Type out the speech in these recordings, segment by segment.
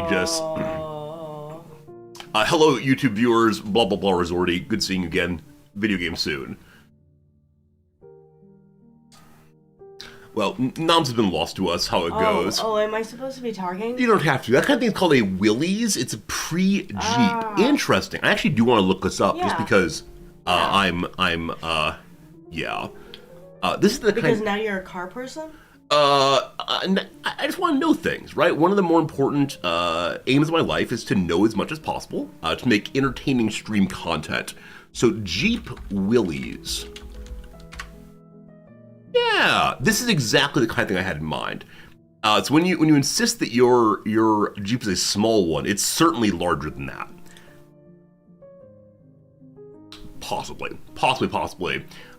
outrageous. Hello, YouTube viewers, blah, blah, blah, Resorty. Good seeing you again. Video game soon. Well, noms has been lost to us, how it goes. Oh, am I supposed to be talking? You don't have to. That kind of thing is called a Willys. It's a pre-Jeep. Interesting. I actually do want to look this up just because this is the Because now you're a car person? I just want to know things, right? One of the more important aims of my life is to know as much as possible, to make entertaining stream content. So Jeep Willys. Yeah, this is exactly the kind of thing I had in mind. So when you insist that your Jeep is a small one, it's certainly larger than that. Possibly.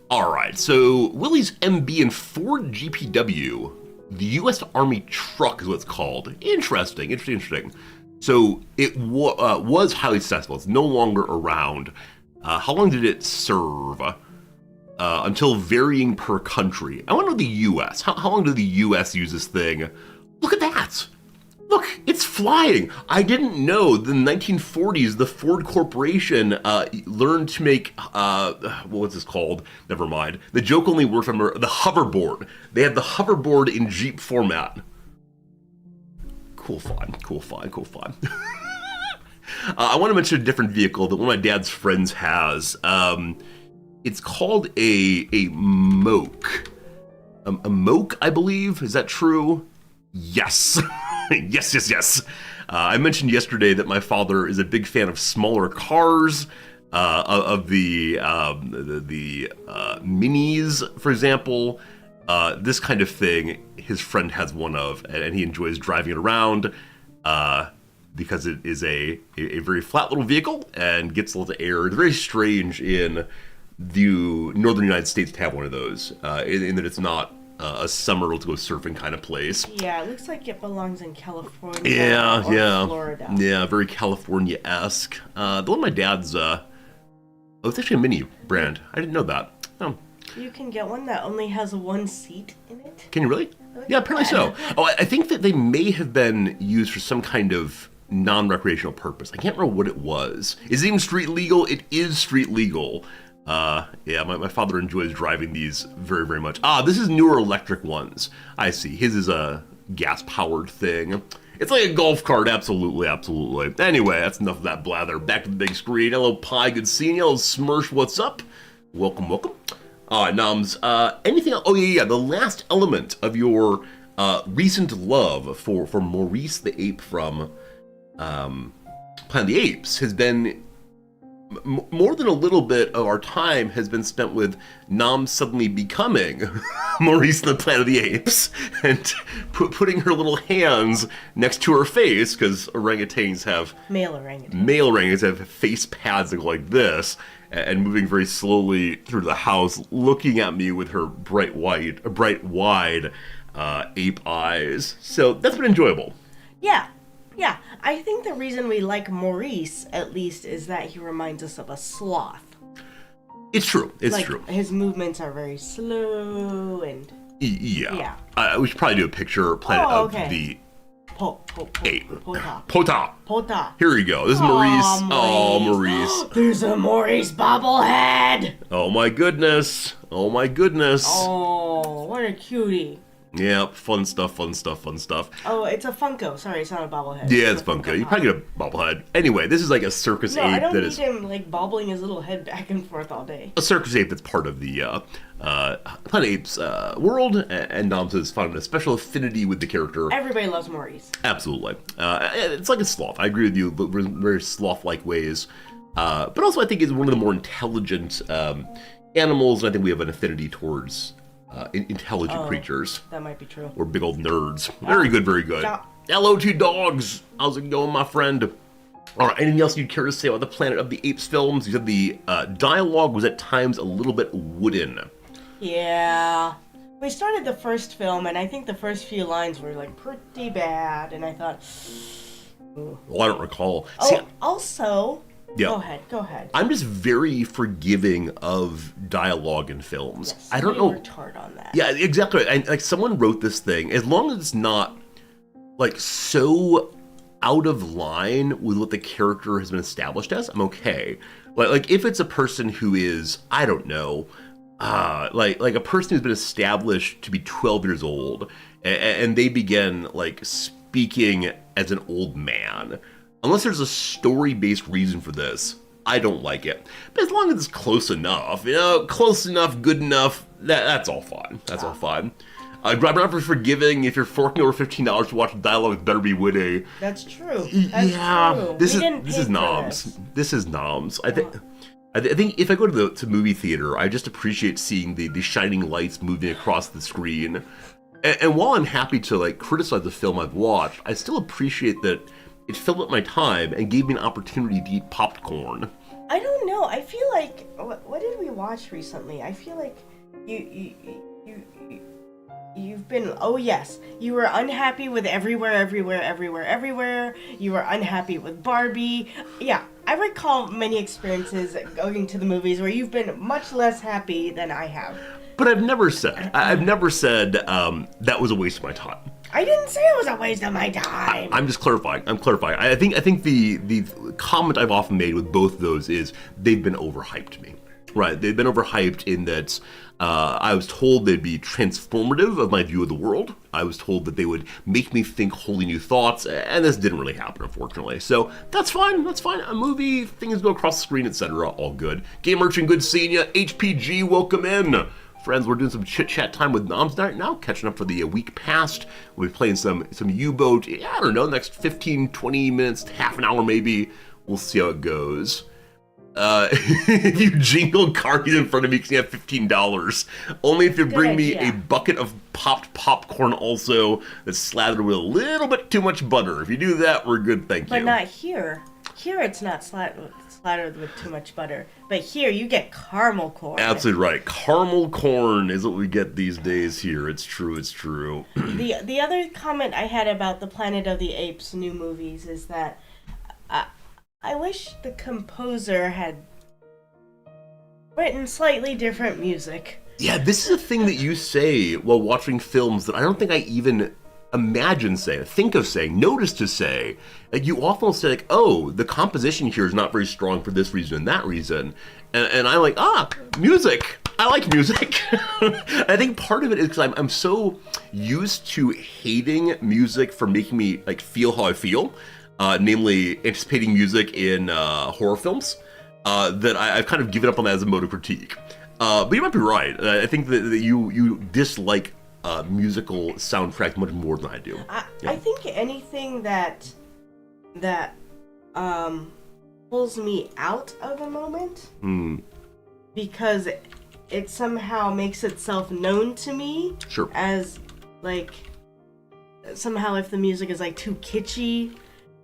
All right, so Willys MB and Ford GPW, the U.S. Army truck is what it's called. Interesting. So it was highly successful. It's no longer around. How long did it serve? Until varying per country. I want to know the U.S. How long did the U.S. use this thing? Look at that. Look, it's flying. I didn't know that in the 1940s, the Ford Corporation learned to make, what's this called? Never mind. The joke only worked on the hoverboard. They had the hoverboard in Jeep format. Cool find. I want to mention a different vehicle that one of my dad's friends has. It's called a moke. A moke, I believe. Is that true? Yes. yes. I mentioned yesterday that my father is a big fan of smaller cars, of the minis, for example. This kind of thing, his friend has one of, and he enjoys driving it around because it is a very flat little vehicle and gets a lot of air. It's very strange in the northern United States to have one of those, in that it's not a summer to go surfing kind of place. Yeah, it looks like it belongs in California or Florida. Yeah, very California-esque. The one my dad's, it's actually a mini brand. I didn't know that. Oh. You can get one that only has one seat in it. Can you really? Yeah, apparently so. Oh, I think that they may have been used for some kind of non-recreational purpose. I can't remember what it was. Is it even street legal? It is street legal. Yeah, my father enjoys driving these very, very much. This is newer electric ones. I see. His is a gas-powered thing. It's like a golf cart, absolutely. Anyway, that's enough of that blather. Back to the big screen. Hello, Pie, good seeing you. Hello, Smursh, what's up? Welcome. Noms, anything else? Oh, yeah, the last element of your recent love for Maurice the Ape from Planet of the Apes has been more than a little bit of our time has been spent with Nom suddenly becoming Maurice the Planet of the Apes and putting her little hands next to her face, because orangutans have male orangutans have face pads that go like this, and moving very slowly through the house, looking at me with her bright wide ape eyes. So that's been enjoyable. Yeah, I think the reason we like Maurice, at least, is that he reminds us of a sloth. It's true. It's true. His movements are very slow and... Yeah. We should probably do a picture planet of the ape. Pota. Here we go. This is Maurice. Oh, Maurice. There's a Maurice bobblehead. Oh, my goodness. Oh, what a cutie. Yeah, fun stuff. Oh, it's a Funko. Sorry, it's not a bobblehead. Yeah, it's Funko. You probably get a bobblehead. Anyway, this is like a circus ape. I don't need him like bobbling his little head back and forth all day. A circus ape that's part of the Planet Apes world, and Noms has found a special affinity with the character. Everybody loves Maurice. Absolutely. It's like a sloth. I agree with you, but in very sloth-like ways. But also I think it's one of the more intelligent animals, and I think we have an affinity towards intelligent creatures. That might be true. We're big old nerds. Very good. Yeah. Hello, two dogs. How's it going, my friend? All right, anything else you'd care to say about the Planet of the Apes films? You said the dialogue was at times a little bit wooden. Yeah. We started the first film, and I think the first few lines were like pretty bad, and I thought... Well, I don't recall. Also... Yeah. Go ahead. I'm just very forgiving of dialogue in films. Yes, I don't know. Worked hard on that. Yeah, exactly. And like someone wrote this thing. As long as it's not like so out of line with what the character has been established as, I'm okay. Like if it's a person who is, I don't know, like a person who's been established to be 12 years old, and they begin like speaking as an old man. Unless there's a story-based reason for this, I don't like it. But as long as it's close enough, close enough, good enough, that's all fine. That's all fine. I'm not for forgiving if you're forking over $15 to watch dialogue better be witty. That's true. Yeah, true. This is noms. This is noms. I think if I go to movie theater, I just appreciate seeing the shining lights moving across the screen. And while I'm happy to like criticize the film I've watched, I still appreciate that it filled up my time and gave me an opportunity to eat popcorn. I don't know. I feel like what did we watch recently? I feel like you've been, oh yes, you were unhappy with Everywhere. You were unhappy with Barbie. Yeah, I recall many experiences going to the movies where you've been much less happy than I have. But I've never said that was a waste of my time. I didn't say it was a waste of my time. I'm just clarifying. I think the comment I've often made with both of those is they've been overhyped to me. Right, they've been overhyped in that I was told they'd be transformative of my view of the world. I was told that they would make me think wholly new thoughts, and this didn't really happen, unfortunately. So that's fine. A movie, things go across the screen, etc. All good. Game Merchant, good seeing ya. HPG, welcome in. Friends, we're doing some chit-chat time with Noms Night now, catching up for the week past. We'll be playing some U-Boat, I don't know, next 15, 20 minutes, half an hour maybe. We'll see how it goes. If you jingle cards in front of me, you have $15. Only if you bring me a bucket of popped popcorn also that's slathered with a little bit too much butter. If you do that, we're good, thank you. But not here. Here it's not slathered with too much butter. But here you get caramel corn. Absolutely right. Caramel corn is what we get these days here. It's true. The other comment I had about the Planet of the Apes new movies is that I wish the composer had written slightly different music. Yeah, this is a thing that you say while watching films that I don't think I even imagine saying, think of saying, notice to say. Like you often say like, oh, the composition here is not very strong for this reason and that reason. And I'm like, music. I like music. I think part of it is because I'm so used to hating music for making me like feel how I feel. Namely anticipating music in horror films, that I've kind of given up on that as a mode of critique. But you might be right. I think that you dislike musical soundtracks much more than I do. I think anything that pulls me out of a moment, because it somehow makes itself known to me. Sure. As like somehow if the music is like too kitschy,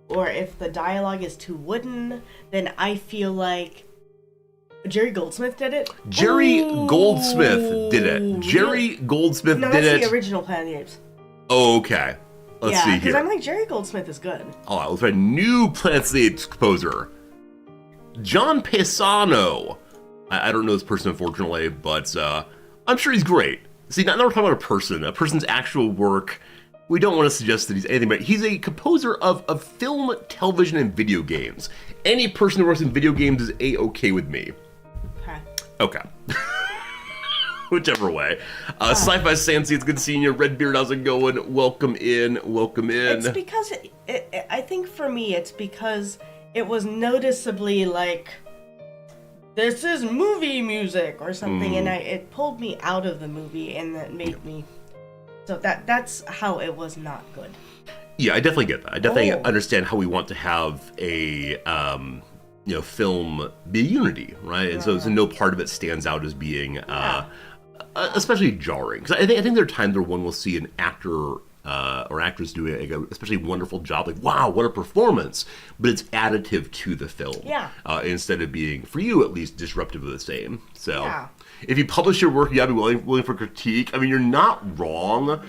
or if the dialogue is too wooden, then I feel like Jerry Goldsmith did it. Jerry Goldsmith did it. Jerry Goldsmith did it. No, that's the original Planet of the Apes. Oh, okay. Let's see here. Because I'm like, Jerry Goldsmith is good. All right, let's try new Planet of the Apes composer. John Paisano. I don't know this person, unfortunately, but I'm sure he's great. See, now we're talking about a person's actual work. We don't want to suggest that he's anything, but he's a composer of film, television, and video games. Any person who works in video games is A-okay with me. Okay. Whichever way. Sci-Fi Sansi, it's good seeing you. Redbeard, how's it going? Welcome in. It's because, I think for me, it's because it was noticeably like, this is movie music or something, and it pulled me out of the movie, and that made me... So that's how it was not good. Yeah, I definitely get that. I definitely understand how we want to have a film be a unity, right? And so no part of it stands out as being especially jarring. Because I think there are times where one will see an actor or actress do a especially wonderful job, like wow, what a performance! But it's additive to the film, instead of being, for you at least, disruptive of the same. So. Yeah. If you publish your work, you gotta be willing for critique. I mean, you're not wrong.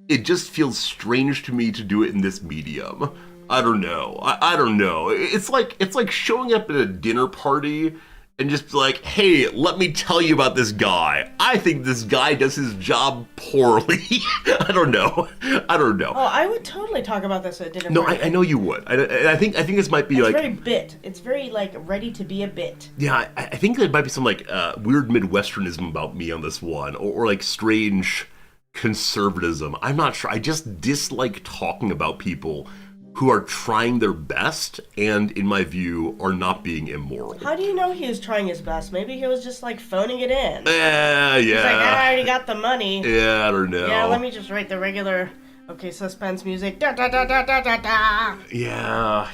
It just feels strange to me to do it in this medium. I don't know. I don't know. It's like showing up at a dinner party and just be like, hey, let me tell you about this guy. I think this guy does his job poorly. I don't know. Oh, I would totally talk about this at dinner. No, I know you would. I think this might be it's like... It's very bit. It's very, like, ready to be a bit. Yeah, I think there might be some, like, weird Midwesternism about me on this one, or like, strange conservatism. I'm not sure. I just dislike talking about people who are trying their best and, in my view, are not being immoral. How do you know he was trying his best? Maybe he was just, like, phoning it in. Yeah. He's like, I already got the money. Yeah, I don't know. Yeah, let me just write the regular, okay, suspense music. Da da da da da da da. Yeah,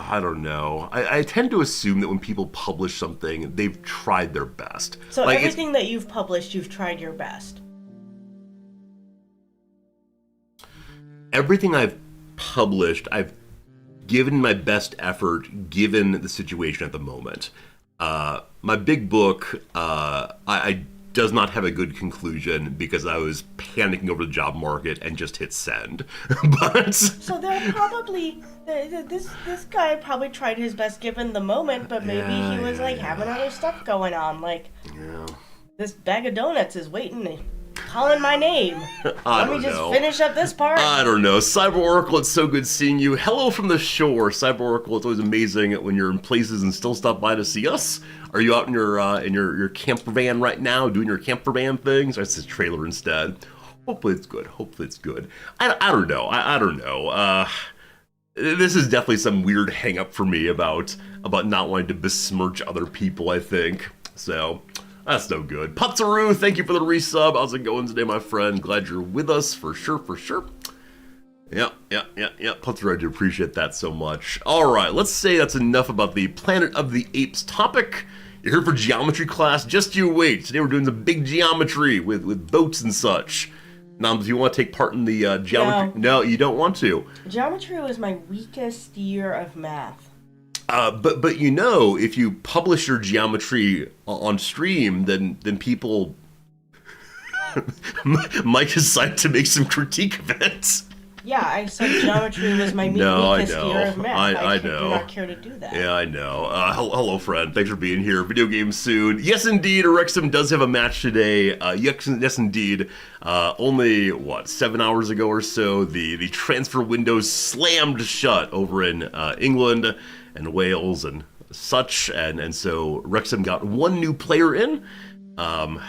I don't know. I tend to assume that when people publish something, they've tried their best. So like, everything that you've published, you've tried your best. Everything I've published, I've given my best effort given the situation at the moment. My big book, I does not have a good conclusion because I was panicking over the job market and just hit send. But so they're probably this guy probably tried his best given the moment, but maybe he was like having other stuff going on, like this bag of donuts is waiting. Calling my name. Let me just finish up this part. I don't know. Cyber Oracle, it's so good seeing you. Hello from the shore. Cyber Oracle, it's always amazing when you're in places and still stop by to see us. Are you out in your camper van right now doing your camper van things? Or it's a trailer instead. Hopefully it's good. I don't know. I don't know. This is definitely some weird hang up for me about not wanting to besmirch other people, I think. So... that's no good. Putzaru, thank you for the resub. How's it going today, my friend? Glad you're with us, for sure. Yeah. Putzaru, I do appreciate that so much. All right, let's say that's enough about the Planet of the Apes topic. You're here for geometry class? Just you wait. Today we're doing some big geometry with boats and such. Nams, do you want to take part in the geometry? No, you don't want to. Geometry was my weakest year of math. But you know, if you publish your geometry on stream, then people might decide to make some critique of it. Yeah, I said geometry was my weakest year of math. I do not care to do that. Yeah, I know. Hello, friend. Thanks for being here. Video game soon. Yes, indeed, Wrexham does have a match today. Yes, indeed. Only, 7 hours ago or so, the transfer window slammed shut over in England and Wales and such, and so Wrexham got one new player in on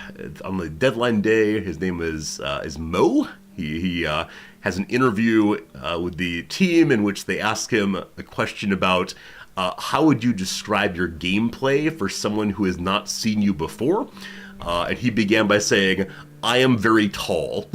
the deadline day. His name is Mo. He has an interview with the team in which they ask him a question about how would you describe your gameplay for someone who has not seen you before, and he began by saying, I am very tall.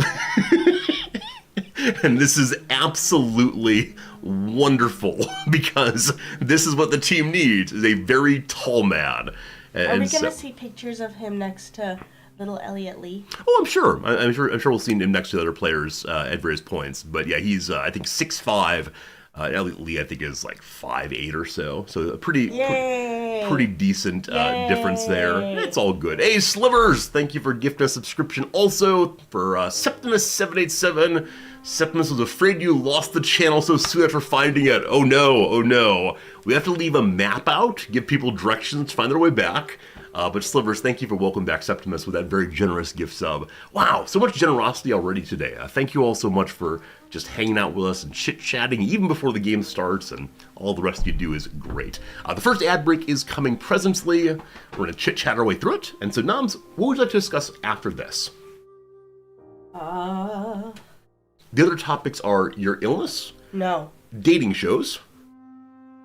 And this is absolutely wonderful because this is what the team needs, is a very tall man. Are we going to see pictures of him next to little Elliot Lee? Oh, I'm sure. I'm sure we'll see him next to the other players at various points. But yeah, he's I think 6'5". Elliot Lee I think is like 5'8" or so. So a pretty decent difference there. It's all good. Hey, Slivers, thank you for gifting a subscription. Also for Septimus787. Septimus was afraid you lost the channel so soon after finding it. Oh no. We have to leave a map out, give people directions to find their way back. But Slivers, thank you for welcoming back Septimus with that very generous gift sub. Wow, so much generosity already today. Thank you all so much for just hanging out with us and chit-chatting even before the game starts, and all the rest you do is great. The first ad break is coming presently. We're going to chit-chat our way through it. And so, Noms, what would you like to discuss after this? The other topics are your illness, no, dating shows,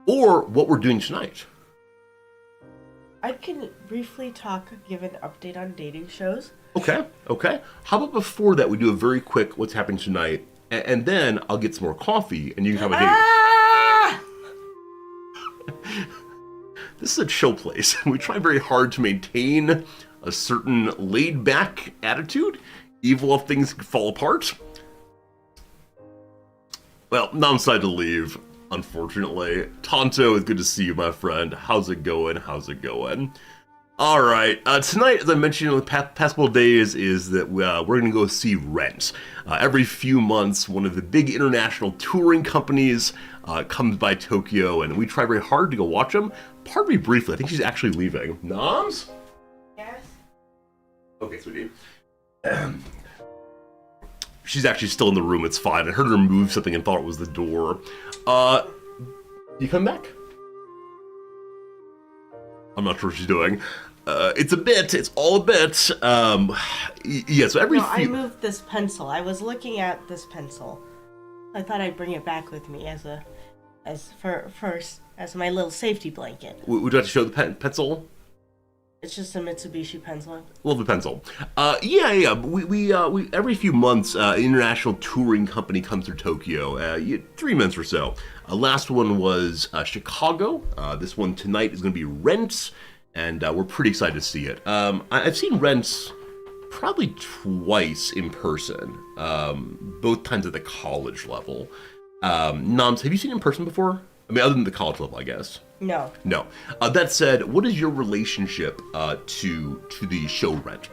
or what we're doing tonight. I can briefly give an update on dating shows. Okay. How about before that we do a very quick what's happening tonight, and then I'll get some more coffee, and you can have a date. This is a chill place. We try very hard to maintain a certain laid-back attitude, even if things fall apart. Well, now I'm decided to leave, unfortunately. Tonto, it's good to see you, my friend. How's it going? All right. Tonight, as I mentioned in the past couple of days, is that we're going to go see Rent. Every few months, one of the big international touring companies comes by Tokyo, and we try very hard to go watch them. Pardon me briefly. I think she's actually leaving. Noms? Yes. Okay, sweetie. She's actually still in the room. It's fine. I heard her move something and thought it was the door. You come back? I'm not sure what she's doing. It's all a bit. Yeah, so every few... I moved this pencil. I was looking at this pencil. I thought I'd bring it back with me as my little safety blanket. Would you like to show the pencil? It's just a Mitsubishi pencil. Love the pencil. Yeah. We every few months, an international touring company comes to Tokyo. 3 months or so. Last one was Chicago. This one tonight is going to be Rent, and we're pretty excited to see it. I've seen Rent probably twice in person, both times at the college level. Noms, have you seen it in person before? I mean, other than the college level, I guess. No. That said, what is your relationship to the show Rent?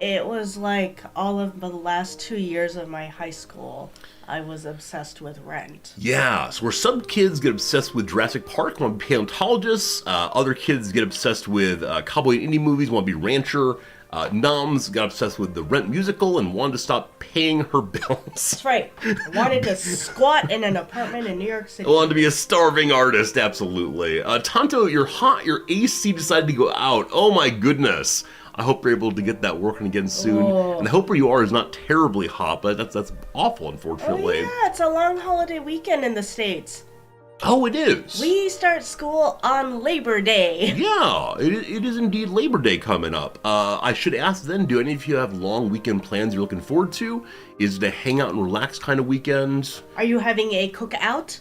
It was like all of the last 2 years of my high school, I was obsessed with Rent. Yeah, so where some kids get obsessed with Jurassic Park, want to be paleontologists, other kids get obsessed with cowboy and indie movies, want to be rancher. Noms got obsessed with the Rent musical and wanted to stop paying her bills. That's right. I wanted to squat in an apartment in New York City. Wanted to be a starving artist, absolutely. Tonto, you're hot. Your AC decided to go out. Oh my goodness. I hope you're able to get that working again soon. Oh. And I hope where you are is not terribly hot, but that's awful, unfortunately. Oh yeah, it's a long holiday weekend in the States. Oh, it is. We start school on Labor Day. Yeah, it is indeed Labor Day coming up. I should ask then, do any of you have long weekend plans you're looking forward to? Is it a hang out and relax kind of weekend? Are you having a cookout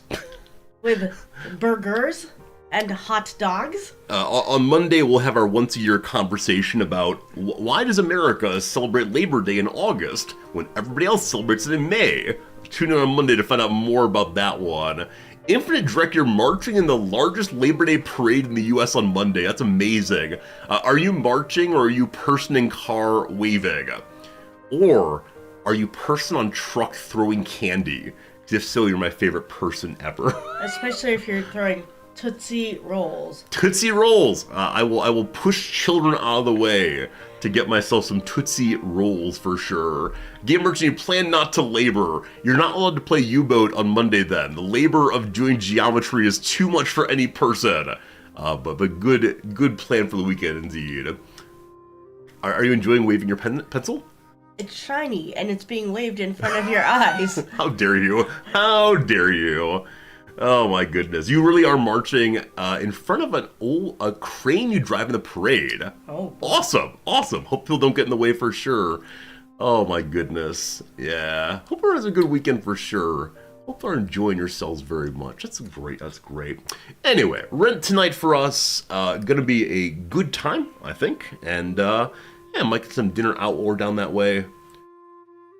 with burgers and hot dogs? On Monday, we'll have our once-a-year conversation about why does America celebrate Labor Day in August when everybody else celebrates it in May? Tune in on Monday to find out more about that one. Infinite Direct, you're marching in the largest Labor Day parade in the U.S. on Monday. That's amazing. Are you marching or are you person in car waving? Or are you person on truck throwing candy? If so, you're my favorite person ever. Especially if you're throwing Tootsie Rolls. Tootsie Rolls! I will push children out of the way to get myself some Tootsie Rolls for sure. Game Merchant, you plan not to labor. You're not allowed to play U-Boat on Monday then. The labor of doing geometry is too much for any person. But good plan for the weekend indeed. Are you enjoying waving your pencil? It's shiny and it's being waved in front of your eyes. How dare you? How dare you? Oh my goodness. You really are marching in front of a crane you drive in the parade. Oh. Awesome. Hope people don't get in the way for sure. Oh my goodness. Yeah. Hope everyone has a good weekend for sure. Hope you're enjoying yourselves very much. That's great. Anyway, Rent tonight for us. Gonna be a good time, I think. And might get some dinner out or down that way.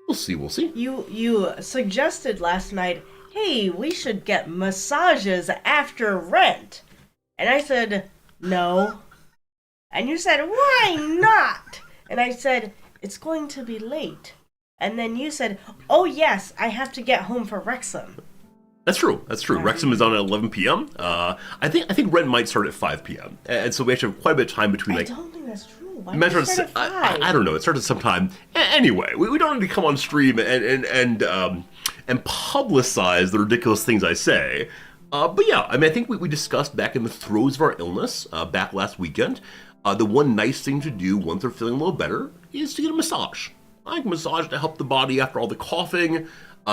We'll see. You suggested last night, hey, we should get massages after Rent. And I said, no. And you said, why not? And I said, it's going to be late. And then you said, oh yes, I have to get home for Wrexham. That's true. Wrexham is on at 11 p.m. I think Rent might start at 5 p.m. And so we actually have quite a bit of time between I like... don't think that's true. Why did it start at 5? I don't know. It started sometime. Anyway, we don't need to come on stream and publicize the ridiculous things I say. But yeah, I mean, I think we discussed back in the throes of our illness, back last weekend, the one nice thing to do once they're feeling a little better is to get a massage. I think massage to help the body after all the coughing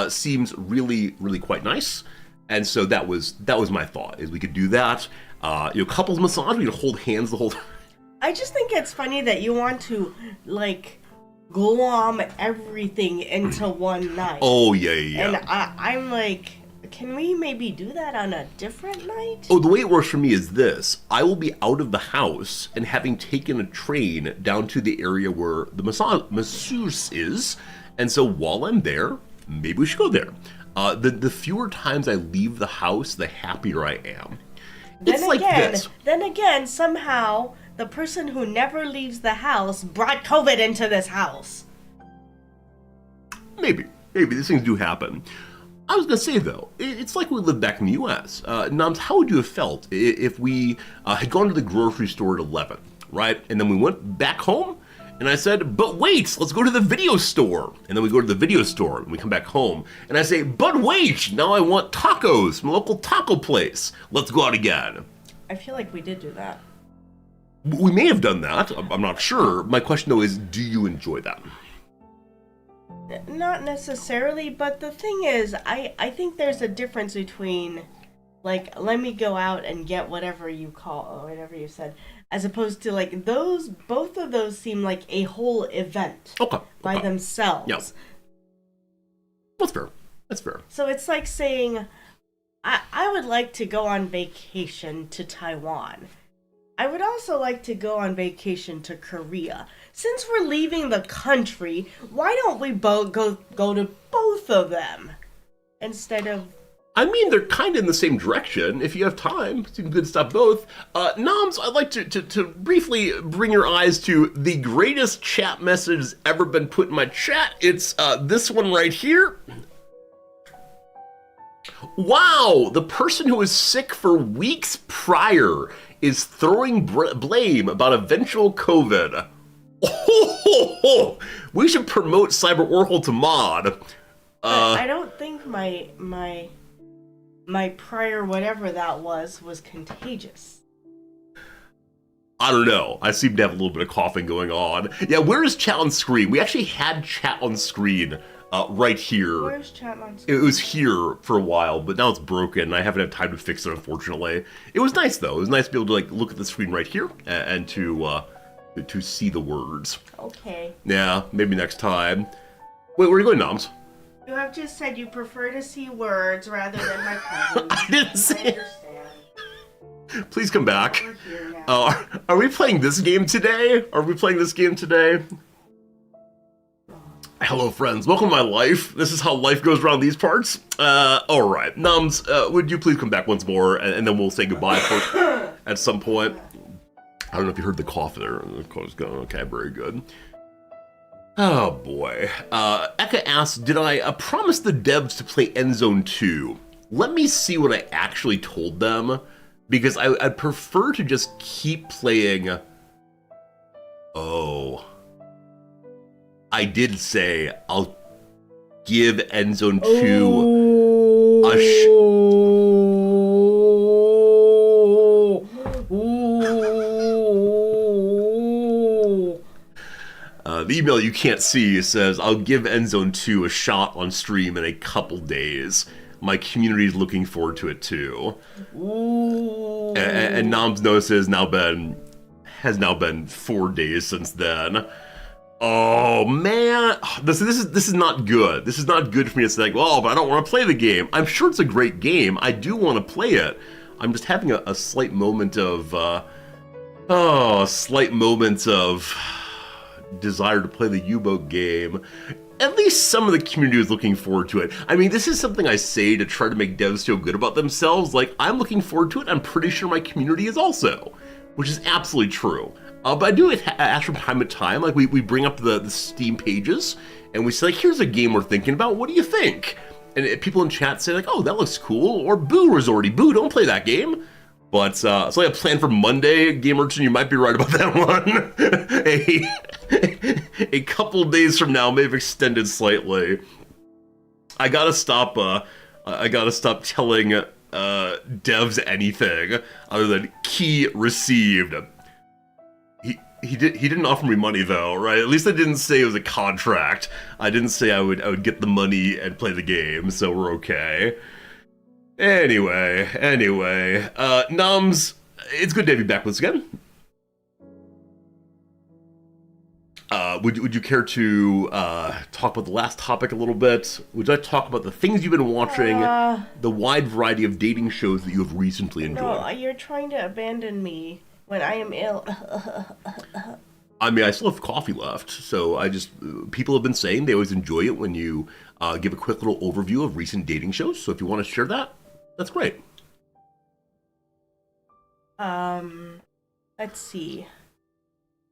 seems really, really quite nice. And so that was my thought, is we could do that. Couples massage, we can hold hands the whole time. I just think it's funny that you want to, like, glom everything into one night. Oh, yeah. And I'm like, can we maybe do that on a different night? Oh, the way it works for me is this. I will be out of the house and having taken a train down to the area where the masseuse is. And so while I'm there, maybe we should go there. The fewer times I leave the house, the happier I am. It's like this. Then again, somehow the person who never leaves the house brought COVID into this house. Maybe these things do happen. I was gonna say though, it's like we lived back in the U.S. Nums, how would you have felt if we had gone to the grocery store at 11, right? And then we went back home, and I said, but wait, let's go to the video store. And then we go to the video store, and we come back home, and I say, but wait, now I want tacos from a local taco place. Let's go out again. I feel like we did do that. We may have done that. I'm not sure. My question though is, do you enjoy that? Not necessarily, but the thing is, I think there's a difference between, like, let me go out and get whatever you call, or whatever you said, as opposed to, like, both of those seem like a whole event by themselves. Yeah. That's fair. That's fair. So it's like saying, I would like to go on vacation to Taiwan. I would also like to go on vacation to Korea. Since we're leaving the country, why don't we both go to both of them instead of... I mean, they're kind of in the same direction. If you have time, it's good to stop both. Noms, I'd like to briefly bring your eyes to the greatest chat message that's ever been put in my chat. It's this one right here. Wow, the person who was sick for weeks prior is throwing blame about eventual COVID. We should promote Cyber Oracle to mod. I don't think my prior whatever that was contagious. I don't know. I seem to have a little bit of coughing going on. Yeah, where is chat on screen? We actually had chat on screen right here. Where's chat on screen? It was here for a while, but now it's broken. I haven't had time to fix it, unfortunately. It was nice, though. It was nice to be able to like look at the screen right here and to see the words. Okay. Yeah, maybe next time. Wait, where are you going, Noms? You have just said you prefer to see words rather than my presence. I didn't say. I understand. Please come back. We're here now. Are we playing this game today? Are we playing this game today? Hello, friends. Welcome to my life. This is how life goes around these parts. All right. Nums, would you please come back once more, and then we'll say goodbye at some point. I don't know if you heard the cough there. The cough is going. Okay, very good. Oh, boy. Eka asks, did I promise the devs to play Endzone 2? Let me see what I actually told them, because I'd prefer to just keep playing... Oh... I did say I'll give Endzone 2 a the email you can't see says, I'll give Endzone 2 a shot on stream in a couple days. My community is looking forward to it too. And Nom's notice has now been 4 days since then. Oh man, this is not good. This is not good for me to say like, well, but I don't want to play the game. I'm sure it's a great game. I do want to play it. I'm just having a slight moment of, desire to play the U-Boat game. At least some of the community is looking forward to it. I mean, this is something I say to try to make devs feel good about themselves. Like, I'm looking forward to it. I'm pretty sure my community is also, which is absolutely true. But I do ask from time to time, like we bring up the Steam pages, and we say, like, here's a game we're thinking about, what do you think? And people in chat say, like, oh, that looks cool, or boo, Resorty, boo, don't play that game. But, so I have planned for Monday, Game Merchant, you might be right about that one. a couple days from now, may have extended slightly. I gotta stop telling devs anything other than key received. He didn't offer me money though, right? At least I didn't say it was a contract. I didn't say I would get the money and play the game, so we're okay. Anyway, Nums, it's good to have you back once again. Would you care to talk about the last topic a little bit? Would you like to talk about the things you've been watching, the wide variety of dating shows that you have recently enjoyed? No, you're trying to abandon me when I am ill. I mean, I still have coffee left, so people have been saying they always enjoy it when you give a quick little overview of recent dating shows, so if you want to share that, that's great. Let's see.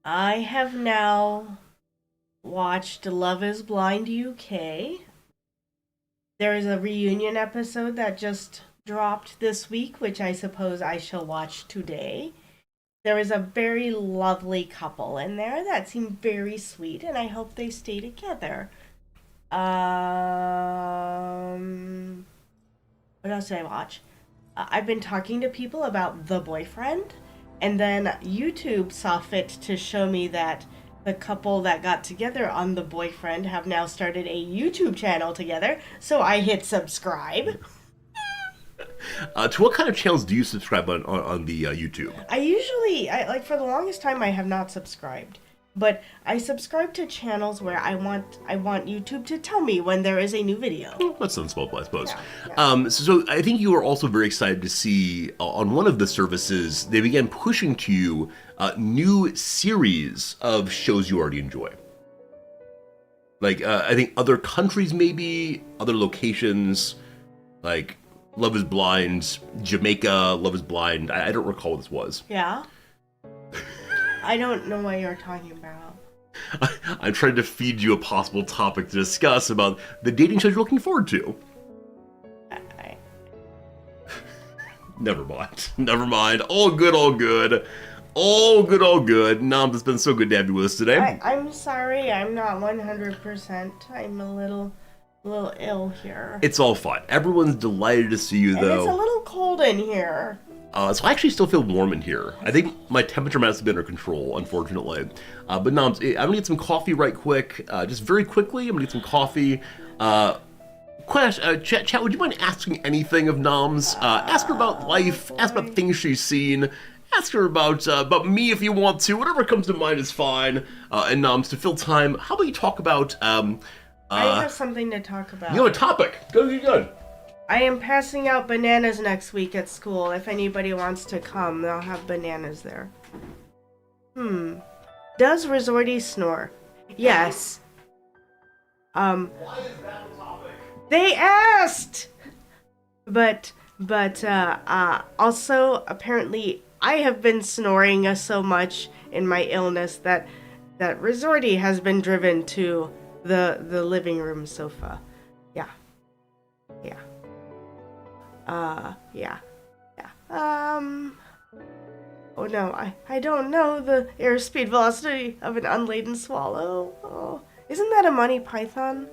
I have now watched Love is Blind UK. There is a reunion episode that just dropped this week, which I suppose I shall watch today. There was a very lovely couple in there that seemed very sweet, and I hope they stay together. What else did I watch? I've been talking to people about The Boyfriend, and then YouTube saw fit to show me that the couple that got together on The Boyfriend have now started a YouTube channel together, so I hit subscribe. To what kind of channels do you subscribe on the YouTube? I for the longest time I have not subscribed, but I subscribe to channels where I want YouTube to tell me when there is a new video. Well, that's sensible, I suppose. Yeah. So I think you were also very excited to see on one of the services they began pushing to you new series of shows you already enjoy. Like I think other countries, maybe other locations, like Love is Blind, Jamaica, Love is Blind. I don't recall what this was. Yeah. I don't know what you're talking about. I'm trying to feed you a possible topic to discuss about the dating shows you're looking forward to. Never mind. Never mind. All good, all good. All good, all good. Nom, it's been so good to have you with us today. I'm sorry, I'm not 100%. I'm a little ill here. It's all fine. Everyone's delighted to see you, And though. it's a little cold in here. So I actually still feel warm in here. I think my temperature might have been under control, unfortunately. But Noms, I'm gonna get some coffee right quick. Just very quickly, I'm gonna get some coffee. Chat, would you mind asking anything of Noms? Ask her about life, ask about things she's seen, ask her about me if you want to. Whatever comes to mind is fine. And Noms, to fill time, how about you talk about... I have something to talk about. You have a topic. Go. I am passing out bananas next week at school. If anybody wants to come, they'll have bananas there. Does Resorty snore? Yes. Why is that a topic? They asked! But also, apparently, I have been snoring so much in my illness that Resorty has been driven to the living room sofa. Yeah. Oh no, I don't know the airspeed velocity of an unladen swallow. Oh, isn't that a Monty Python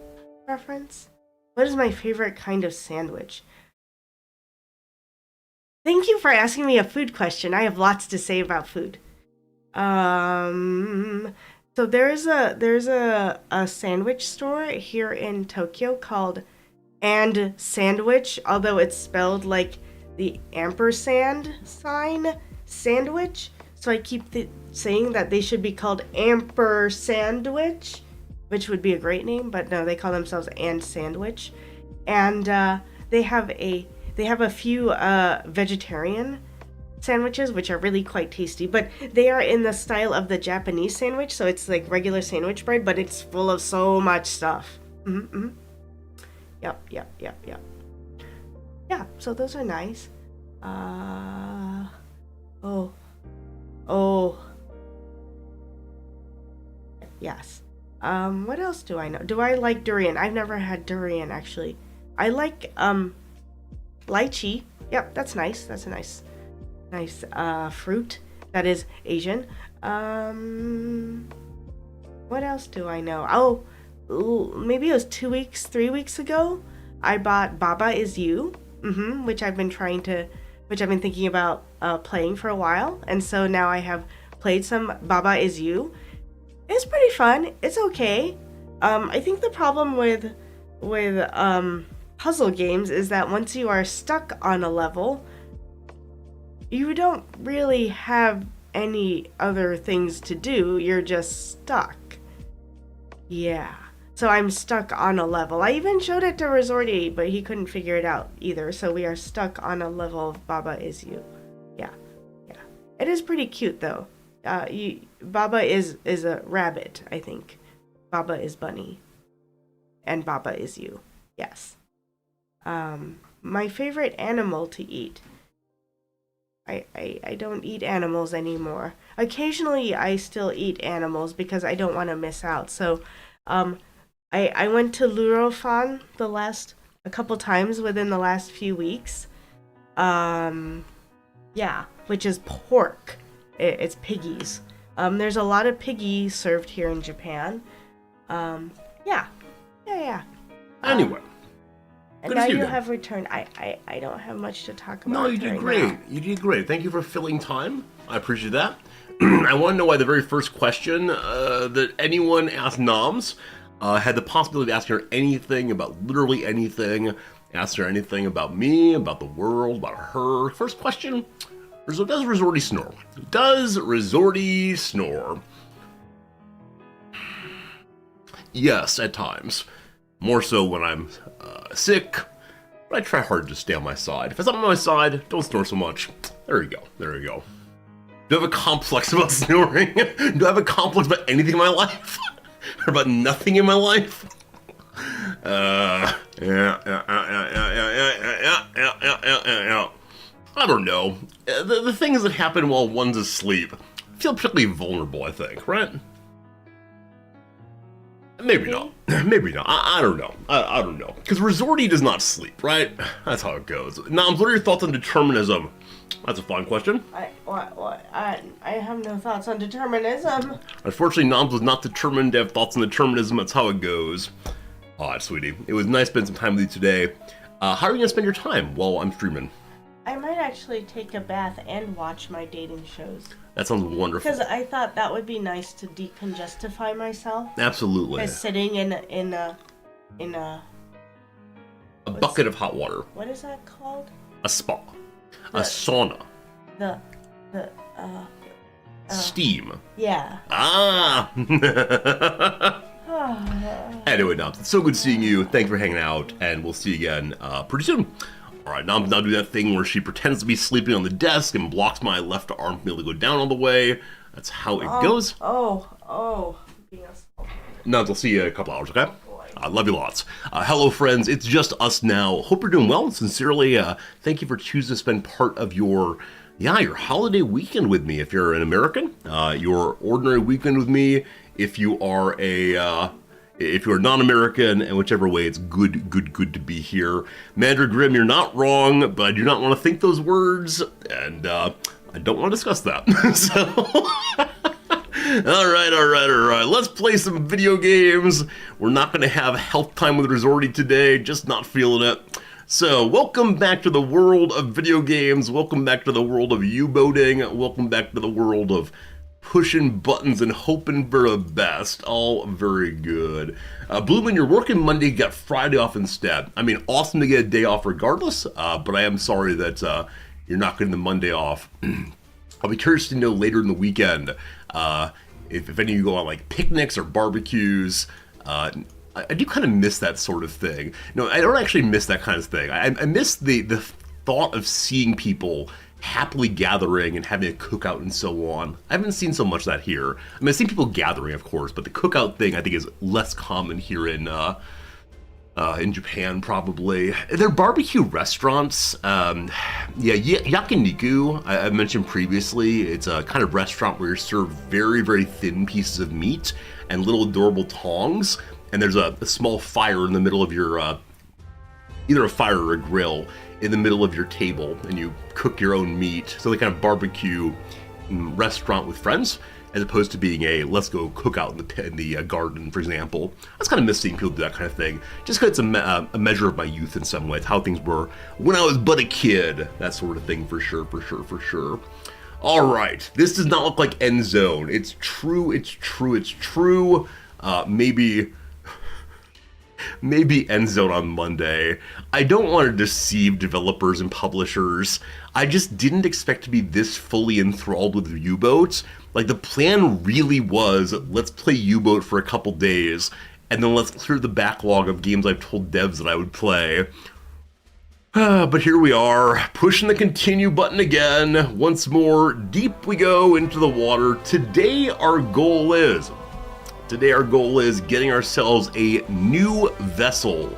reference? What is my favorite kind of sandwich? Thank you for asking me a food question. I have lots to say about food. So there's a sandwich store here in Tokyo called And Sandwich, although it's spelled like the ampersand sign sandwich. So I keep saying that they should be called Amper Sandwich, which would be a great name, but no, they call themselves And Sandwich. And they have a few vegetarian sandwiches, which are really quite tasty, but they are in the style of the Japanese sandwich, so it's like regular sandwich bread, but it's full of so much stuff. Yep. Yeah, so those are nice. Yes. What else do I know? Do I like durian? I've never had durian, actually. I like, lychee. Yep, that's nice. That's a nice fruit that is Asian. What else do I know? Oh, maybe it was 3 weeks ago. I bought Baba Is You, which I've been thinking about playing for a while, and so now I have played some Baba Is You. It's pretty fun. It's okay. I think the problem with puzzle games is that once you are stuck on a level, you don't really have any other things to do. You're just stuck. Yeah. So I'm stuck on a level. I even showed it to Resorty, but he couldn't figure it out either. So we are stuck on a level of Baba Is You. Yeah. It is pretty cute though. Baba is a rabbit, I think. Baba is bunny. And Baba is you. Yes. My favorite animal to eat. I don't eat animals anymore. Occasionally, I still eat animals because I don't want to miss out. So, I went to Lurofan a couple times within the last few weeks. Yeah, which is pork. It's piggies. There's a lot of piggy served here in Japan. Yeah. Anyway. And now you have returned. I don't have much to talk about. No, you did right great. now. You did great. Thank you for filling time. I appreciate that. I want to know why the very first question that anyone asked Noms had the possibility of asking her anything about literally anything, asked her anything about me, about the world, about her. First question, does Resorty snore? Does Resorty snore? Yes, at times. More so when I'm sick, but I try hard to stay on my side. If it's not on my side, don't snore so much. There you go. There you go. Do I have a complex about snoring? Do I have a complex about anything in my life? Or about nothing in my life? Yeah. I don't know. The things that happen while one's asleep feel particularly vulnerable, I think, right? Maybe not. Maybe not. I don't know. I don't know. Because Resorty does not sleep, right? That's how it goes. Noms, what are your thoughts on determinism? That's a fun question. I have no thoughts on determinism. Unfortunately, Noms was not determined to have thoughts on determinism. That's how it goes. Alright, sweetie. It was nice spending some time with you today. How are you going to spend your time while I'm streaming? I might actually take a bath and watch my dating shows. That sounds wonderful. Because I thought that would be nice to decongestify myself. Absolutely. By sitting in a bucket of hot water. What is that called? A spa. A sauna. Steam. Yeah. Ah! Anyway, Noms, it's so good seeing you. Thanks for hanging out, and we'll see you again pretty soon. Alright, Noms now do that thing where she pretends to be sleeping on the desk and blocks my left arm from being able to go down all the way. That's how it goes. Noms, I'll see you in a couple hours, okay? I love you lots. Hello, friends. It's just us now. Hope you're doing well. Sincerely, thank you for choosing to spend part of your holiday weekend with me. If you're an American, your ordinary weekend with me. If you are if you're non-American, and whichever way, it's good to be here. Mandra Grimm, you're not wrong, but I do not want to think those words, and I don't want to discuss that. So, all right. Let's play some video games. We're not going to have health time with Resorty today, just not feeling it. So, welcome back to the world of video games. Welcome back to the world of U-boating. Welcome back to the world of pushing buttons and hoping for the best. All very good. Blumen, you're working Monday, got Friday off instead. I mean, awesome to get a day off regardless, but I am sorry that you're not getting the Monday off. I'll be curious to know later in the weekend if any of you go on like picnics or barbecues. I do kind of miss that sort of thing. No, I don't actually miss that kind of thing. I miss the thought of seeing people happily gathering and having a cookout and so on. I haven't seen so much of that here. I mean, I've seen people gathering, of course, but the cookout thing I think is less common here in Japan, probably. There are barbecue restaurants. Yakiniku, I mentioned previously. It's a kind of restaurant where you're served very, very thin pieces of meat and little adorable tongs, and there's a small fire in the middle of your, either a fire or a grill, in the middle of your table, and you cook your own meat. So they kind of barbecue restaurant with friends, as opposed to being a let's go cook out in the garden, for example. I was kind of miss seeing people do that kind of thing, just because it's a measure of my youth in some ways, how things were when I was but a kid, that sort of thing, for sure. All right, this does not look like End Zone. It's true. Maybe End Zone on Monday. I don't want to deceive developers and publishers. I just didn't expect to be this fully enthralled with U-boats. Like, the plan really was, let's play U-boat for a couple days, and then let's clear the backlog of games I've told devs that I would play. But here we are, pushing the continue button again. Once more, deep we go into the water. Today our goal is getting ourselves a new vessel.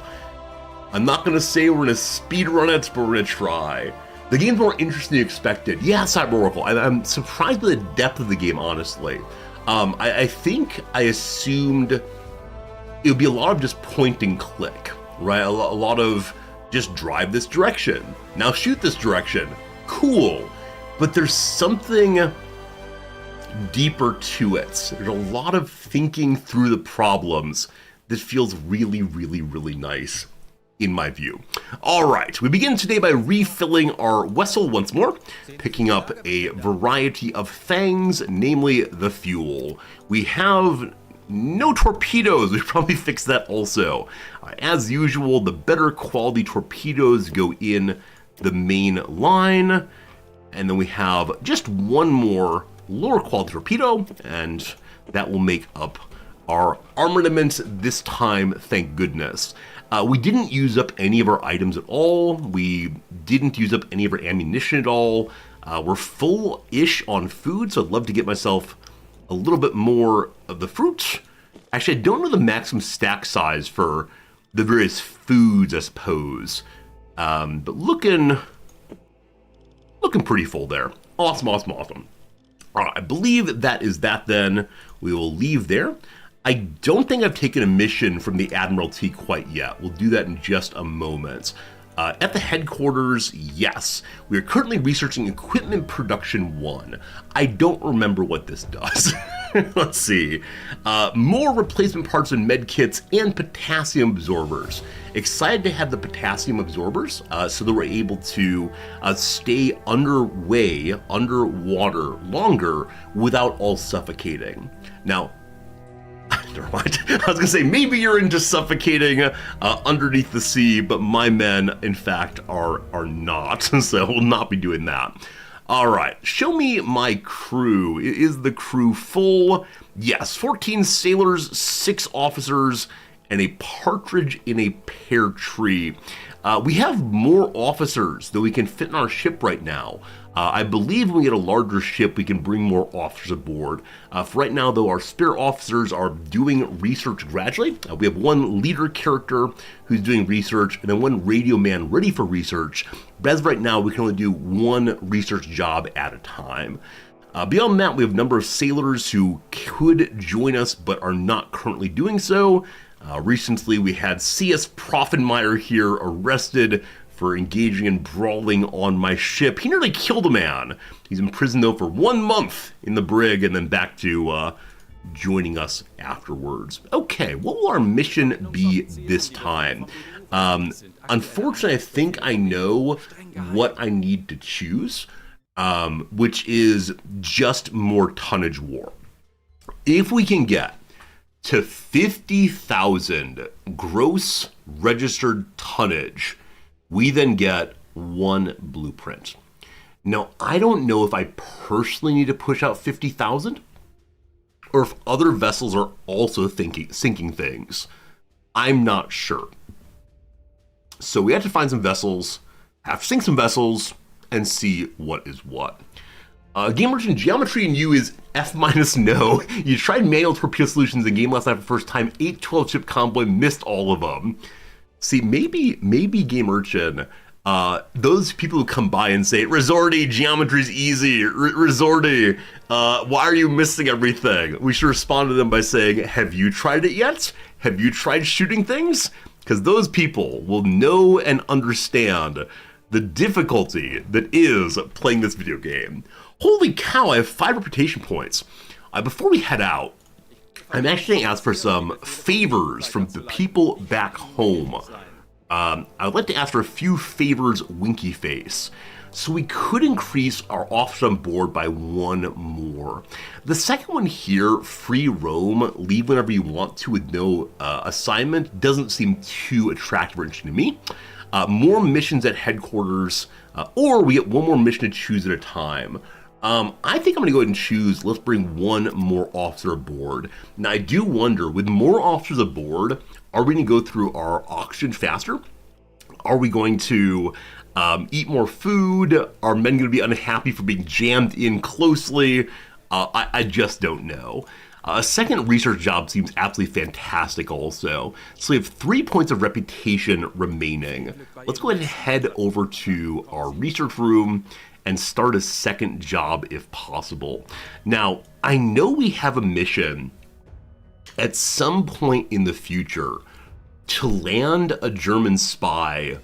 I'm not going to say we're going to speed run it, but we're going to try. The game's more interesting than you expected. Yeah, Cyber Oracle. I'm surprised by the depth of the game, honestly. I think I assumed it would be a lot of just point and click, right? A lot of just drive this direction, now shoot this direction. Cool. But there's something deeper to it. There's a lot of thinking through the problems that feels really, really, really nice, in my view. All right, we begin today by refilling our vessel once more, picking up a variety of things, namely the fuel. We have no torpedoes. We probably fix that also. As usual, the better quality torpedoes go in the main line, and then we have just one more lower quality torpedo, and that will make up our armament this time, thank goodness. We didn't use up any of our items at all. We didn't use up any of our ammunition at all. We're full-ish on food, so I'd love to get myself a little bit more of the fruit. Actually, I don't know the maximum stack size for the various foods, I suppose. But looking pretty full there. Awesome. I believe that is that then. We will leave there. I don't think I've taken a mission from the Admiralty quite yet. We'll do that in just a moment. At the headquarters, yes. We are currently researching Equipment Production 1. I don't remember what this does. Let's see. More replacement parts and med kits and potassium absorbers. Excited to have the potassium absorbers so that we're able to stay underwater longer without all suffocating. Now, never mind. I was gonna say, maybe you're into suffocating underneath the sea, but my men, in fact, are not, so we'll not be doing that. All right, show me my crew. Is the crew full? Yes, 14 sailors, 6 officers, and a partridge in a pear tree. We have more officers than we can fit in our ship right now. I believe when we get a larger ship, we can bring more officers aboard. For right now, though, our spare officers are doing research gradually. We have one leader character who's doing research, and then one radio man ready for research. But as of right now, we can only do one research job at a time. Beyond that, we have a number of sailors who could join us but are not currently doing so. Recently, we had C.S. Profenmeyer here arrested for engaging in brawling on my ship. He nearly killed a man. He's imprisoned, though, for 1 month in the brig and then back to joining us afterwards. Okay, what will our mission be this time? Unfortunately, I think I know what I need to choose, which is just more tonnage war. If we can get to 50,000 gross registered tonnage, we then get one blueprint. Now, I don't know if I personally need to push out 50,000 or if other vessels are also sinking things. I'm not sure. So we have to find some vessels, have to sink some vessels, and see what is what. Game Merchant Geometry in You is F-no. You tried manual torpedo solutions in game last night for the first time. 812 ship convoy, missed all of them. See, maybe Game Merchant, those people who come by and say, Resorty, geometry's easy, Resorty, why are you missing everything? We should respond to them by saying, have you tried it yet? Have you tried shooting things? Because those people will know and understand the difficulty that is playing this video game. Holy cow, I have 5 reputation points. Before we head out, I'm actually going to ask for some favors from the people back home. I would like to ask for a few favors, Winky Face. So we could increase our officers on board by 1 more. The second one here, free roam, leave whenever you want to with no assignment, doesn't seem too attractive or interesting to me. More missions at headquarters, or we get 1 more mission to choose at a time. I think I'm going to go ahead and choose, let's bring 1 more officer aboard. Now, I do wonder, with more officers aboard, are we going to go through our oxygen faster? Are we going to eat more food? Are men going to be unhappy for being jammed in closely? I just don't know. A second research job seems absolutely fantastic also. So we have 3 points of reputation remaining. Let's go ahead and head over to our research room and start a second job if possible. Now, I know we have a mission at some point in the future to land a German spy,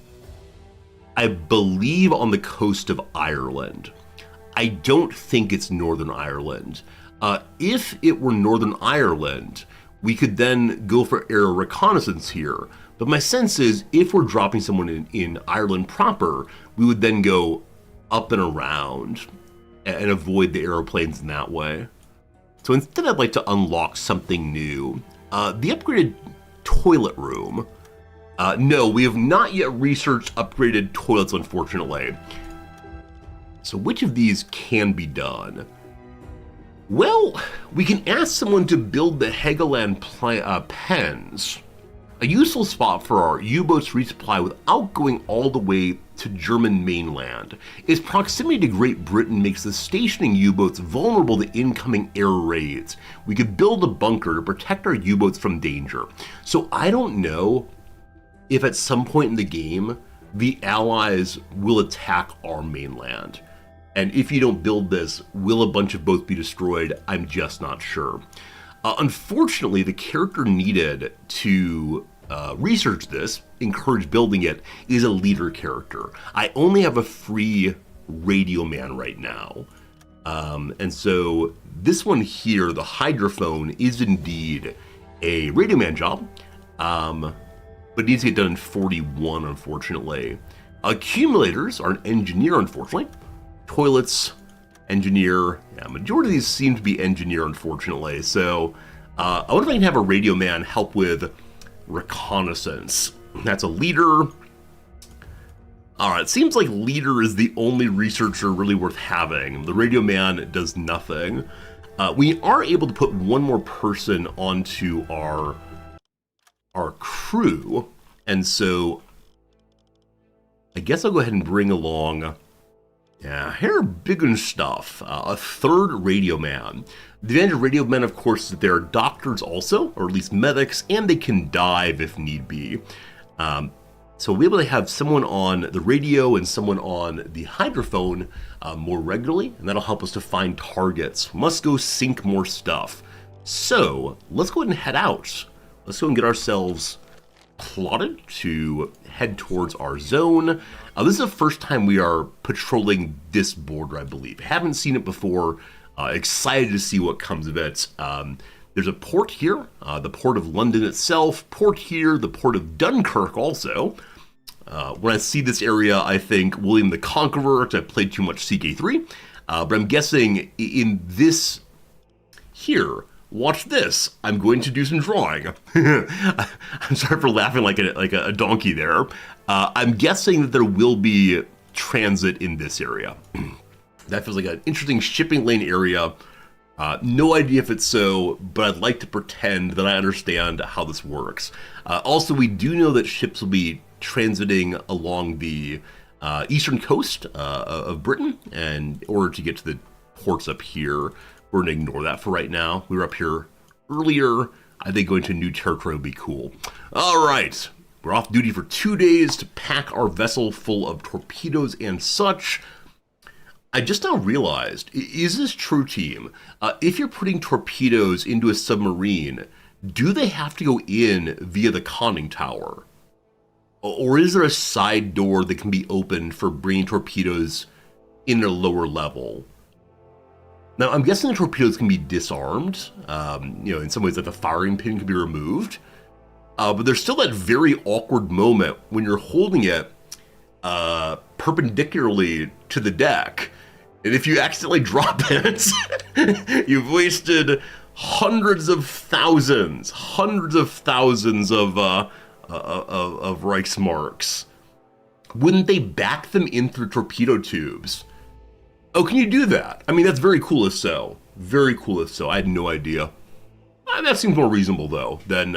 I believe on the coast of Ireland. I don't think it's Northern Ireland. If it were Northern Ireland, we could then go for air reconnaissance here. But my sense is if we're dropping someone in Ireland proper, we would then go up and around and avoid the aeroplanes in that way. So instead, I'd like to unlock something new. The upgraded toilet room. No, we have not yet researched upgraded toilets, unfortunately. So which of these can be done? Well, we can ask someone to build the Hegeland pens, a useful spot for our U-boats resupply without going all the way to German mainland. Its proximity to Great Britain makes the stationing U-boats vulnerable to incoming air raids. We could build a bunker to protect our U-boats from danger. So I don't know if at some point in the game, the Allies will attack our mainland. And if you don't build this, will a bunch of boats be destroyed? I'm just not sure. Unfortunately, the character needed to research this, encourage building it, is a leader character. I only have a free radio man right now. And so this one here, the hydrophone, is indeed a radio man job, but needs to get done in 41, unfortunately. Accumulators are an engineer, unfortunately. Toilets, engineer. Yeah, majority of these seem to be engineer, unfortunately. So I wonder if I can have a radio man help with reconnaissance. That's a leader. All right, it seems like leader is the only researcher really worth having. The radio man does nothing. We are able to put one more person onto our crew, and so I guess I'll go ahead and bring along, Herr Biggenstuff, a third radio man. The advantage of radio men, of course, is that they're doctors also, or at least medics, and they can dive if need be. So we'll be able to have someone on the radio and someone on the hydrophone more regularly, and that'll help us to find targets. Must go sink more stuff. So let's go ahead and head out. Let's go and get ourselves plotted to head towards our zone. This is the first time we are patrolling this border, I believe. Haven't seen it before. Excited to see what comes of it. There's a port here, the port of London itself. Port here, the port of Dunkirk also. When I see this area, I think William the Conqueror, because I played too much CK3. But I'm guessing in this here, watch this. I'm going to do some drawing. I'm sorry for laughing like a donkey there. I'm guessing that there will be transit in this area. That feels like an interesting shipping lane area. No idea if it's so, but I'd like to pretend that I understand how this works. Also, we do know that ships will be transiting along the eastern coast of Britain, and in order to get to the ports up here, we're going to ignore that for right now. We were up here earlier. I think going to new territory would be cool. All right. We're off duty for 2 days to pack our vessel full of torpedoes and such. I just now realized, is this true, team? If you're putting torpedoes into a submarine, do they have to go in via the conning tower? Or is there a side door that can be opened for bringing torpedoes in a lower level? Now, I'm guessing the torpedoes can be disarmed. In some ways, like the firing pin can be removed. But there's still that very awkward moment when you're holding it perpendicularly to the deck. And if you accidentally drop it, you've wasted hundreds of thousands of Reichsmarks. Wouldn't they back them in through torpedo tubes? Oh, can you do that? I mean, that's very cool if so. Very cool if so. I had no idea. That seems more reasonable, though, than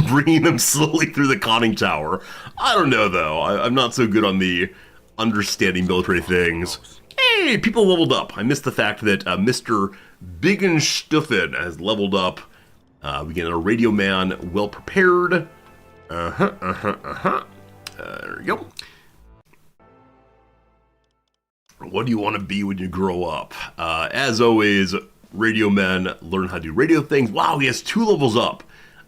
bringing them slowly through the conning tower. I don't know, though. I'm not so good on the understanding military things. Hey, people leveled up. I missed the fact that Mr. Biggenstuffen has leveled up. We get a radio man well prepared. There we go. What do you want to be when you grow up? As always, radio men learn how to do radio things. Wow, he has 2 levels up.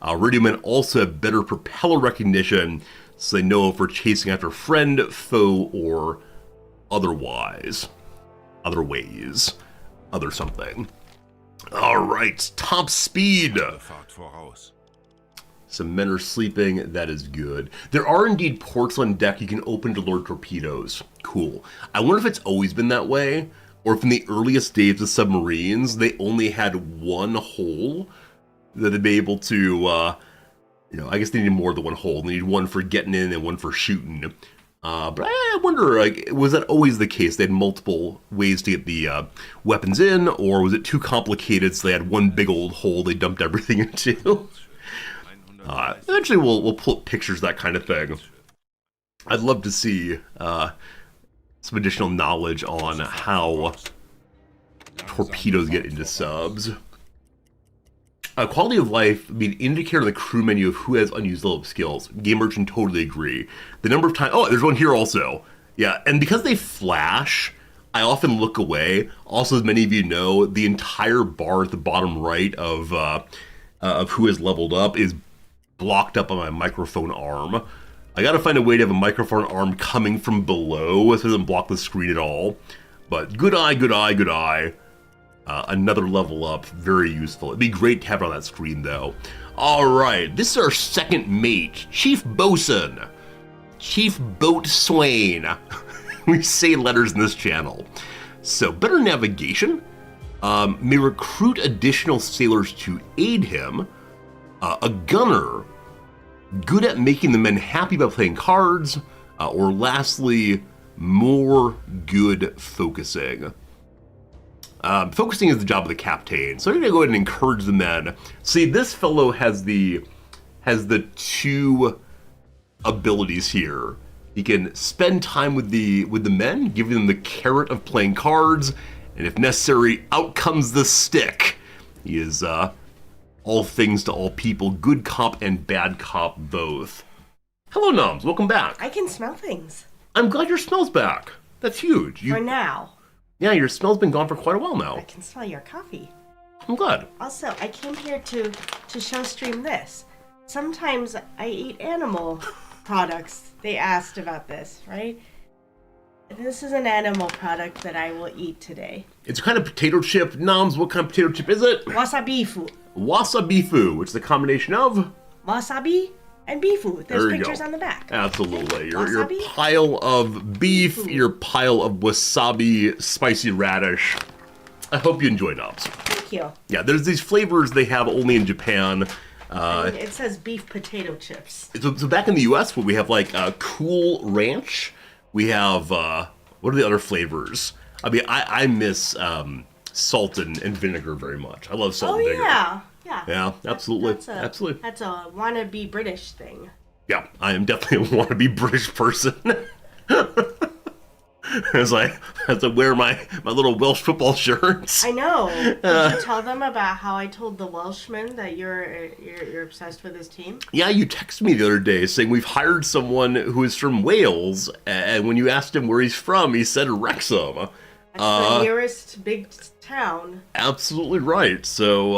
Radio men also have better propeller recognition, so they know if we're chasing after friend, foe, or otherwise. Other ways. Other something. Alright, top speed. Some men are sleeping, that is good. There are indeed ports on deck you can open to load torpedoes. Cool. I wonder if it's always been that way, or if in the earliest days of submarines, they only had one hole that they'd be able to, I guess they needed more than one hole. They needed one for getting in and one for shooting. But I wonder, was that always the case? They had multiple ways to get the weapons in, or was it too complicated so they had one big old hole they dumped everything into? Eventually we'll pull up pictures, that kind of thing. I'd love to see some additional knowledge on how torpedoes get into subs. Quality of life, an indicator of the crew menu of who has unused level of skills. Game Merchant, totally agree. The number of times... Oh, there's one here also. Yeah, and because they flash, I often look away. Also, as many of you know, the entire bar at the bottom right of who has leveled up is blocked up on my microphone arm. I gotta find a way to have a microphone arm coming from below so it doesn't block the screen at all. But good eye, good eye, good eye. Another level up, very useful. It'd be great to have it on that screen, though. All right, this is our second mate, Chief Bosun, Chief Boatswain. We say letters in this channel. So, better navigation, may recruit additional sailors to aid him. A gunner, good at making the men happy by playing cards. Or lastly, more good focusing. Focusing is the job of the captain, so I'm gonna go ahead and encourage the men. See, this fellow has the 2 abilities here. He can spend time with the men, giving them the carrot of playing cards, and if necessary, out comes the stick. He is all things to all people, good cop and bad cop both. Hello, Noms, welcome back. I can smell things. I'm glad your smell's back. That's huge. For now. Yeah, your smell's been gone for quite a while now. I can smell your coffee. I'm glad. Also, I came here to show stream this. Sometimes I eat animal products. They asked about this, right? This is an animal product that I will eat today. It's a kind of potato chip. Noms, what kind of potato chip is it? Wasabifu. Wasabifu, which is a combination of... Wasabi and beefu. There's pictures on the back. Absolutely. Your pile of beef, your pile of wasabi, spicy radish. I hope you enjoy Noms. Thank you. Yeah, there's these flavors they have only in Japan. It says beef potato chips. So back in the U.S., where we have like Cool Ranch, we have, what are the other flavors? I mean, I miss salt and vinegar very much. I love salt and vinegar. Yeah. Yeah, absolutely. Absolutely. That's a wannabe British thing. Yeah, I am definitely a wannabe British person. as I wear my little Welsh football shirts. I know. Did you tell them about how I told the Welshman that you're obsessed with his team? Yeah, you texted me the other day saying we've hired someone who is from Wales, and when you asked him where he's from, he said Wrexham. That's the nearest big town. Absolutely right. So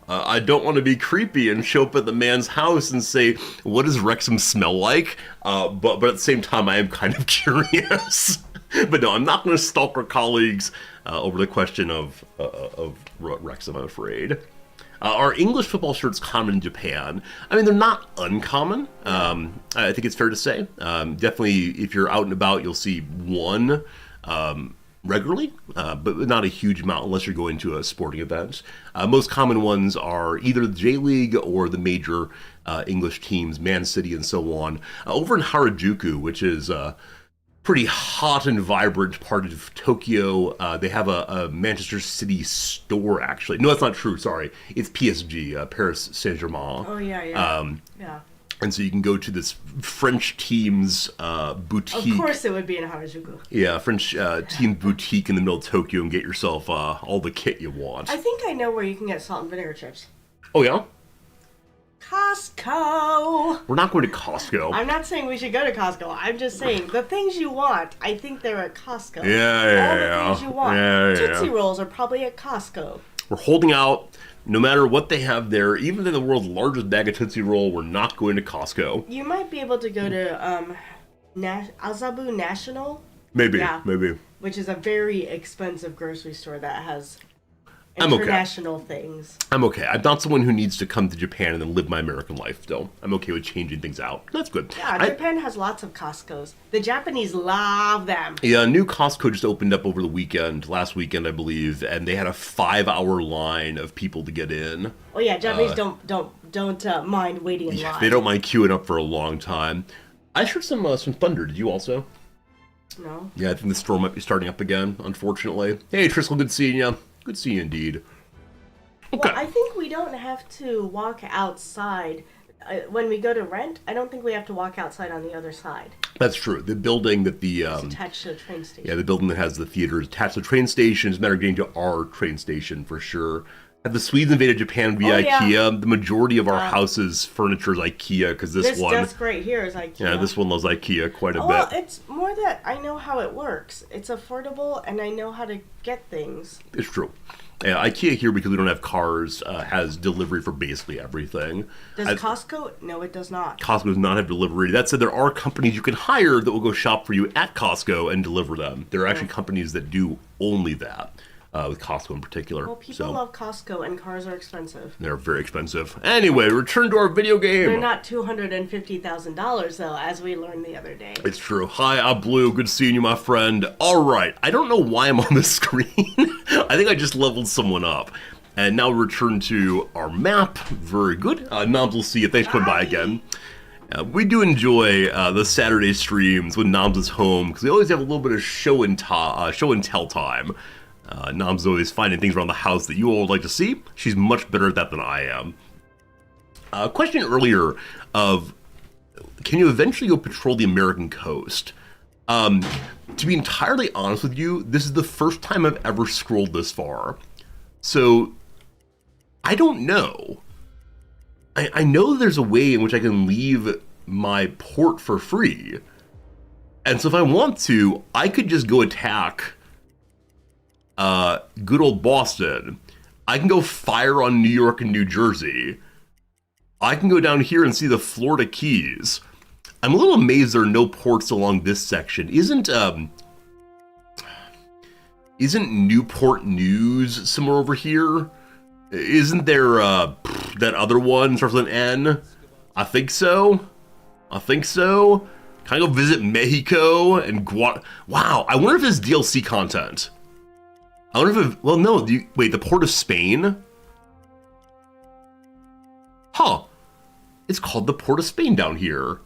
I don't want to be creepy and show up at the man's house and say, what does Wrexham smell like? But at the same time, I am kind of curious. But no, I'm not going to stalk our colleagues over the question of Wrexham, I'm afraid. Are English football shirts common in Japan? I mean, they're not uncommon. I think it's fair to say. Definitely, if you're out and about, you'll see one regularly, but not a huge amount unless you're going to a sporting event. Most common ones are either the J-League or the major English teams, Man City and so on. Over in Harajuku, which is a pretty hot and vibrant part of Tokyo, they have a Manchester City store, actually. No, that's not true, sorry. It's PSG, Paris Saint-Germain. Oh, yeah. And so you can go to this French team's boutique. Of course it would be in Harajuku. Yeah, French team boutique in the middle of Tokyo and get yourself all the kit you want. I think I know where you can get salt and vinegar chips. Oh, yeah? Costco. We're not going to Costco. I'm not saying we should go to Costco. I'm just saying the things you want, I think they're at Costco. Yeah. All the things you want. Tootsie Rolls are probably at Costco. We're holding out. No matter what they have there, even in the world's largest bag of Tootsie Roll, we're not going to Costco. You might be able to go to Azabu National. Maybe, Yeah. maybe. Which is a very expensive grocery store that has I'm okay. international things. I'm okay. I'm not someone who needs to come to Japan and then live my American life still. I'm okay with changing things out. That's good. Yeah, Japan has lots of Costcos. The Japanese love them. Yeah, a new Costco just opened up over the weekend, last weekend, I believe, and they had a 5-hour line of people to get in. Oh yeah, Japanese don't mind waiting in line. They don't mind queuing up for a long time. I heard some thunder. Did you also? No. Yeah, I think the storm might be starting up again, unfortunately. Hey, Triskel, good seeing you. Good seeing you indeed. Okay. Well, I think we don't have to walk outside. When we go to rent, I don't think we have to walk outside on the other side. That's true. The building that It's attached to the train station. Yeah, the building that has the theater is attached to the train station. It's a matter of getting to our train station for sure. Have the Swedes invaded Japan via IKEA? The majority of our house's furniture is IKEA because this one... This desk right here is IKEA. Yeah, this one loves IKEA quite a bit. Well, it's more that I know how it works. It's affordable, and I know how to get things. It's true. Yeah, IKEA here, because we don't have cars, has delivery for basically everything. Does Costco? No, it does not. Costco does not have delivery. That said, there are companies you can hire that will go shop for you at Costco and deliver them. There are actually companies that do only that, with Costco in particular. Well, people love Costco, and cars are expensive. They're very expensive. Anyway, return to our video game. They're not $250,000, though, as we learned the other day. It's true. Hi, I'm Blue. Good seeing you, my friend. All right. I don't know why I'm on the screen. I think I just leveled someone up. And now we return to our map. Very good. Noms will see you. Thanks for coming by again. We do enjoy the Saturday streams when Noms is home, because we always have a little bit of show and tell time. Noms is always finding things around the house that you all would like to see. She's much better at that than I am. A question earlier of, can you eventually go patrol the American coast? To be entirely honest with you, this is the first time I've ever scrolled this far. So, I don't know. I know there's a way in which I can leave my port for free. And so if I want to, I could just go attack good old Boston. I can go fire on New York and New Jersey. I can go down here and see the Florida Keys. I'm a little amazed there are no ports along this section. Isn't Newport News somewhere over here? Isn't there that other one starts with an N? I think so. Can I go visit Mexico and Wow, I wonder if it's DLC content. I wonder if well, no, wait, the Port of Spain? Huh. It's called the Port of Spain down here.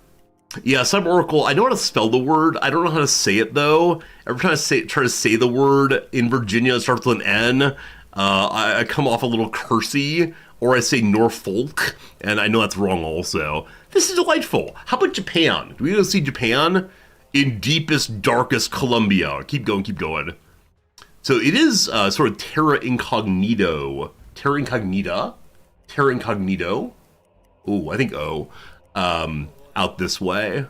Yeah, Oracle, I know how to spell the word. I don't know how to say it, though. Every time I try to say the word in Virginia, it starts with an N. I come off a little cursy, or I say Norfolk, and I know that's wrong also. This is delightful. How about Japan? Do we go see Japan? In deepest, darkest Colombia. Keep going. So it is sort of Terra Incognito. Terra Incognita? Terra Incognito? Oh, I think O. Out this way.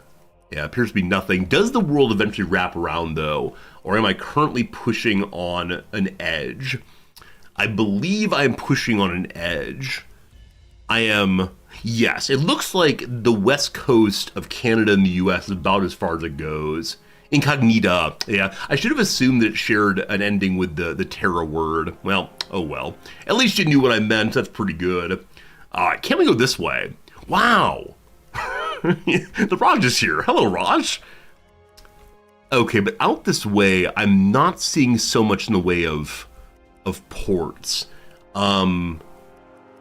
Yeah, appears to be nothing. Does the world eventually wrap around, though? Or am I currently pushing on an edge? I believe I'm pushing on an edge. I am... Yes, it looks like the west coast of Canada and the US is about as far as it goes. Incognita. Yeah, I should have assumed that it shared an ending with the Terra word. Well, oh well. At least you knew what I meant. That's pretty good. Alright, can't we go this way? Wow. The Raj is here. Hello, Raj. Okay, but out this way, I'm not seeing so much in the way of ports.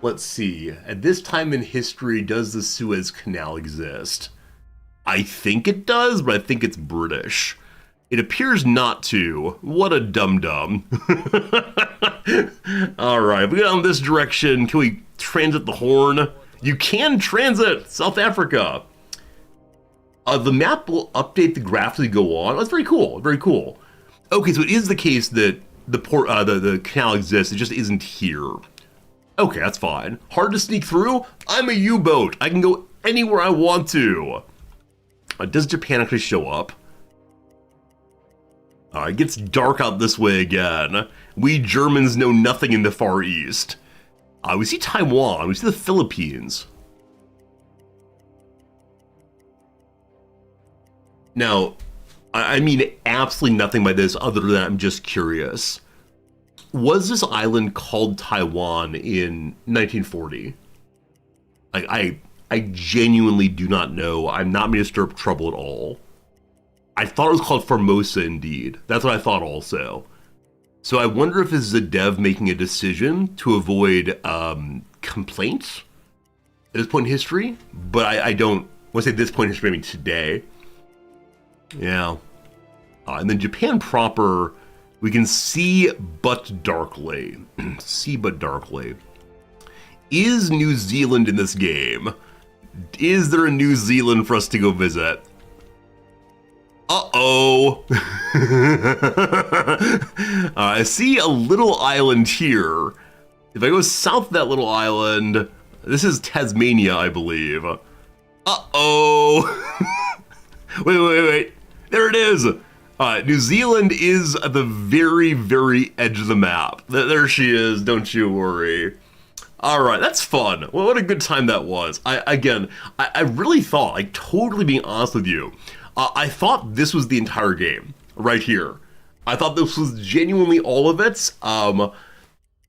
Let's see. At this time in history, does the Suez Canal exist? I think it does, but I think it's British. It appears not to. What a dum-dum. All right, if we go down this direction, can we transit the Horn? You can transit South Africa. The map will update the graph as we go on. That's very cool. Very cool. Okay, so it is the case that the canal exists. It just isn't here. Okay, that's fine. Hard to sneak through? I'm a U-boat. I can go anywhere I want to. Does Japan actually show up? It gets dark out this way again. We Germans know nothing in the Far East. We see Taiwan. We see the Philippines. Now, I mean absolutely nothing by this other than I'm just curious. Was this island called Taiwan in 1940? I genuinely do not know. I'm not going to stir up trouble at all. I thought it was called Formosa indeed. That's what I thought also. So I wonder if this is a dev making a decision to avoid complaints at this point in history. But I don't want to say this point in history, I mean today. Yeah. And then Japan proper, we can see but darkly. See but darkly. Is New Zealand in this game? Is there a New Zealand for us to go visit? Uh-oh. I see a little island here. If I go south of that little island, this is Tasmania, I believe. Uh-oh. Wait. There it is. New Zealand is at the very, very edge of the map. There she is, don't you worry. All right, that's fun. Well, what a good time that was. I really thought, like totally being honest with you, I thought this was the entire game right here. I thought this was genuinely all of it.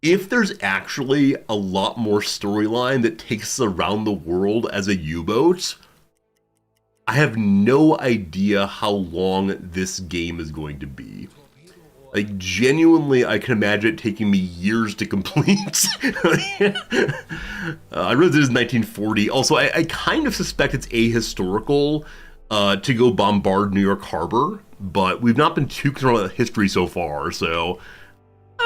If there's actually a lot more storyline that takes us around the world as a U-boat, I have no idea how long this game is going to be. Like, genuinely, I can imagine it taking me years to complete. I read this is 1940. Also, I kind of suspect it's ahistorical to go bombard New York Harbor, but we've not been too concerned about history so far, so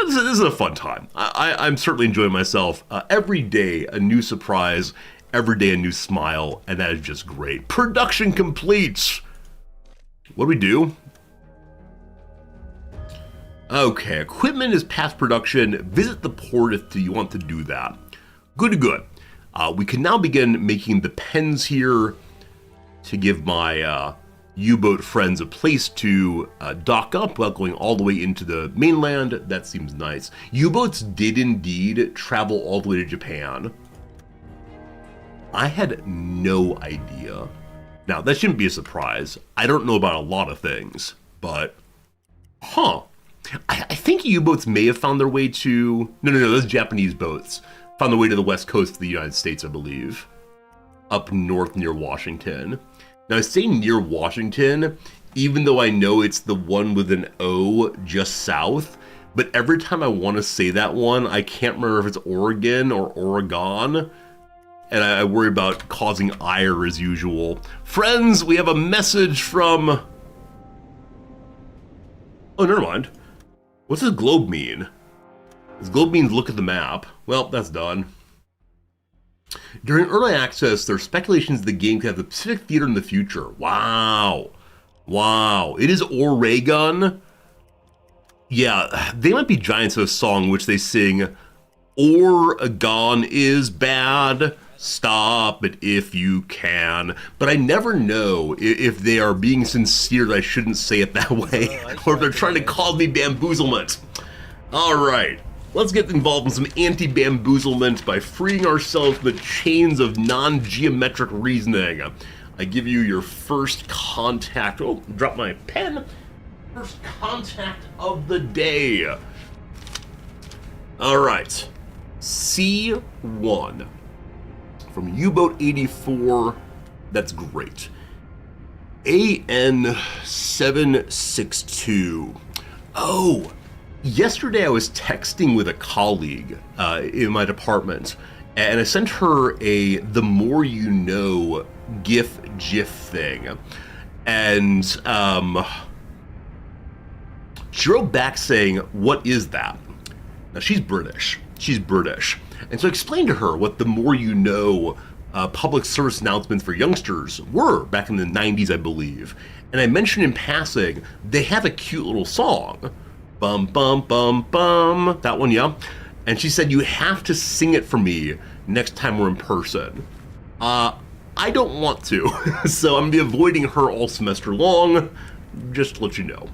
this is a fun time. I'm certainly enjoying myself. Every day, a new surprise. Every day, a new smile, and that is just great. Production complete! What do we do? Okay, equipment is past production. Visit the port if you want to do that. Good. We can now begin making the pens here to give my U-boat friends a place to dock up without going all the way into the mainland. That seems nice. U-boats did indeed travel all the way to Japan. I had no idea. Now, that shouldn't be a surprise. I don't know about a lot of things, but I think U-boats may have found their way to... No, those Japanese boats found their way to the west coast of the United States, I believe. Up north near Washington. Now, I say near Washington, even though I know it's the one with an O just south, but every time I want to say that one, I can't remember if it's Oregon or Oregon, and I worry about causing ire as usual. Friends, we have a message from... Oh, never mind. What's this globe mean? This globe means look at the map. Well, that's done. During early access, there are speculations the game could have the Pacific Theater in the future. Wow. It is Oregon. Yeah, they might be giants of a song in which they sing, Oregon is bad. Stop it if you can. But I never know if they are being sincere that I shouldn't say it that way, or if they're trying to cause me bamboozlement. All right, let's get involved in some anti-bamboozlement by freeing ourselves from the chains of non-geometric reasoning. I give you your first contact. Oh, drop my pen. First contact of the day. All right, C1. From U-Boat 84, that's great. AN762. Oh, yesterday I was texting with a colleague in my department, and I sent her a The More You Know GIF thing. And she wrote back saying, what is that? Now, she's British. And so I explained to her what The More You Know public service announcements for youngsters were back in the 90s, I believe. And I mentioned in passing, they have a cute little song. Bum, bum, bum, bum. That one, yeah. And she said, you have to sing it for me next time we're in person. I don't want to, so I'm going to be avoiding her all semester long, just to let you know.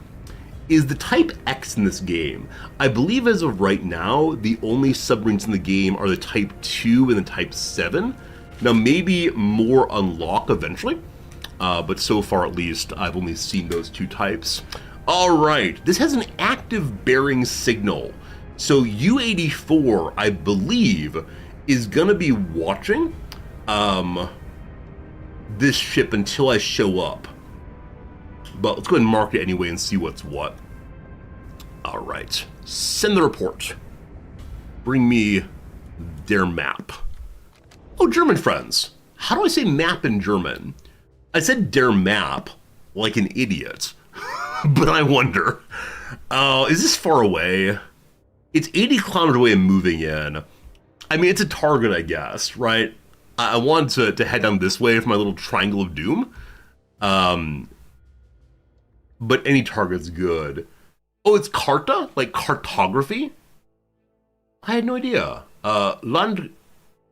Is the Type X in this game? I believe as of right now, the only submarines in the game are the Type 2 and the Type 7. Now, maybe more unlock eventually, but so far at least, I've only seen those two types. All right, this has an active bearing signal. So U-84, I believe, is gonna be watching this ship until I show up. But let's go ahead and mark it anyway and see what's what. All right, send the report. Bring me their map. Oh, German friends. How do I say map in German? I said der Map like an idiot, but I wonder, is this far away? It's 80 kilometers away and moving in. I mean, it's a target, I guess, right? I wanted to head down this way for my little triangle of doom. But any target's good. Oh, it's Carta? Like cartography? I had no idea.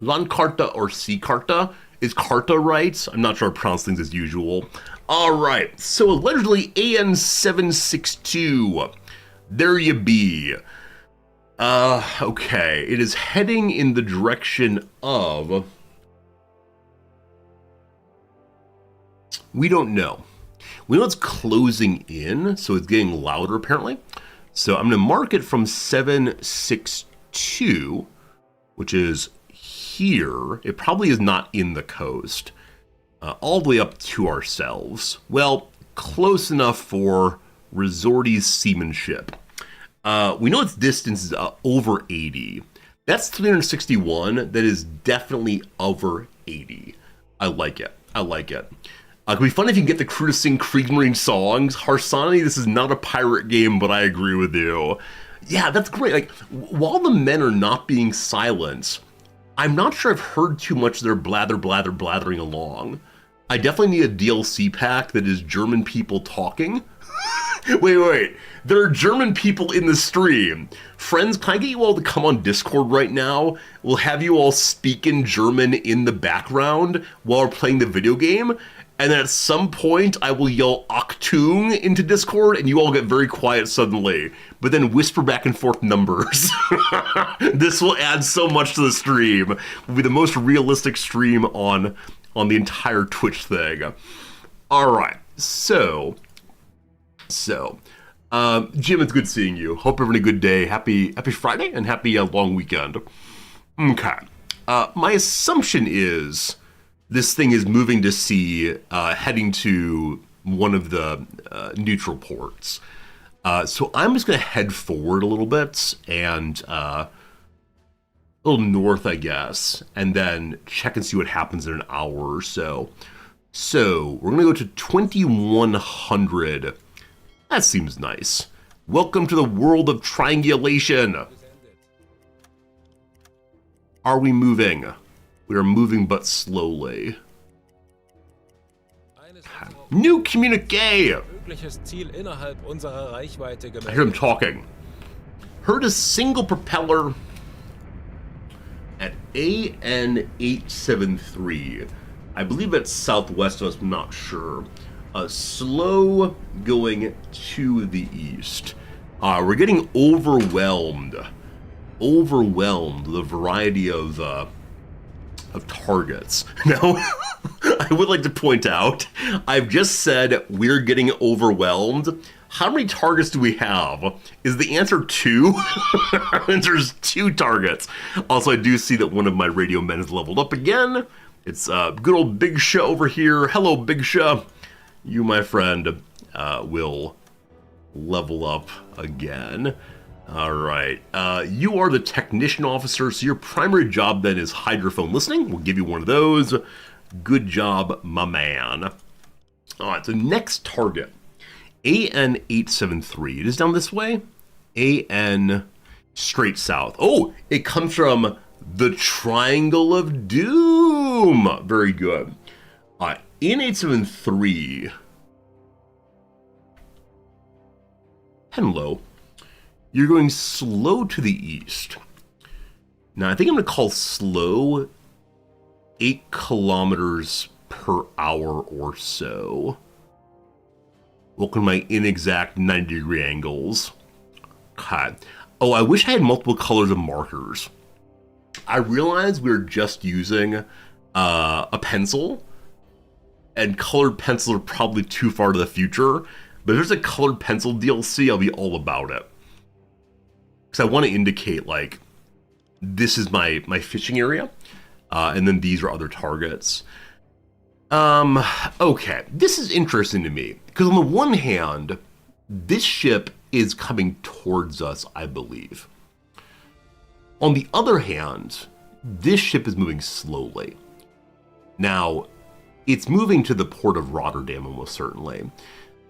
Landkarta or Sea Carta? Is Carta right? I'm not sure I pronounce things as usual. All right, so allegedly AN762. There you be. Okay, it is heading in the direction of... We don't know. We know it's closing in, so it's getting louder apparently. So I'm gonna mark it from 762, which is here. It probably is not in the coast, all the way up to ourselves. Well, close enough for Resorty's seamanship. We know its distance is over 80. That's 361. That is definitely over 80. I like it. I like it. It could be fun if you can get the crew to sing Kriegsmarine songs. Harsani, this is not a pirate game, but I agree with you. Yeah, that's great. Like, while the men are not being silent, I'm not sure I've heard too much of their blathering along. I definitely need a DLC pack that is German people talking. Wait. There are German people in the stream. Friends, can I get you all to come on Discord right now? We'll have you all speak in German in the background while we're playing the video game. And then at some point, I will yell Achtung into Discord, and you all get very quiet suddenly. But then whisper back and forth numbers. This will add so much to the stream. It will be the most realistic stream on the entire Twitch thing. All right, so, Jim, it's good seeing you. Hope you're having a good day. Happy Friday and happy long weekend. Okay, my assumption is this thing is moving to sea, heading to one of the neutral ports. So I'm just going to head forward a little bit and a little north, I guess, and then check and see what happens in an hour or so. So we're going to go to 2100. That seems nice. Welcome to the world of triangulation. Are we moving? We are moving, but slowly. New communique! I hear them talking. Heard a single propeller at AN873. I believe it's southwest of us, I'm not sure. Slow going to the east. We're getting overwhelmed. The variety of targets. Now, I would like to point out, I've just said we're getting overwhelmed. How many targets do we have? Is the answer 2? There's 2 targets. Also, I do see that one of my radio men is leveled up again. It's good old Big Sha over here. Hello, Big Sha. You, my friend, will level up again. All right, you are the technician officer, so your primary job then is hydrophone listening. We'll give you one of those. Good job, my man. All right, so next target, AN873. It is down this way. AN straight south. Oh, it comes from the Triangle of Doom. Boom! Very good. In 873, hello. You're going slow to the east. Now, I think I'm going to call slow 8 kilometers per hour or so. Welcome to my inexact 90-degree angles. Okay. Oh, I wish I had multiple colors of markers. I realized we were just using a pencil, and colored pencils are probably too far to the future, but if there's a colored pencil DLC, I'll be all about it. Because I want to indicate, like, this is my fishing area, and then these are other targets. Okay, this is interesting to me, because on the one hand, this ship is coming towards us, I believe. On the other hand, this ship is moving slowly. Now, it's moving to the port of Rotterdam almost certainly.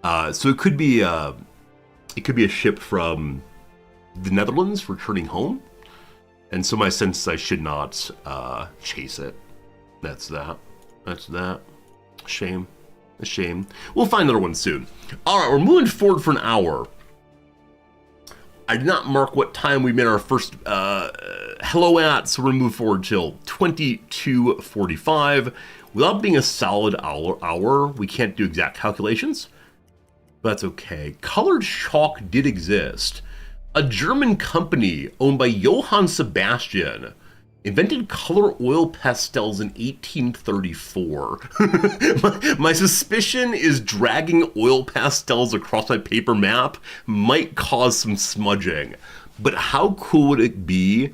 So it could be a ship from the Netherlands returning home. And so my sense is I should not chase it. That's that. Shame. A shame. We'll find another one soon. All right, we're moving forward for an hour. I did not mark what time we made our first hello at, so we're gonna move forward till 22:45. Without being a solid hour, we can't do exact calculations, but that's okay. Colored chalk did exist. A German company owned by Johann Sebastian invented color oil pastels in 1834. My suspicion is dragging oil pastels across my paper map might cause some smudging. But how cool would it be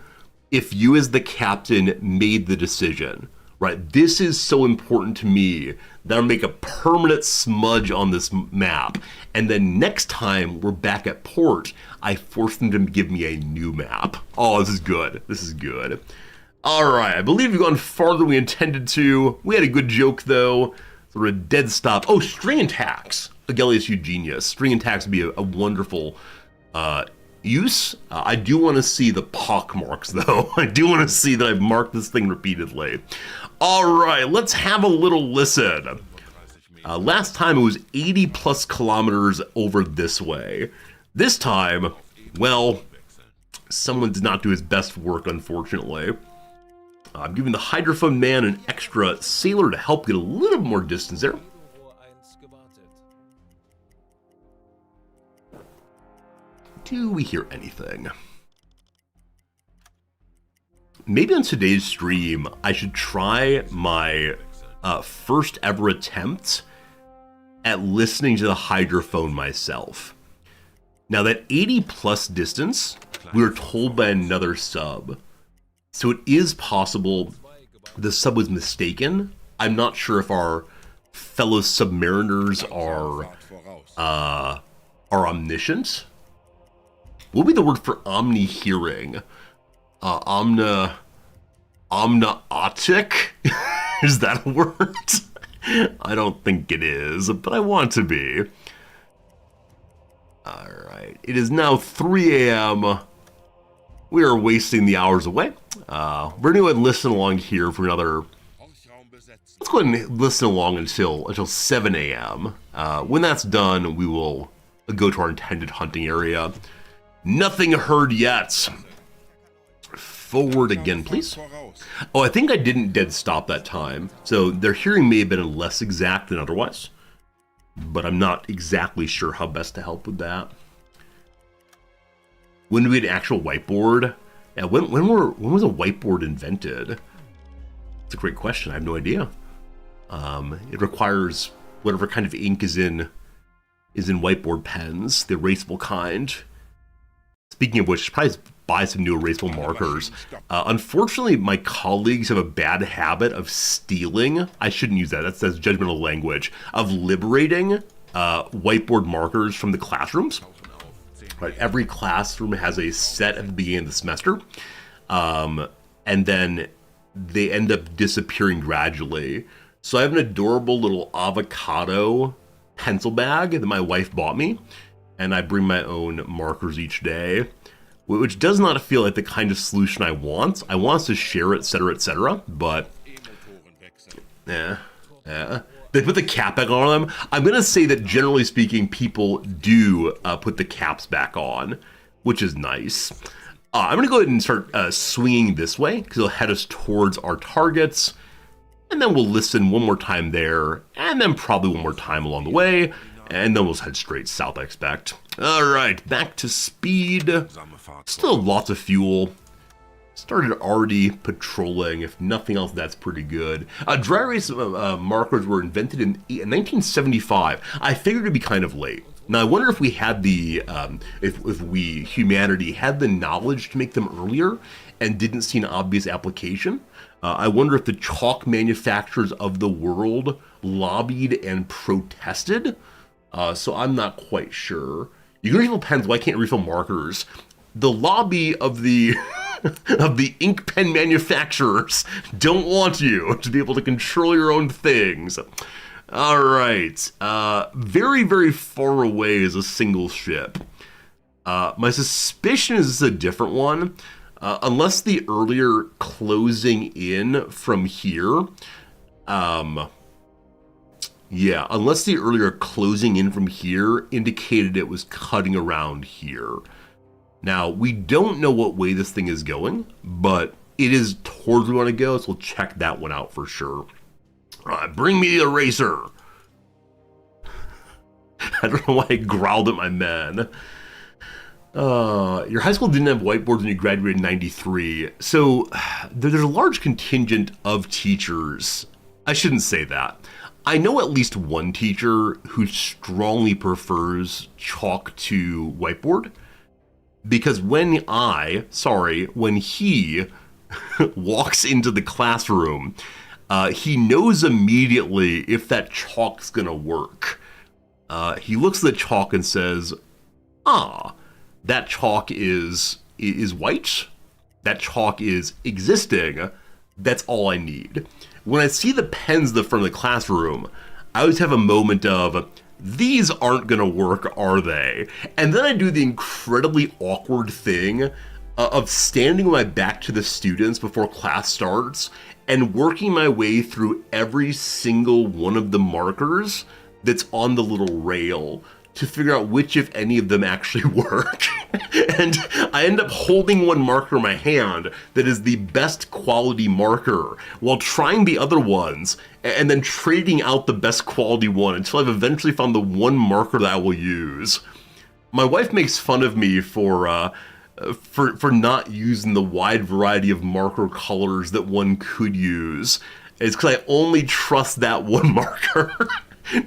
if you as the captain made the decision? Right, this is so important to me that I'll make a permanent smudge on this map. And then next time we're back at port, I force them to give me a new map. Oh, this is good. This is good. All right, I believe we've gone farther than we intended to. We had a good joke, though. So we're a dead stop. Oh, string and tax. Agellius, you genius. String and tax would be a wonderful use. I do want to see the pock marks, though. I do want to see that I've marked this thing repeatedly. All right, let's have a little listen. Last time it was 80 plus kilometers over this way. This time, well, someone did not do his best work, unfortunately. I'm giving the hydrophone man an extra sailor to help get a little more distance there. Do we hear anything? Maybe on today's stream, I should try my first ever attempt at listening to the hydrophone myself. Now that 80 plus distance, we were told by another sub. So it is possible the sub was mistaken. I'm not sure if our fellow submariners are omniscient. What would be the word for omni-hearing? Omnaotic? Is that a word? I don't think it is, but I want to be. Alright, it is now 3 a.m. We are wasting the hours away. We're going to go ahead and listen along here for another... Let's go ahead and listen along until 7 a.m. When that's done, we will go to our intended hunting area. Nothing heard yet. Forward again, please. Oh, I think I didn't dead stop that time. So their hearing may have been less exact than otherwise. But I'm not exactly sure how best to help with that. When do we get an actual whiteboard? Yeah, when was a whiteboard invented? It's a great question. I have no idea. It requires whatever kind of ink is in whiteboard pens, the erasable kind. Speaking of which, probably buy some new erasable markers. Unfortunately, my colleagues have a bad habit of stealing. I shouldn't use that. That's judgmental language. Of liberating whiteboard markers from the classrooms. Right, every classroom has a set at the beginning of the semester, and then they end up disappearing gradually. So I have an adorable little avocado pencil bag that my wife bought me, and I bring my own markers each day, which does not feel like the kind of solution I want. I want us to share it, etc., but Yeah. Yeah. They put the cap back on them. I'm going to say that generally speaking, people do put the caps back on, which is nice. I'm going to go ahead and start swinging this way because it'll head us towards our targets. And then we'll listen one more time there, and then probably one more time along the way. And then we'll head straight south, I expect. All right, back to speed. Still lots of fuel. Started already patrolling. If nothing else, that's pretty good. Dry erase markers were invented in 1975. I figured it'd be kind of late. Now I wonder if we had the, if we, humanity, had the knowledge to make them earlier and didn't see an obvious application. I wonder if the chalk manufacturers of the world lobbied and protested. So I'm not quite sure. You can refill pens, why can't you refill markers? The lobby of the of the ink pen manufacturers don't want you to be able to control your own things. All right, very, very far away is a single ship. My suspicion is this is a different one, unless the earlier closing in from here, yeah, unless the earlier closing in from here indicated it was cutting around here. Now, we don't know what way this thing is going, but it is towards where we want to go, so we'll check that one out for sure. Bring me the eraser. I don't know why I growled at my men. Your high school didn't have whiteboards when you graduated in 93. So there's a large contingent of teachers. I shouldn't say that. I know at least one teacher who strongly prefers chalk to whiteboard. Because when he walks into the classroom, he knows immediately if that chalk's gonna work. He looks at the chalk and says, that chalk is white. That chalk is existing. That's all I need. When I see the pens at the front of the classroom, I always have a moment of, these aren't gonna work, are they? And then I do the incredibly awkward thing of standing with my back to the students before class starts and working my way through every single one of the markers that's on the little rail to figure out which, if any of them, actually work. And I end up holding one marker in my hand that is the best quality marker while trying the other ones and then trading out the best quality one until I've eventually found the one marker that I will use. My wife makes fun of me for not using the wide variety of marker colors that one could use. It's because I only trust that one marker.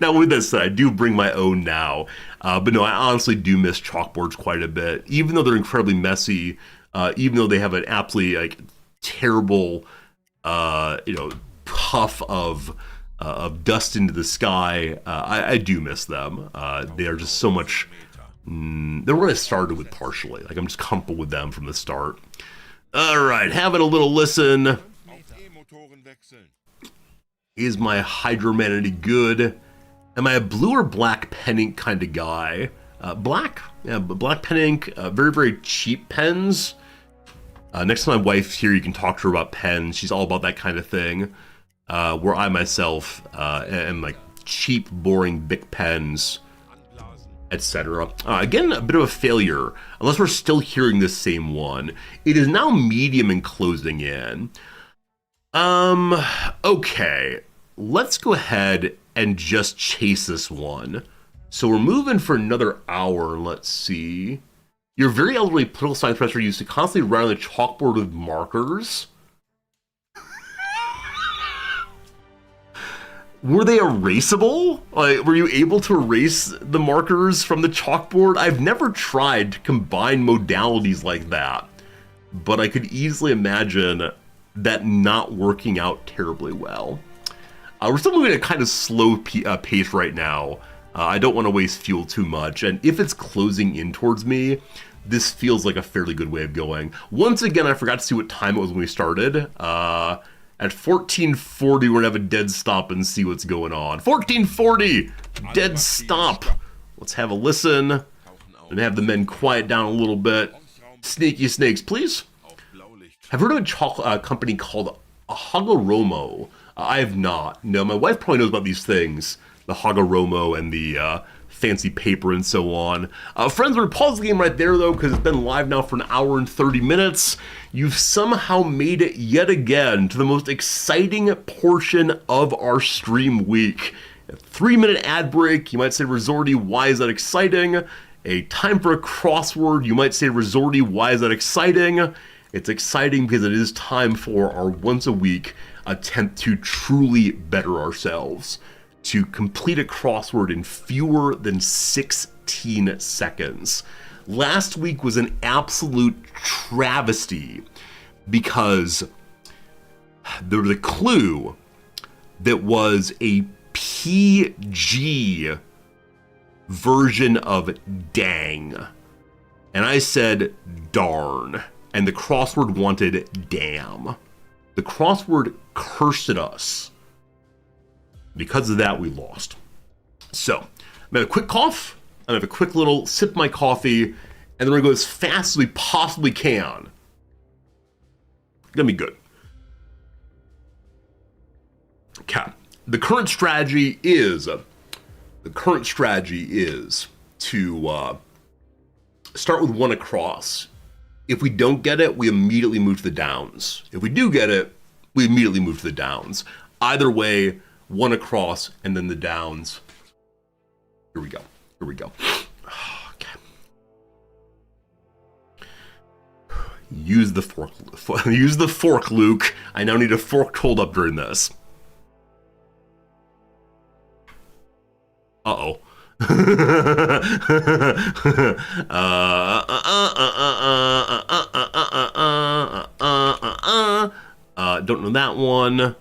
Now, with this said, I do bring my own now, but no, I honestly do miss chalkboards quite a bit, even though they're incredibly messy, even though they have an absolutely terrible, puff of dust into the sky. I do miss them. They are just so much. They're what I started with partially. I'm just comfortable with them from the start. All right, having a little listen. Is my Hydroman any good? Am I a blue or black pen ink kind of guy? Black. Yeah, black pen ink. Very, very cheap pens. Next time my wife's here, you can talk to her about pens. She's all about that kind of thing. Where I myself am like cheap, boring Bic pens, etc. Again, a bit of a failure, unless we're still hearing the same one. It is now medium and closing in. Okay. Let's go ahead and just chase this one. So we're moving for another hour. Let's see. Your very elderly political science professor used to constantly write on the chalkboard with markers. Were they erasable? Were you able to erase the markers from the chalkboard? I've never tried to combine modalities like that, but I could easily imagine that not working out terribly well. We're still moving at a kind of slow pace right now. I don't want to waste fuel too much, and if it's closing in towards me, this feels like a fairly good way of going. Once again, I forgot to see what time it was when we started. At 1440, we're gonna have a dead stop and see what's going on. 1440, dead stop. Let's have a listen and have the men quiet down a little bit. Sneaky snakes, please. I've heard of a chocolate company called Hagoromo. I have not. No, my wife probably knows about these things, the Hagoromo and the fancy paper and so on. Friends, we're pause the game right there, though, because it's been live now for an hour and 30 minutes. You've somehow made it yet again to the most exciting portion of our stream week. A 3-minute ad break. You might say, Resorty, why is that exciting? A time for a crossword. You might say, Resorty, why is that exciting? It's exciting because it is time for our once a week attempt to truly better ourselves, to complete a crossword in fewer than 16 seconds. Last week was an absolute travesty because there was a clue that was a PG version of dang. And I said darn. And the crossword wanted damn. The crossword cursed at us. Because of that, we lost. So, I'm gonna have a quick cough. I'm gonna have a quick little sip of my coffee. And then we're gonna go as fast as we possibly can. Gonna be good. Okay. The current strategy is to start with one across. If we don't get it, we immediately move to the downs. If we do get it, we immediately move to the downs. Either way, one across and then the downs. Here we go. Okay. Use the fork. Use the fork, Luke. I now need a fork hold up during this. Uh-oh. Don't know that one.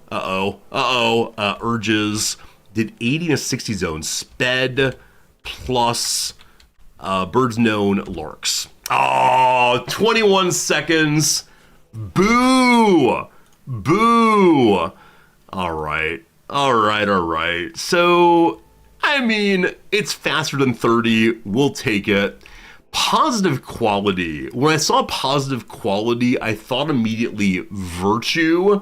Urges. Did 80 in a 60 zone. Sped plus birds known larks. Oh, 21 seconds. Boo. All right. So, I mean, it's faster than 30. We'll take it. Positive quality. When I saw positive quality, I thought immediately virtue,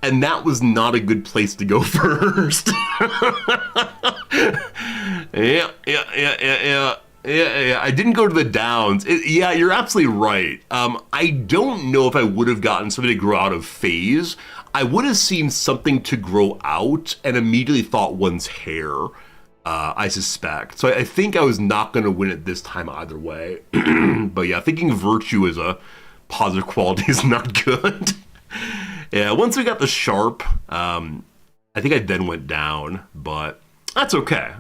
and that was not a good place to go first. Yeah. I didn't go to the downs. Yeah, you're absolutely right. I don't know if I would have gotten something to grow out of phase. I would have seen something to grow out and immediately thought one's hair. I suspect. So I think I was not going to win it this time either way. But yeah, thinking virtue as a positive quality is not good. Yeah, once we got the sharp, I think I then went down, but that's okay.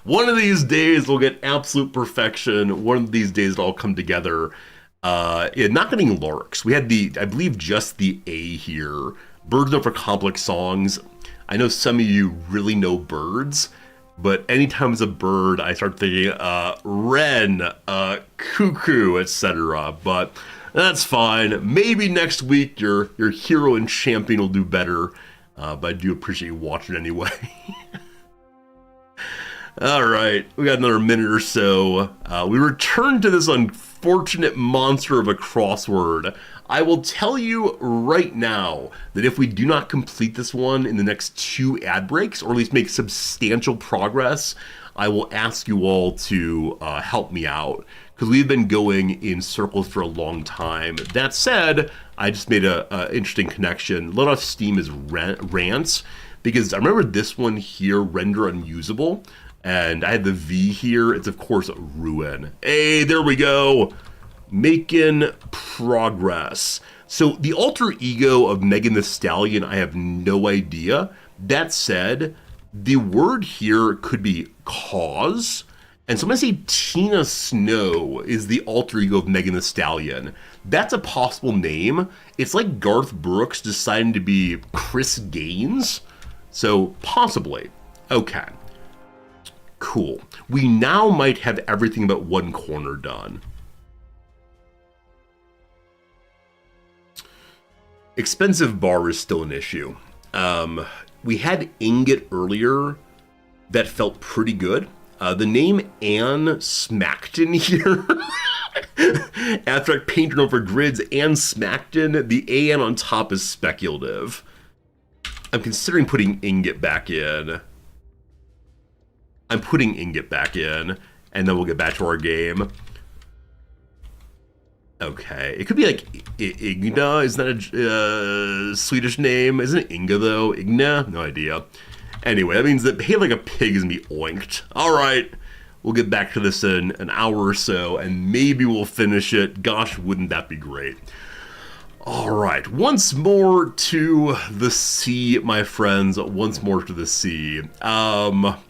One of these days we'll get absolute perfection. One of these days it'll all come together. Not getting larks. We had I believe just the A here. Birds known for complex songs. I know some of you really know birds, but anytime it's a bird, I start thinking wren, cuckoo, etc. But that's fine. Maybe next week your hero and champion will do better, but I do appreciate you watching anyway. All right, we got another minute or so. We return to this unfortunate monster of a crossword. I will tell you right now that if we do not complete this one in the next 2 ad breaks, or at least make substantial progress, I will ask you all to help me out, because we've been going in circles for a long time. That said, I just made an interesting connection. Let off steam is rants, because I remember this one here, render unusable, and I had the V here. It's, of course, ruin. Hey, there we go. Making progress. So the alter ego of Megan Thee Stallion, I have no idea. That said, the word here could be cause. And so I'm going to say Tina Snow is the alter ego of Megan Thee Stallion. That's a possible name. It's like Garth Brooks deciding to be Chris Gaines. So possibly. Okay. Cool. We now might have everything but one corner done. Expensive bar is still an issue. We had ingot earlier that felt pretty good. The name Anne Smackton here, abstract painter over grids, Anne Smackton, the AN on top is speculative. I'm considering putting ingot back in. I'm putting ingot back in, and then we'll get back to our game. Okay, it could be like Igna. Isn't that a Swedish name? Isn't it Inga though? Igna? No idea. Anyway, that means that Behave Like a Pig is gonna be oinked. All right, we'll get back to this in an hour or so, and maybe we'll finish it. Gosh, wouldn't that be great? All right, once more to the sea, my friends. Once more to the sea. Had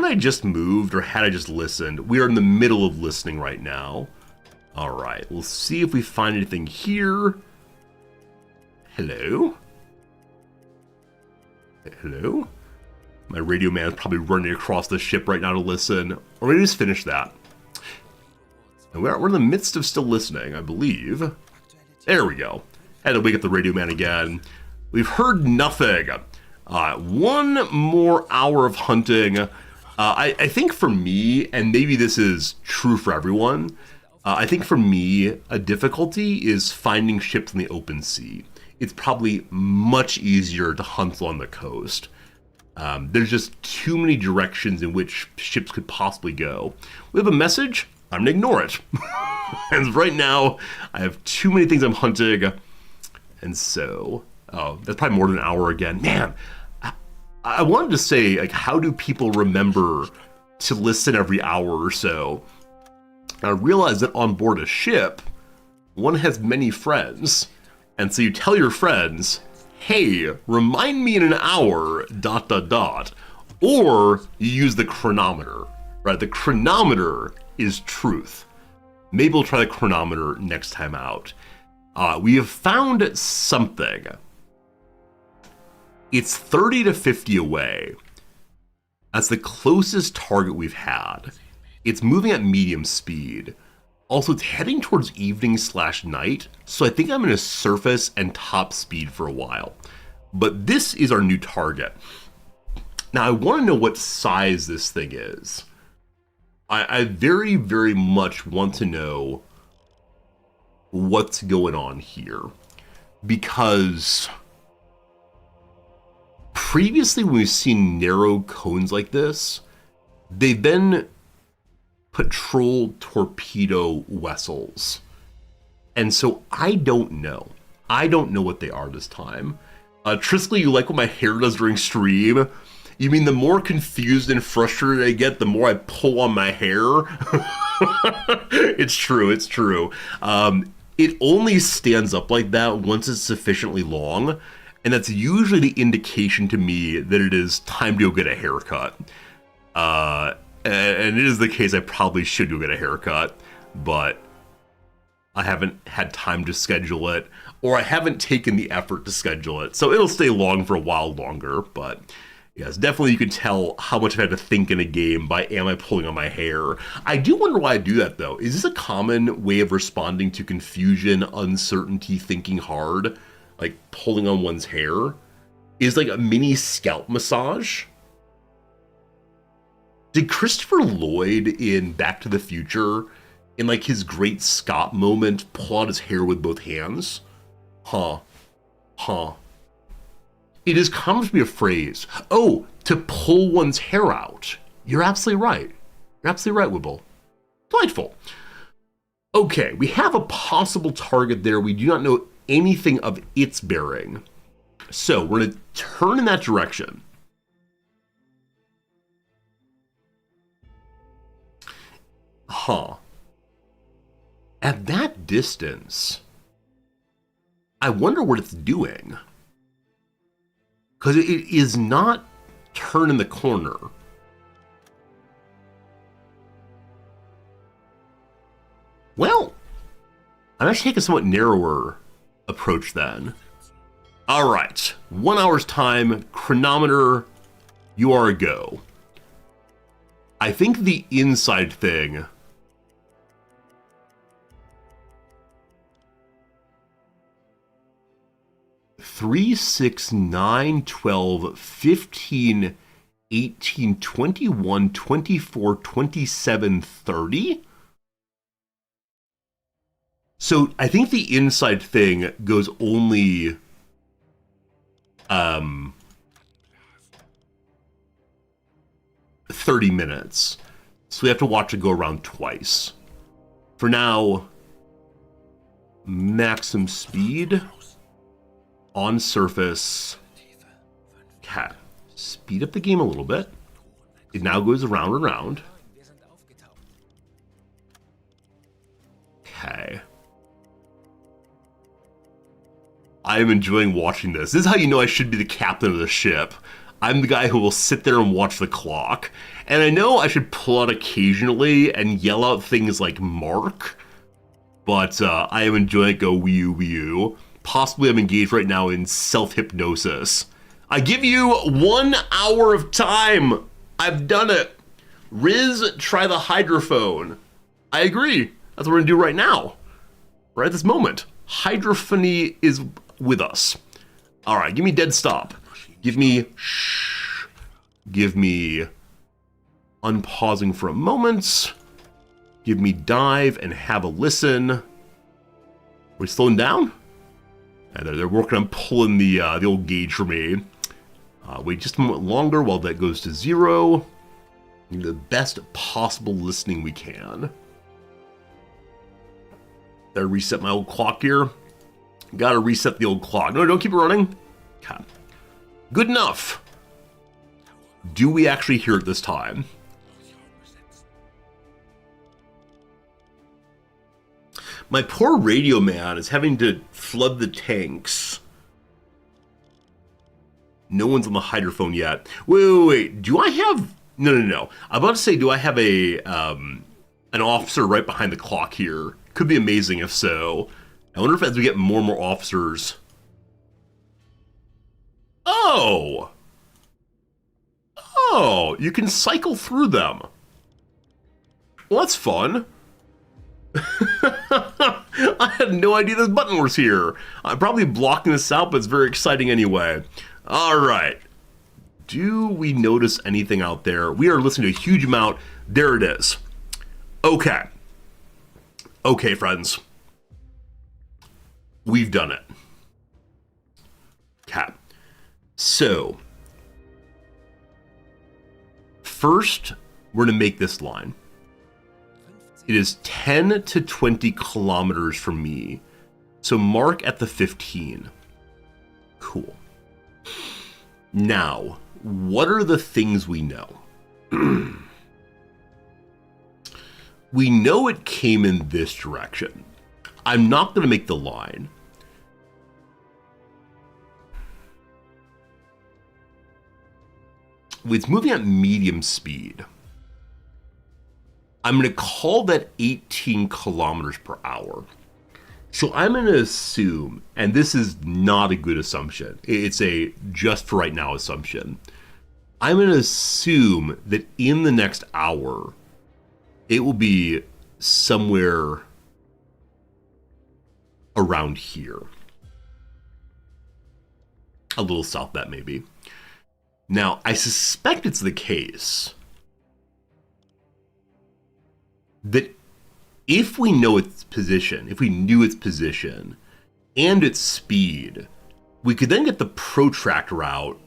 I just moved or had I just listened? We are in the middle of listening right now. All right, we'll see if we find anything here. Hello? Hello? My radio man is probably running across the ship right now to listen. Or maybe just finish that. And we're in the midst of still listening, I believe. There we go. Had to wake up the radio man again. We've heard nothing. One more hour of hunting. I think for me, and maybe this is true for everyone, I think for me, a difficulty is finding ships in the open sea. It's probably much easier to hunt along the coast. There's just too many directions in which ships could possibly go. We have a message. I'm gonna ignore it. And right now, I have too many things I'm hunting. And so, that's probably more than an hour again. Man, I wanted to say, like, how do people remember to listen every hour or so? I realized that on board a ship, one has many friends. And so you tell your friends, hey, remind me in an hour, ... Or you use the chronometer, right? The chronometer is truth. Maybe we'll try the chronometer next time out. We have found something. It's 30 to 50 away. That's the closest target we've had. It's moving at medium speed. Also, it's heading towards evening/night, so I think I'm going to surface and top speed for a while. But this is our new target. Now, I want to know what size this thing is. I very, very much want to know what's going on here. Because previously when we've seen narrow cones like this, they've been patrol torpedo vessels. And so I don't know. I don't know what they are this time. Triskley, you like what my hair does during stream? You mean the more confused and frustrated I get, the more I pull on my hair? It's true, it's true. It only stands up like that once it's sufficiently long, and that's usually the indication to me that it is time to go get a haircut. And it is the case I probably should go get a haircut, but I haven't had time to schedule it, or I haven't taken the effort to schedule it, so it'll stay long for a while longer, but yes, definitely you can tell how much I've had to think in a game by am I pulling on my hair. I do wonder why I do that, though. Is this a common way of responding to confusion, uncertainty, thinking hard, like pulling on one's hair? Is like a mini scalp massage? Did Christopher Lloyd in Back to the Future, in like his great Scott moment, pull out his hair with both hands? Huh. It is common to be a phrase. Oh, to pull one's hair out. You're absolutely right. You're absolutely right, Wibble. Delightful. Okay, we have a possible target there. We do not know anything of its bearing. So we're going to turn in that direction. Huh. At that distance, I wonder what it's doing. Because it is not turning the corner. Well, I'm actually taking a somewhat narrower approach then. All right, 1 hour's time, chronometer, you are a go. I think the inside thing... 3, 6, 9, 12, 15, 18, 21, 24, 27, 30. So I think the inside thing goes only 30 minutes. So we have to watch it go around twice. For now, maximum speed on surface. Okay. Speed up the game a little bit. It now goes around and around. Okay. I am enjoying watching this. This is how you know I should be the captain of the ship. I'm the guy who will sit there and watch the clock. And I know I should pull out occasionally and yell out things like Mark, but I am enjoying it go wee wee. Possibly I'm engaged right now in self-hypnosis. I give you 1 hour of time. I've done it. Riz, try the hydrophone. I agree. That's what we're gonna do right now. Right at this moment. Hydrophony is with us. All right, give me dead stop. Give me shh. Give me unpausing for a moment. Give me dive and have a listen. Are we slowing down? And they're working on pulling the old gauge for me. Wait just a moment longer while that goes to 0. The best possible listening we can. Gotta reset my old clock here. Gotta reset the old clock. No, don't keep it running. Okay. Good enough. Do we actually hear it this time? My poor radio man is having to flood the tanks. No one's on the hydrophone yet. Wait. Do I have... No. I'm about to say, do I have a an officer right behind the clock here? Could be amazing if so. I wonder if as we get more and more officers... Oh, you can cycle through them. Well, that's fun. I had no idea this button was here. I'm probably blocking this out, but it's very exciting anyway. All right. Do we notice anything out there? We are listening to a huge amount. There it is. Okay. Okay, friends. We've done it. Okay. So, first, we're going to make this line. It is 10 to 20 kilometers from me. So mark at the 15. Cool. Now, what are the things we know? We know it came in this direction. I'm not going to make the line. It's moving at medium speed. I'm going to call that 18 kilometers per hour. So I'm going to assume, and this is not a good assumption, it's a just for right now assumption. I'm going to assume that in the next hour, it will be somewhere around here. A little south of that maybe. Now, I suspect it's the case that if we know its position, if we knew its position and its speed, we could then get the protractor out,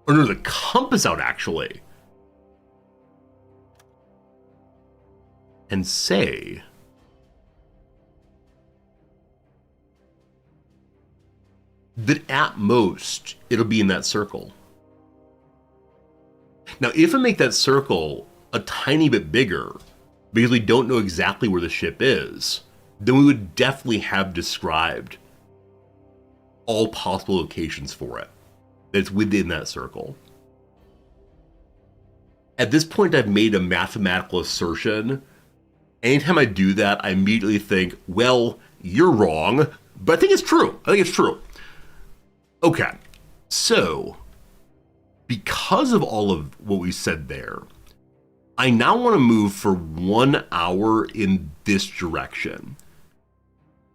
or no, the compass out actually, and say that at most it'll be in that circle. Now, if I make that circle a tiny bit bigger, because we don't know exactly where the ship is, then we would definitely have described all possible locations for it that's within that circle. At this point, I've made a mathematical assertion. Anytime I do that, I immediately think, well, you're wrong, but I think it's true. Okay, so because of all of what we said there, I now want to move for 1 hour in this direction,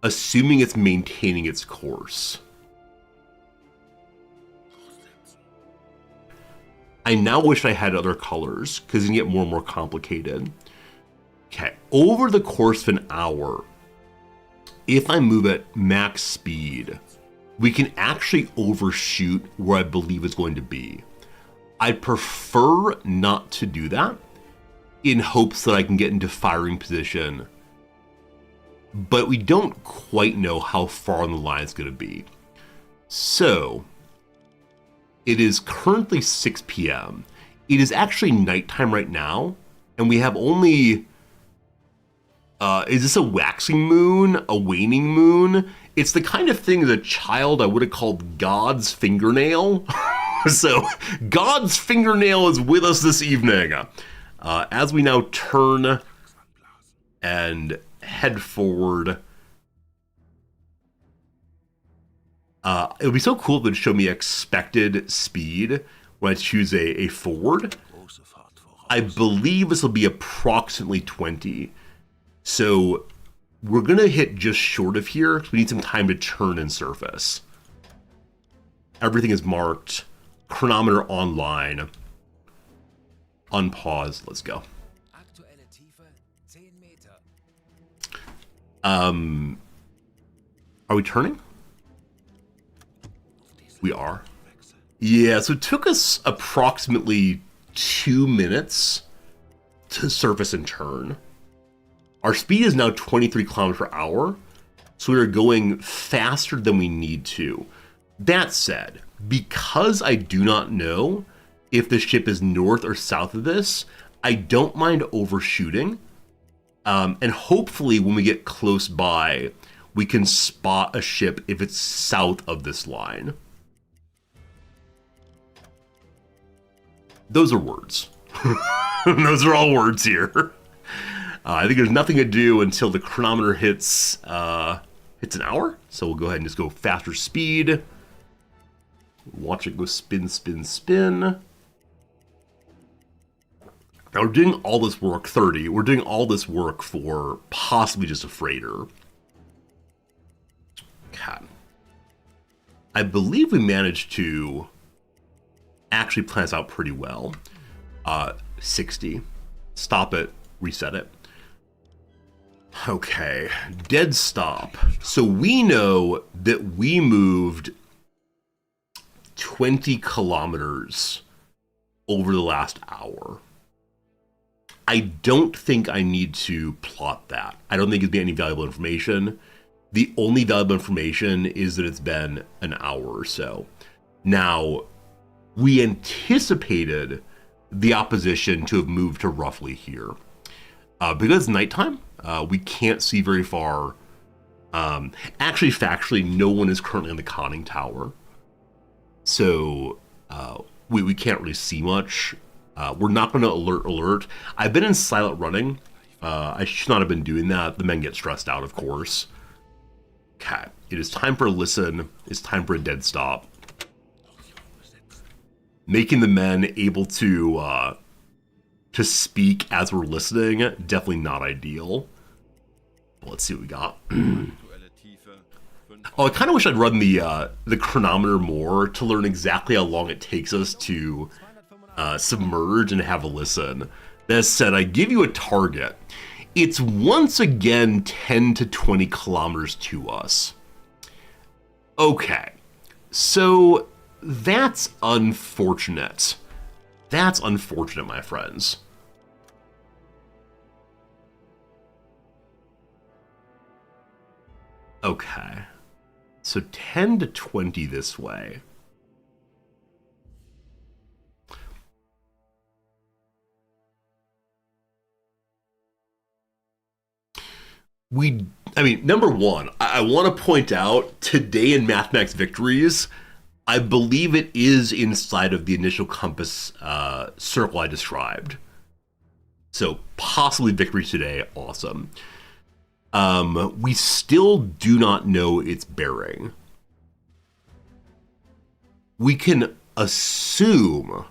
assuming it's maintaining its course. I now wish I had other colors, because it can get more and more complicated. Okay, over the course of an hour, if I move at max speed, we can actually overshoot where I believe it's going to be. I'd prefer not to do that in hopes that I can get into firing position, but we don't quite know how far on the line it's going to be. So, it is currently 6 p.m. It is actually nighttime right now, and we have only... is this a waxing moon? A waning moon? It's the kind of thing as a child I would have called God's fingernail. So, God's fingernail is with us this evening. As we now turn and head forward, it would be so cool if it would show me expected speed when I choose a forward. I believe this will be approximately 20. So we're going to hit just short of here because we need some time to turn and surface. Everything is marked. Chronometer online. Unpause. Let's go. Are we turning? We are. Yeah, so it took us approximately 2 minutes to surface and turn. Our speed is now 23 kilometers per hour, so we are going faster than we need to. That said, because I do not know if the ship is north or south of this, I don't mind overshooting. And hopefully when we get close by, we can spot a ship if it's south of this line. Those are words. Those are all words here. I think there's nothing to do until the chronometer hits an hour. So we'll go ahead and just go faster speed. Watch it go spin, spin, spin. Now we're doing all this work, 30. We're doing all this work for possibly just a freighter. Okay. I believe we managed to actually plan this out pretty well. 60. Stop it. Reset it. Okay. Dead stop. So we know that we moved 20 kilometers over the last hour. I don't think I need to plot that. I don't think it'd be any valuable information. The only valuable information is that it's been an hour or so. Now, we anticipated the opposition to have moved to roughly here. Because it's nighttime, we can't see very far. Actually, factually, no one is currently on the conning tower. So we can't really see much. We're not going to alert. I've been in silent running. I should not have been doing that. The men get stressed out, of course. Okay, it is time for a listen. It's time for a dead stop. Making the men able to speak as we're listening, definitely not ideal. But let's see what we got. Oh, I kind of wish I'd run the chronometer more to learn exactly how long it takes us to submerge and have a listen. That said, I give you a target. It's once again 10 to 20 kilometers to us. Okay, so that's unfortunate. That's unfortunate, my friends. Okay, so 10 to 20 this way. Number one, I want to point out today in Mathemax Victories, I believe it is inside of the initial compass circle I described. So possibly victory today, awesome. We still do not know its bearing. We can assume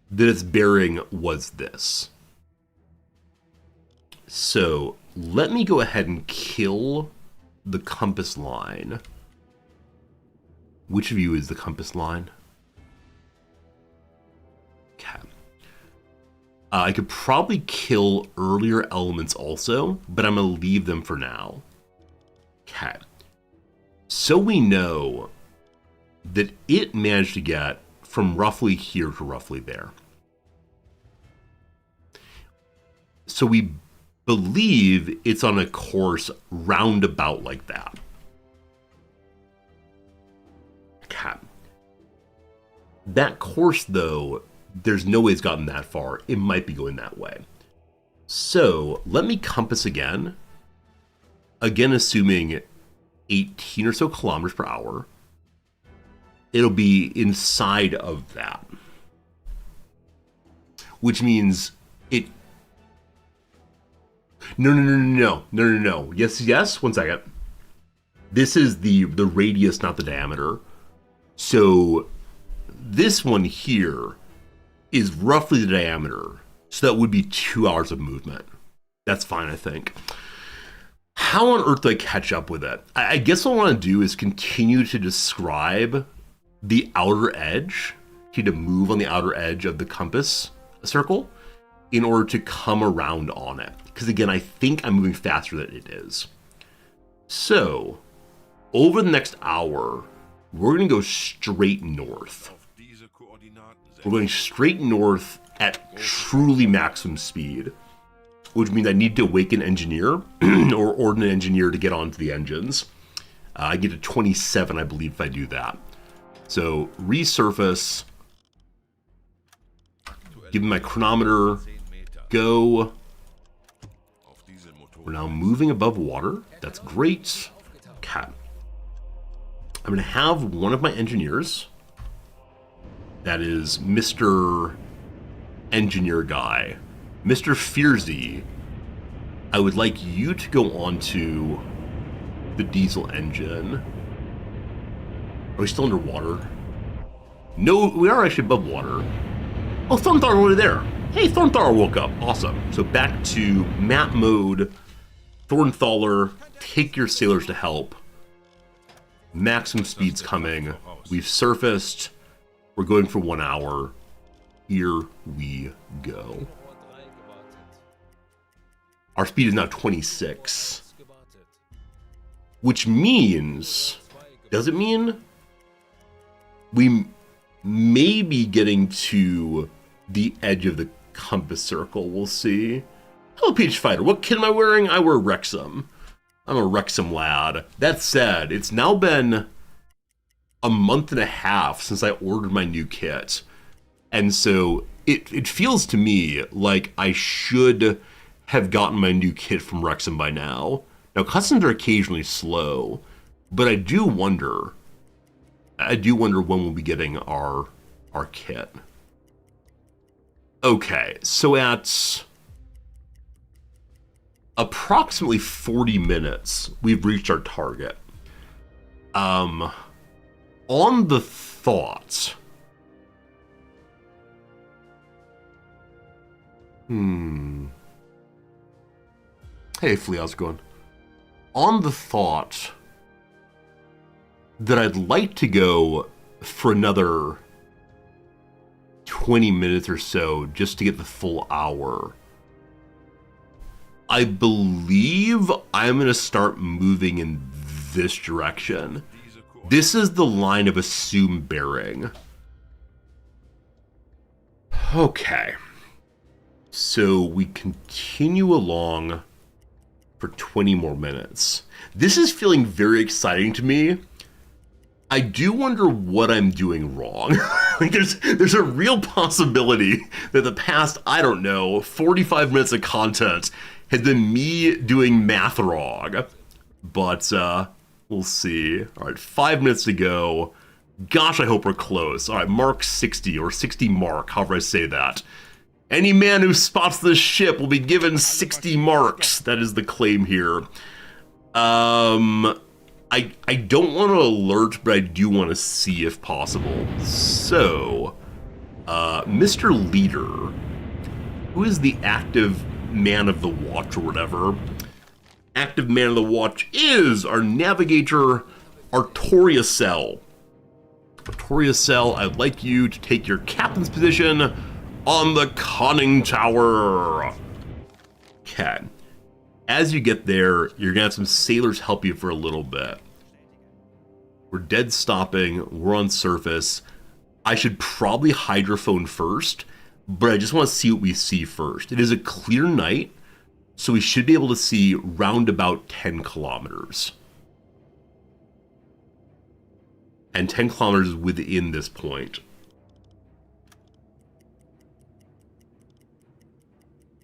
that its bearing was this. So let me go ahead and kill the compass line. Which of you is the compass line? Okay. I could probably kill earlier elements also, but I'm going to leave them for now. Okay. So we know that it managed to get from roughly here to roughly there. So we believe it's on a course roundabout like that. Okay. That course, though, there's no way it's gotten that far. It might be going that way. So let me compass again. Again, assuming 18 or so kilometers per hour. It'll be inside of that. Which means it... No. Yes. 1 second. This is the radius, not the diameter. So this one here is roughly the diameter. So that would be 2 hours of movement. That's fine, I think. How on earth do I catch up with it? I guess what I want to do is continue to describe the outer edge, to move on the outer edge of the compass circle in order to come around on it. Because again, I think I'm moving faster than it is. So, over the next hour, we're going to go straight north. We're going straight north at truly maximum speed, which means I need to wake an engineer or order an engineer to get onto the engines. I get to 27, I believe, if I do that. So, resurface, give me my chronometer, go. We're now moving above water. That's great. Okay. I'm going to have one of my engineers, that is Mr. Engineer Guy, Mr. Fierzy. I would like you to go onto the diesel engine. Are we still underwater? No, we are actually above water. Oh, Thornthaler already there. Hey, Thornthaler woke up. Awesome. So back to map mode. Thornthaler, take your sailors to help. Maximum speed's coming. We've surfaced. We're going for 1 hour. Here we go. Our speed is now 26. Which means... Does it mean... we may be getting to the edge of the compass circle. We'll see. Hello, Peach Fighter. What kit am I wearing? I wear Wrexham. I'm a Wrexham lad. That said, it's now been a month and a half since I ordered my new kit. And so it feels to me like I should have gotten my new kit from Wrexham by now. Now, customs are occasionally slow, but I do wonder when we'll be getting our kit. Okay, so at approximately 40 minutes, we've reached our target. On the thought... Hey, Flea, how's it going? On the thought that I'd like to go for another 20 minutes or so just to get the full hour, I believe I'm going to start moving in this direction. This is the line of assumed bearing. Okay. So we continue along for 20 more minutes. This is feeling very exciting to me. I do wonder what I'm doing wrong. Like there's a real possibility that the past, I don't know, 45 minutes of content has been me doing math wrong. But we'll see. All right, 5 minutes to go. Gosh, I hope we're close. All right, mark 60 or 60 mark, however I say that. Any man who spots this ship will be given 60 marks. That is the claim here. I don't want to alert, but I do want to see if possible. So, Mr. Leader, who is the active man of the watch or whatever, active man of the watch is our navigator, Artoriacel. Artoriacel, I'd like you to take your captain's position on the conning tower. Okay. As you get there, you're gonna have some sailors help you for a little bit. We're dead stopping. We're on surface. I should probably hydrophone first, but I just want to see what we see first. It is a clear night, so we should be able to see round about 10 kilometers. And 10 kilometers is within this point.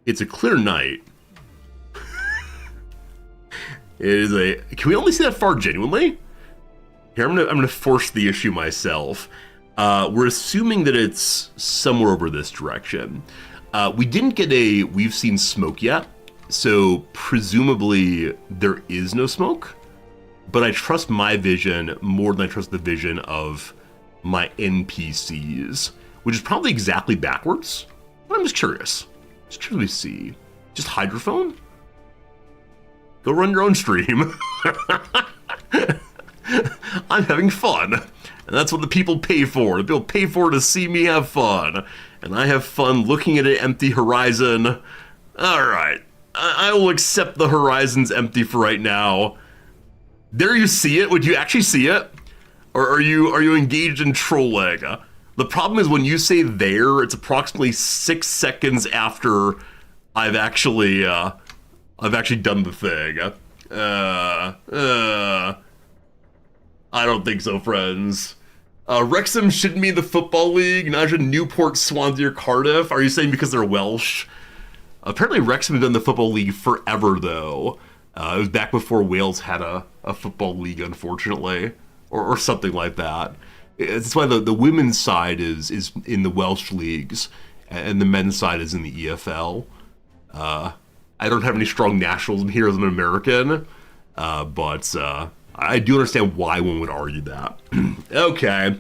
It's a clear night. It is a... Can we only see that far genuinely? Here, I'm gonna force the issue myself. We're assuming that it's somewhere over this direction. We didn't get a we've seen smoke yet, so presumably there is no smoke. But I trust my vision more than I trust the vision of my NPCs, which is probably exactly backwards. But I'm just curious. Just curious to see. Just hydrophone? Go run your own stream. I'm having fun. And that's what the people pay for. The people pay for to see me have fun. And I have fun looking at an empty horizon. Alright. I will accept the horizon's empty for right now. There you see it. Would you actually see it? Or are you engaged in trolling? The problem is when you say there, it's approximately 6 seconds after I've actually done the thing. I don't think so, friends. Wrexham shouldn't be in the Football League. Neither Newport, Swansea, or Cardiff. Are you saying because they're Welsh? Apparently Wrexham has been in the Football League forever, though. It was back before Wales had a Football League, unfortunately. Or something like that. It's why the women's side is in the Welsh leagues, and the men's side is in the EFL. I don't have any strong nationalism here as an American, but I do understand why one would argue that. Okay,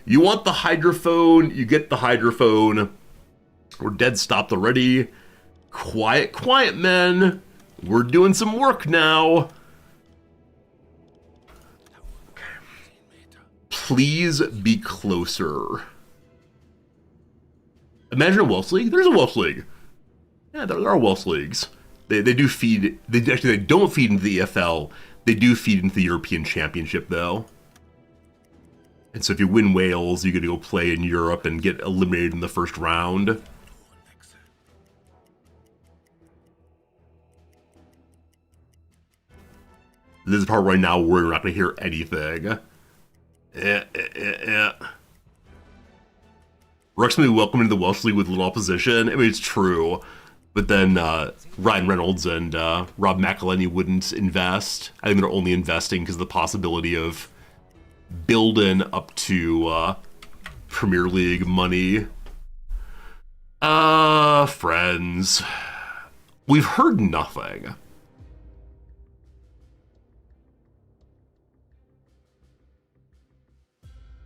you want the hydrophone, you get the hydrophone. We're dead stopped already. Quiet, quiet, men. We're doing some work now. Please be closer. Imagine a Welsh league. There's a Welsh league. Yeah, there are Welsh leagues. They do feed. They don't feed into the EFL. They do feed into the European Championship, though. And so if you win Wales, you get to go play in Europe and get eliminated in the first round. This is the part right now where we're not going to hear anything. Wrexham will be welcomed into the Welsh League with little opposition. I mean, it's true. But then Ryan Reynolds and Rob McElhenney wouldn't invest. I think they're only investing because of the possibility of building up to Premier League money. Friends. We've heard nothing.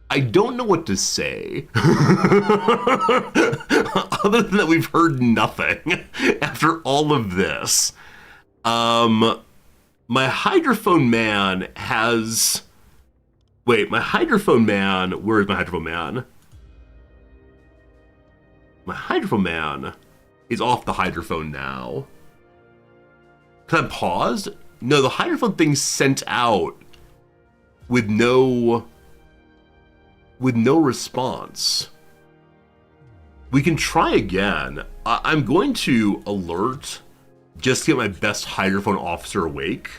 I don't know what to say. Other than that, we've heard nothing after all of this. My hydrophone man has... Wait, my hydrophone man... Where is my hydrophone man? My hydrophone man is off the hydrophone now. Can I pause? No, the hydrophone thing's sent out with no response. We can try again. I'm going to alert just to get my best hydrophone officer awake.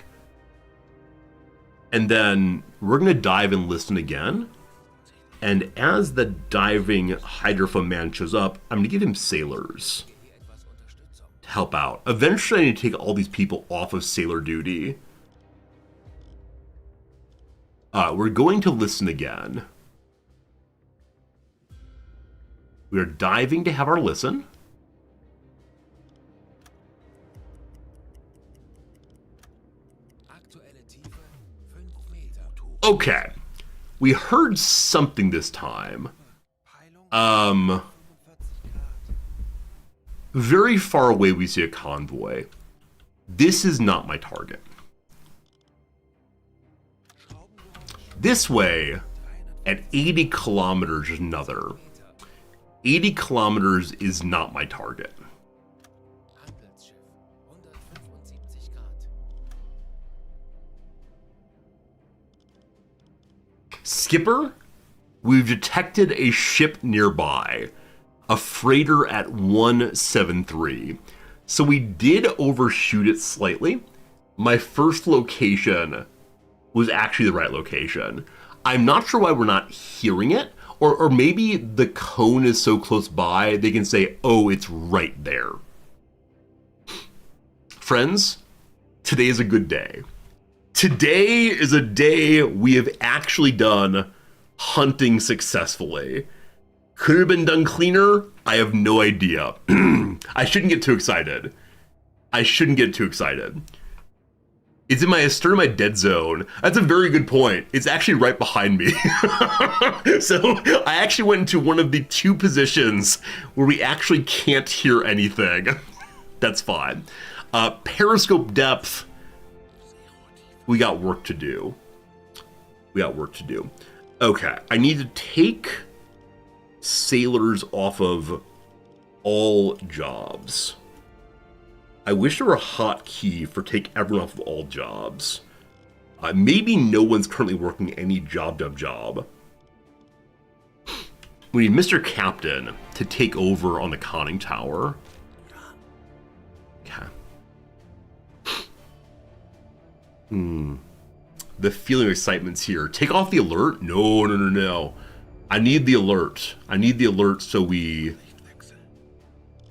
And then we're going to dive and listen again. And as the diving hydrophone man shows up, I'm going to give him sailors to help out. Eventually, I need to take all these people off of sailor duty. We're going to listen again. We are diving to have our listen. Okay. We heard something this time. Very far away we see a convoy. This is not my target. This way, at 80 kilometers is another. 80 kilometers is not my target. Skipper, we've detected a ship nearby, a freighter at 173. So we did overshoot it slightly. My first location was actually the right location. I'm not sure why we're not hearing it, or maybe the cone is so close by they can say, oh, it's right there. Friends, today is a good day. Today is a day we have actually done hunting successfully. Could it have been done cleaner? I have no idea. I shouldn't get too excited. It's in my still in my dead zone. That's a very good point. It's actually right behind me. So I actually went into one of the 2 positions where we actually can't hear anything. That's fine. Periscope depth. We got work to do. Okay, I need to take sailors off of all jobs. I wish there were a hotkey for take everyone off of all jobs. Maybe no one's currently working any job. We need Mr. Captain to take over on the conning tower. Okay. The feeling of excitement's here. Take off the alert? No. I need the alert so we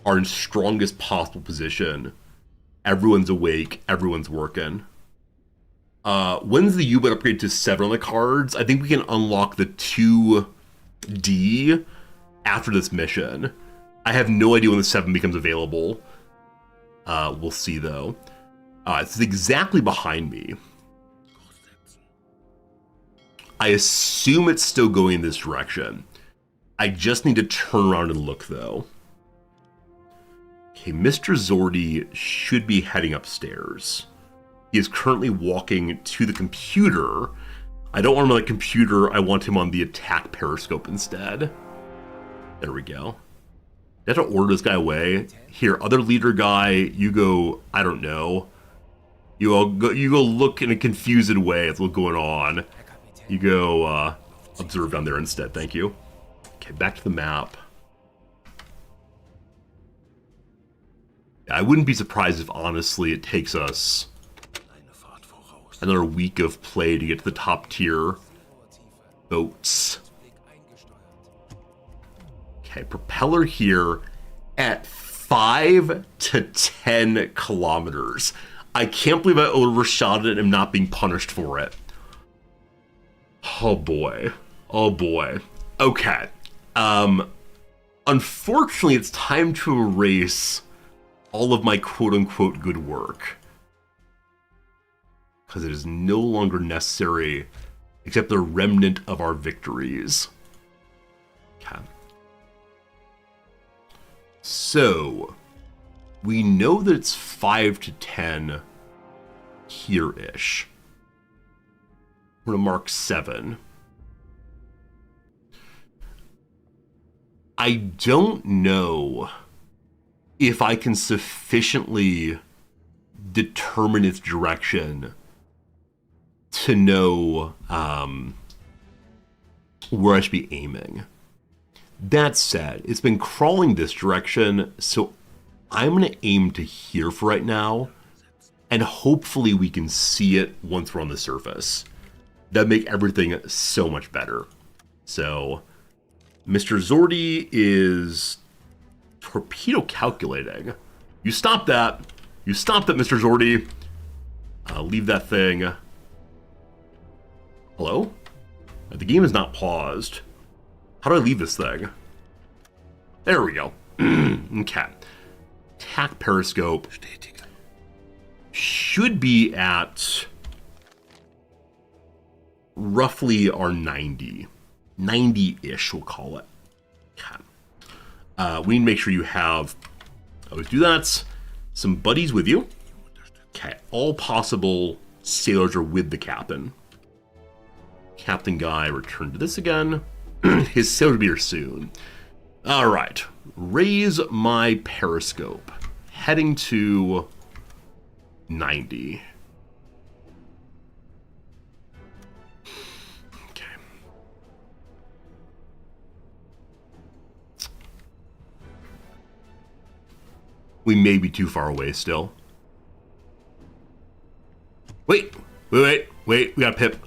are in strongest possible position. Everyone's awake. Everyone's working. When's the UBOAT upgrade to 7 on the cards? I think we can unlock the 2D after this mission. I have no idea when the 7 becomes available. We'll see, though. It's exactly behind me. I assume it's still going in this direction. I just need to turn around and look, though. Okay, Mr. Zordy should be heading upstairs. He is currently walking to the computer. I don't want him on the computer. I want him on the attack periscope instead. There we go. I have to order this guy away. Here, other leader guy, you go, I don't know. You go look in a confused way at what's going on. You go observe down there instead, thank you. Okay, back to the map. I wouldn't be surprised if, honestly, it takes us another week of play to get to the top tier boats. Okay, propeller here at 5 to 10 kilometers. I can't believe I overshot it and am not being punished for it. Oh boy. Okay. Unfortunately, it's time to erase all of my quote-unquote good work. Because it is no longer necessary, except the remnant of our victories. Okay. So, we know that it's 5 to 10 here-ish. We're going to mark 7. I don't know if I can sufficiently determine its direction to know where I should be aiming. That said, it's been crawling this direction, so I'm going to aim to here for right now, and hopefully we can see it once we're on the surface. That'd make everything so much better. So, Mr. Zordy is torpedo calculating. You stop that. Mr. Zordy. Leave that thing. Hello? The game is not paused. How do I leave this thing? There we go. Okay. Attack periscope should be at roughly our 90. 90-ish, we'll call it. Okay. We need to make sure you have, always do that, some buddies with you. Okay, all possible sailors are with the captain. Captain guy, return to this again. His sailor will be here soon. All right, raise my periscope. Heading to 90. Okay. We may be too far away still. Wait. We got a pip.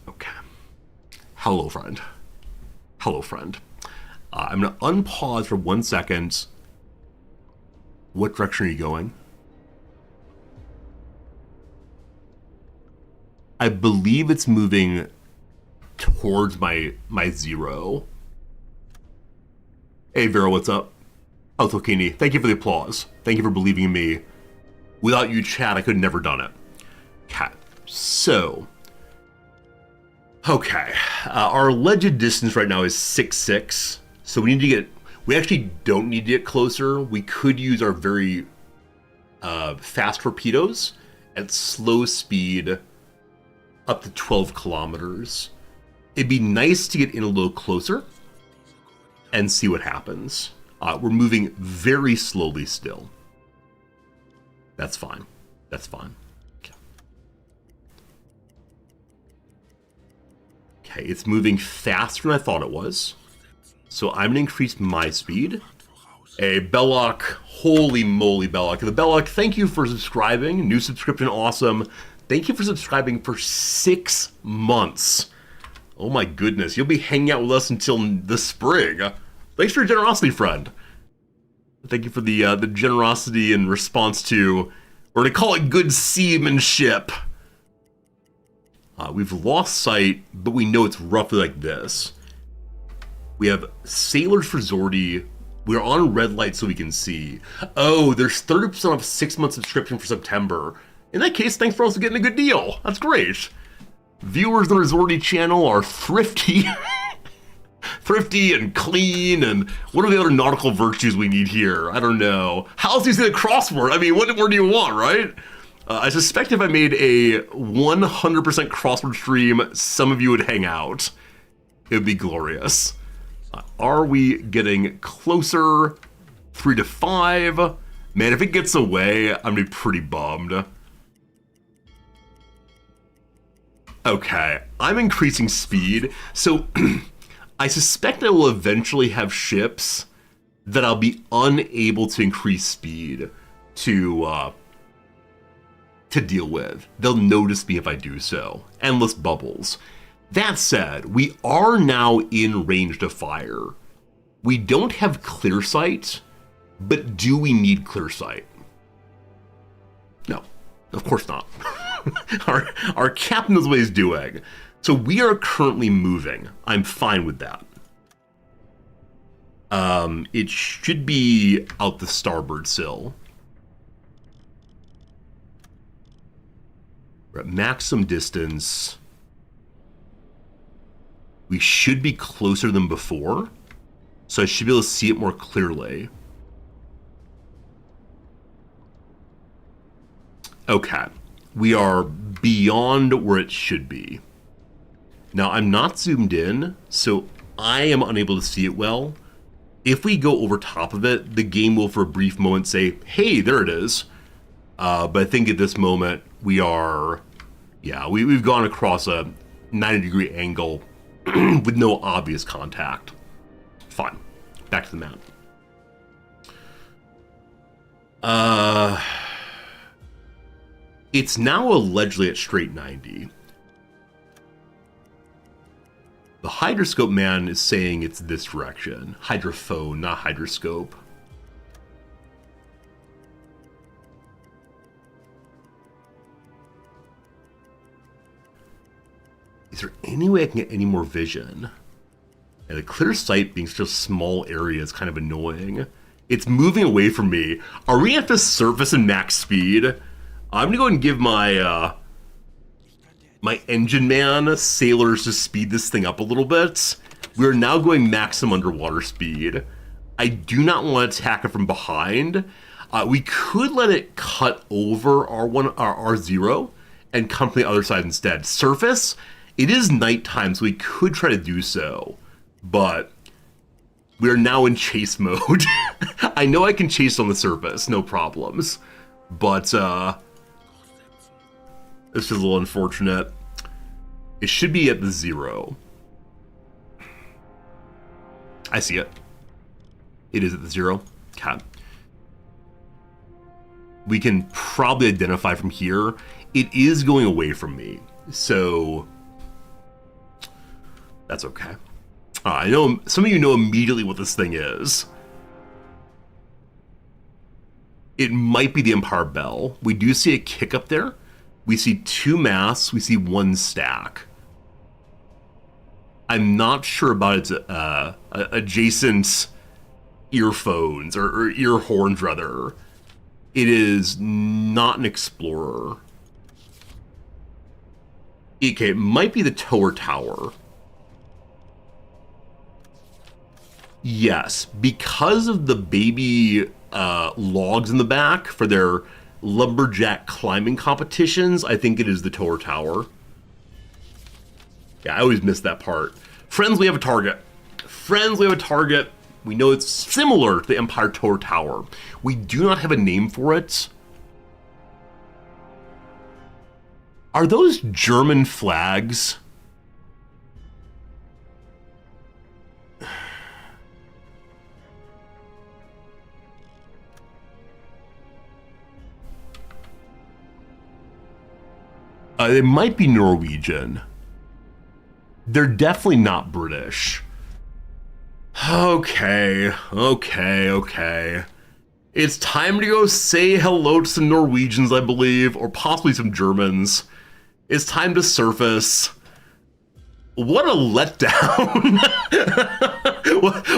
Okay. Hello, friend. I'm going to unpause for 1 second. What direction are you going? I believe it's moving towards my zero. Hey, Vera, what's up? Oh, Tokini, thank you for the applause. Thank you for believing in me. Without you, chat, I could have never done it. Okay, so... Okay, our alleged distance right now is 6.6, so we actually don't need to get closer. We could use our very fast torpedoes at slow speed up to 12 kilometers. It'd be nice to get in a little closer and see what happens. We're moving very slowly still. That's fine. Okay, it's moving faster than I thought it was. So I'm going to increase my speed. Hey, Belloc. Holy moly, Belloc. The Belloc, thank you for subscribing. New subscription, awesome. Thank you for subscribing for 6 months. Oh my goodness, you'll be hanging out with us until the spring. Thanks for your generosity, friend. Thank you for the generosity in response to, we're going to call it good seamanship. We've lost sight, but we know it's roughly like this. We have sailors for Zordi. We're on red light so we can see. Oh, there's 30% off 6 month subscription for September. In that case, thanks for also getting a good deal. That's great. Viewers on our Zordi channel are thrifty. Thrifty and clean, and what are the other nautical virtues we need here? I don't know. How else do you say the crossword? I mean, what more do you want, right? I suspect if I made a 100% crossword stream, some of you would hang out. It would be glorious. Are we getting closer? 3 to 5? Man, if it gets away, I'm gonna be pretty bummed. Okay, I'm increasing speed, so I suspect I will eventually have ships that I'll be unable to increase speed to deal with. They'll notice me if I do so. Endless bubbles. That said, we are now in range to fire. We don't have clear sight, but do we need clear sight? No, of course not. Our captain knows what he's doing. So we are currently moving. I'm fine with that. It should be out the starboard sill. We're at maximum distance. We should be closer than before, so I should be able to see it more clearly. Okay, we are beyond where it should be. Now, I'm not zoomed in, so I am unable to see it well. If we go over top of it, the game will for a brief moment say, hey, there it is. But I think at this moment, we are, we've gone across a 90-degree angle with no obvious contact. Fine. Back to the map. It's now allegedly at straight 90. The hydroscope man is saying it's this direction. Hydrophone, not hydroscope. Is there any way I can get any more vision? And the clear sight being such a small area is kind of annoying. It's moving away from me. Are we at the surface in max speed? I'm gonna go ahead and give my my engine man sailors to speed this thing up a little bit. We're now going maximum underwater speed. I do not want to attack it from behind. We could let it cut over our R0 and come from the other side instead. Surface, it is nighttime, so we could try to do so, but We are now in chase mode. I know I can chase on the surface, no problems. But, this is a little unfortunate. It should be at the 0. I see it. It is at the 0. Okay. We can probably identify from here. It is going away from me, so that's okay. I know some of you know immediately what this thing is. It might be the Empire Bell. We do see a kick up there. We see 2 masts. We see 1 stack. I'm not sure about its adjacent earphones or ear horns, rather. It is not an explorer. Okay, it might be the Tower Tower. Yes, because of the baby logs in the back for their lumberjack climbing competitions, I think it is the Tower Tower. Yeah, I always miss that part. Friends, we have a target. Friends, we have a target. We know it's similar to the Empire Tower Tower. We do not have a name for it. Are those German flags? They might be Norwegian. They're definitely not British. Okay. It's time to go say hello to some Norwegians, I believe, or possibly some Germans. It's time to surface. What a letdown.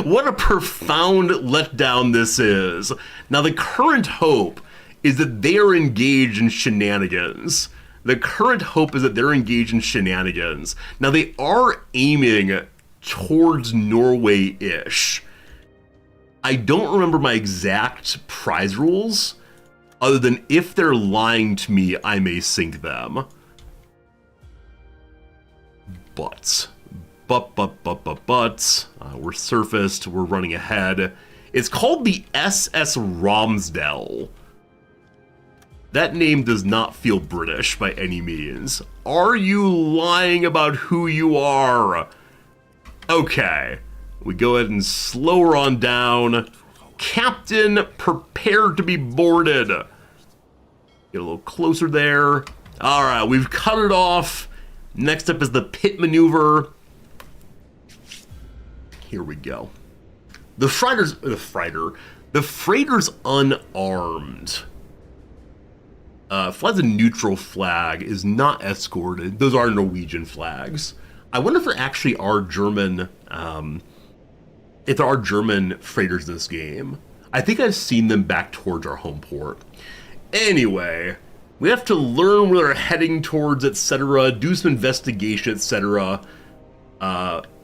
What a profound letdown this is. Now, the current hope is that they are engaged in shenanigans. Now, they are aiming towards Norway-ish. I don't remember my exact prize rules, other than if they're lying to me, I may sink them. But, we're surfaced, we're running ahead. It's called the SS Romsdal. That name does not feel British by any means. Are you lying about who you are? Okay, we go ahead and slow her on down. Captain, prepare to be boarded. Get a little closer there. All right, we've cut it off. Next up is the pit maneuver. Here we go. The freighter's unarmed. Flies a neutral flag, is not escorted. Those are Norwegian flags. I wonder if there actually are German, freighters in this game. I think I've seen them back towards our home port. Anyway, we have to learn where they're heading towards, etc., do some investigation, etc.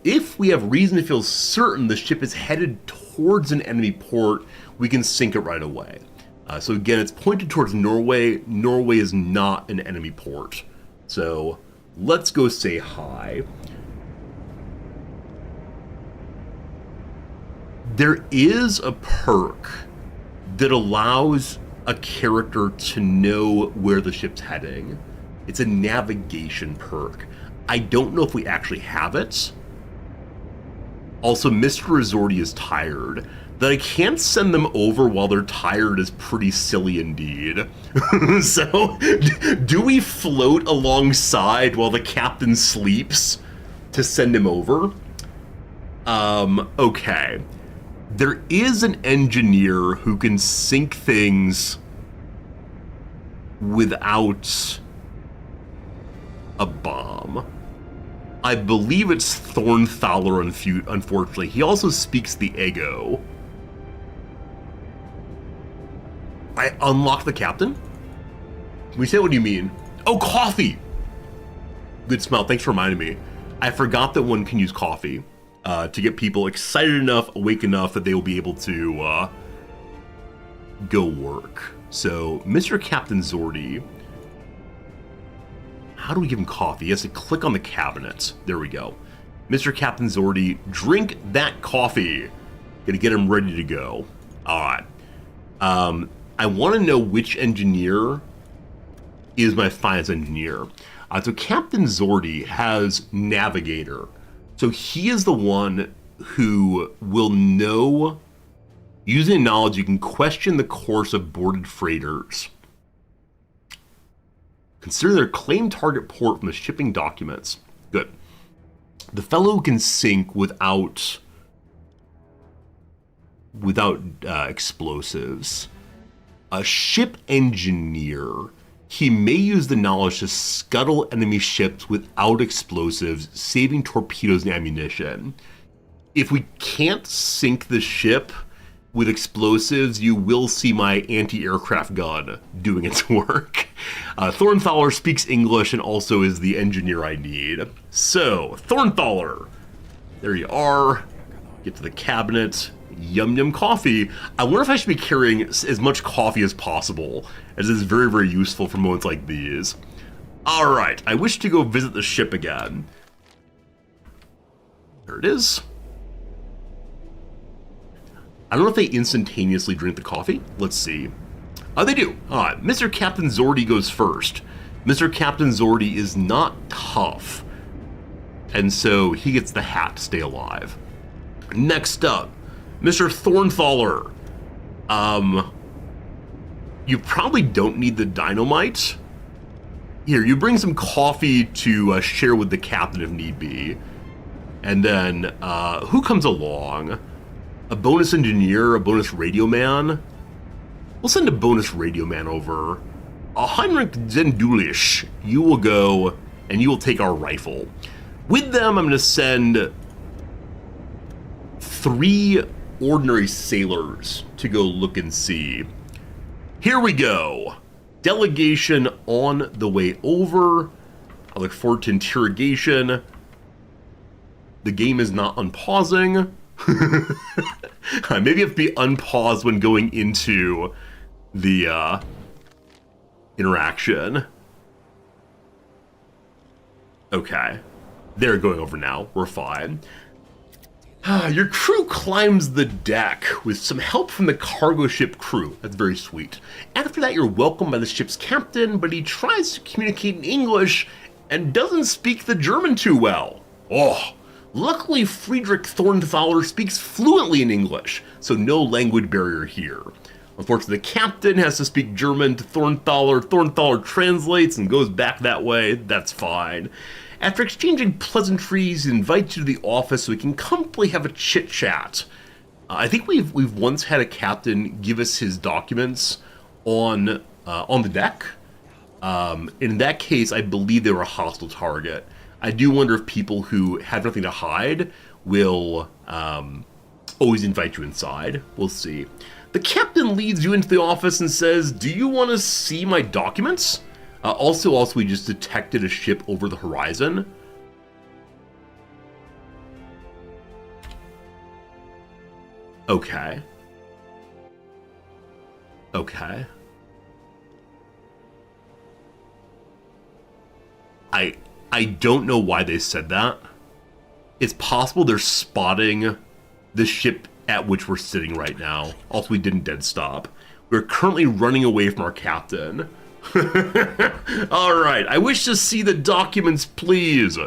If we have reason to feel certain the ship is headed towards an enemy port, we can sink it right away. So again, it's pointed towards Norway. Norway is not an enemy port. So let's go say hi. There is a perk that allows a character to know where the ship's heading. It's a navigation perk. I don't know if we actually have it. Also, Mr. Resorti is tired. That I can't send them over while they're tired is pretty silly indeed. So, do we float alongside while the captain sleeps to send him over? Okay. There is an engineer who can sink things without a bomb. I believe it's Thornthaler, unfortunately. He also speaks the Ego. I unlocked the captain? We say, what do you mean? Oh, coffee! Good smell, thanks for reminding me. I forgot that one can use coffee to get people excited enough, awake enough that they will be able to go work. So, Mr. Captain Zordi, how do we give him coffee? He has to click on the cabinet. There we go. Mr. Captain Zordi, drink that coffee. Gonna get him ready to go. All right. I want to know which engineer is my finance engineer. So Captain Zordy has Navigator. So he is the one who will know, using knowledge, you can question the course of boarded freighters. Consider their claimed target port from the shipping documents. Good. The fellow who can sink without explosives. A ship engineer. He may use the knowledge to scuttle enemy ships without explosives, saving torpedoes and ammunition. If we can't sink the ship with explosives, you will see my anti-aircraft gun doing its work. Thornthaler speaks English and also is the engineer I need. So, Thornthaler, there you are. Get to the cabinet. Yum yum coffee. I wonder if I should be carrying as much coffee as possible, as it's very, very useful for moments like these. Alright, I wish to go visit the ship again. There it is. I don't know if they instantaneously drink the coffee. Let's see. Oh, they do. Mr. Captain Zordy goes first. Mr. Captain Zordy is not tough, and so he gets the hat to stay alive. Next up, Mr. Thornthaler. You probably don't need the dynamite. Here, you bring some coffee to share with the captain if need be. And then, who comes along? A bonus engineer, a bonus radio man? We'll send a bonus radio man over. Heinrich Zendulish, you will go and you will take our rifle. With them, I'm going to send 3 ordinary sailors to go look and see. Here we go. Delegation on the way over. I look forward to interrogation. The game is not unpausing. Maybe have to be unpaused when going into the interaction. Okay. They're going over now. We're fine. Your crew climbs the deck with some help from the cargo ship crew. That's very sweet. After that, you're welcomed by the ship's captain, but he tries to communicate in English and doesn't speak the German too well. Oh, luckily Friedrich Thornthaler speaks fluently in English, so no language barrier here. Unfortunately, the captain has to speak German to Thornthaler. Thornthaler translates and goes back that way. That's fine. After exchanging pleasantries, he invites you to the office so we can comfortably have a chit-chat. I think we've once had a captain give us his documents on the deck. In that case, I believe they were a hostile target. I do wonder if people who have nothing to hide will always invite you inside. We'll see. The captain leads you into the office and says, "Do you want to see my documents?" Also, we just detected a ship over the horizon. Okay. Okay. I don't know why they said that. It's possible they're spotting the ship at which we're sitting right now. Also, we didn't dead stop. We're currently running away from our captain. Alright, I wish to see the documents, please.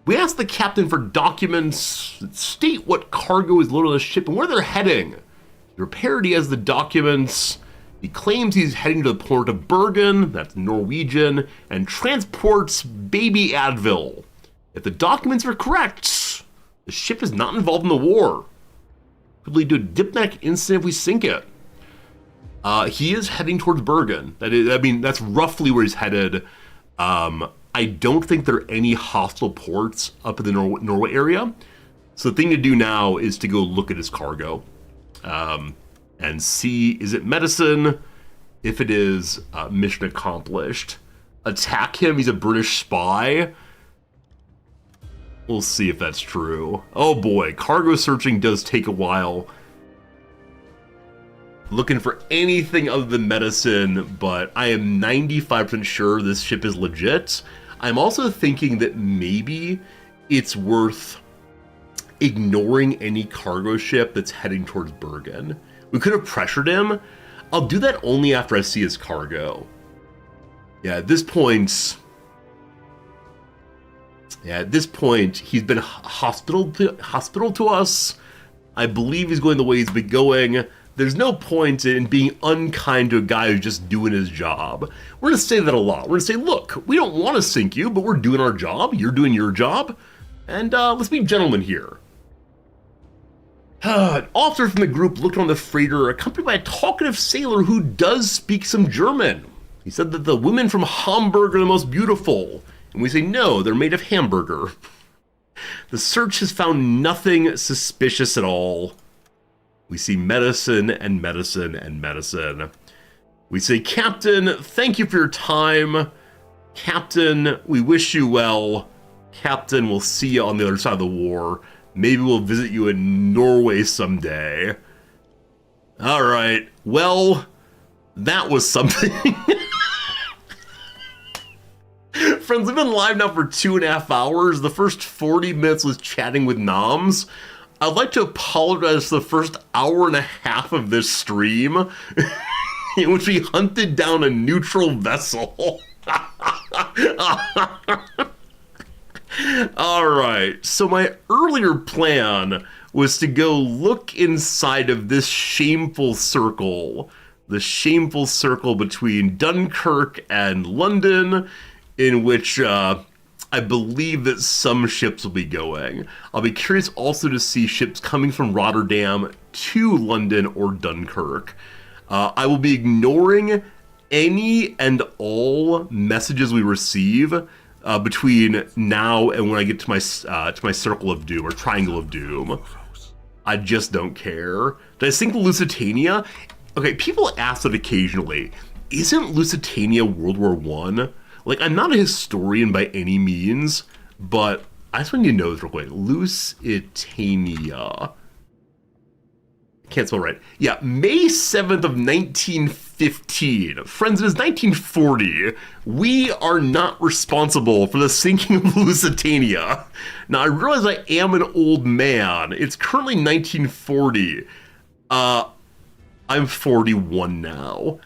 We asked the captain for documents that state what cargo is loaded on the ship and where they're heading. He prepared, he has the documents. He claims he's heading to the port of Bergen, that's Norwegian, and transports Baby Advil. If the documents are correct, the ship is not involved in the war. Could lead to a diplomatic incident if we sink it. He is heading towards Bergen. That's roughly where he's headed. I don't think there are any hostile ports up in the Norway area. So the thing to do now is to go look at his cargo. And see, is it medicine? If it is, mission accomplished. Attack him, he's a British spy. We'll see if that's true. Oh boy, cargo searching does take a while. Looking for anything other than medicine, but I am 95% sure this ship is legit. I'm also thinking that maybe it's worth ignoring any cargo ship that's heading towards Bergen. We could have pressured him. I'll do that only after I see his cargo. Yeah, at this point, he's been hospitable to us. I believe he's going the way he's been going. There's no point in being unkind to a guy who's just doing his job. We're going to say that a lot. We're going to say, look, we don't want to sink you, but we're doing our job. You're doing your job. And let's be gentlemen here. An officer from the group looked on the freighter, accompanied by a talkative sailor who does speak some German. He said that the women from Hamburg are the most beautiful. And we say, no, they're made of hamburger. The search has found nothing suspicious at all. We see medicine and medicine and medicine. We say, Captain, thank you for your time. Captain, we wish you well. Captain, we'll see you on the other side of the war. Maybe we'll visit you in Norway someday. All right, well, that was something. Friends, we've been live now for 2.5 hours. The first 40 minutes was chatting with Noms. I'd like to apologize for the first hour and a half of this stream in which we hunted down a neutral vessel. All right, so my earlier plan was to go look inside of this shameful circle, the shameful circle between Dunkirk and London, in which I believe that some ships will be going. I'll be curious also to see ships coming from Rotterdam to London or Dunkirk. I will be ignoring any and all messages we receive between now and when I get to my circle of doom or triangle of doom. I just don't care. Did I sink the Lusitania? Okay, people ask that occasionally. Isn't Lusitania World War I? Like, I'm not a historian by any means, but I just want you to know this real quick. Lusitania. Can't spell right. Yeah, May 7th of 1915. Friends, it is 1940. We are not responsible for the sinking of Lusitania. Now, I realize I am an old man. It's currently 1940. I'm 41 now.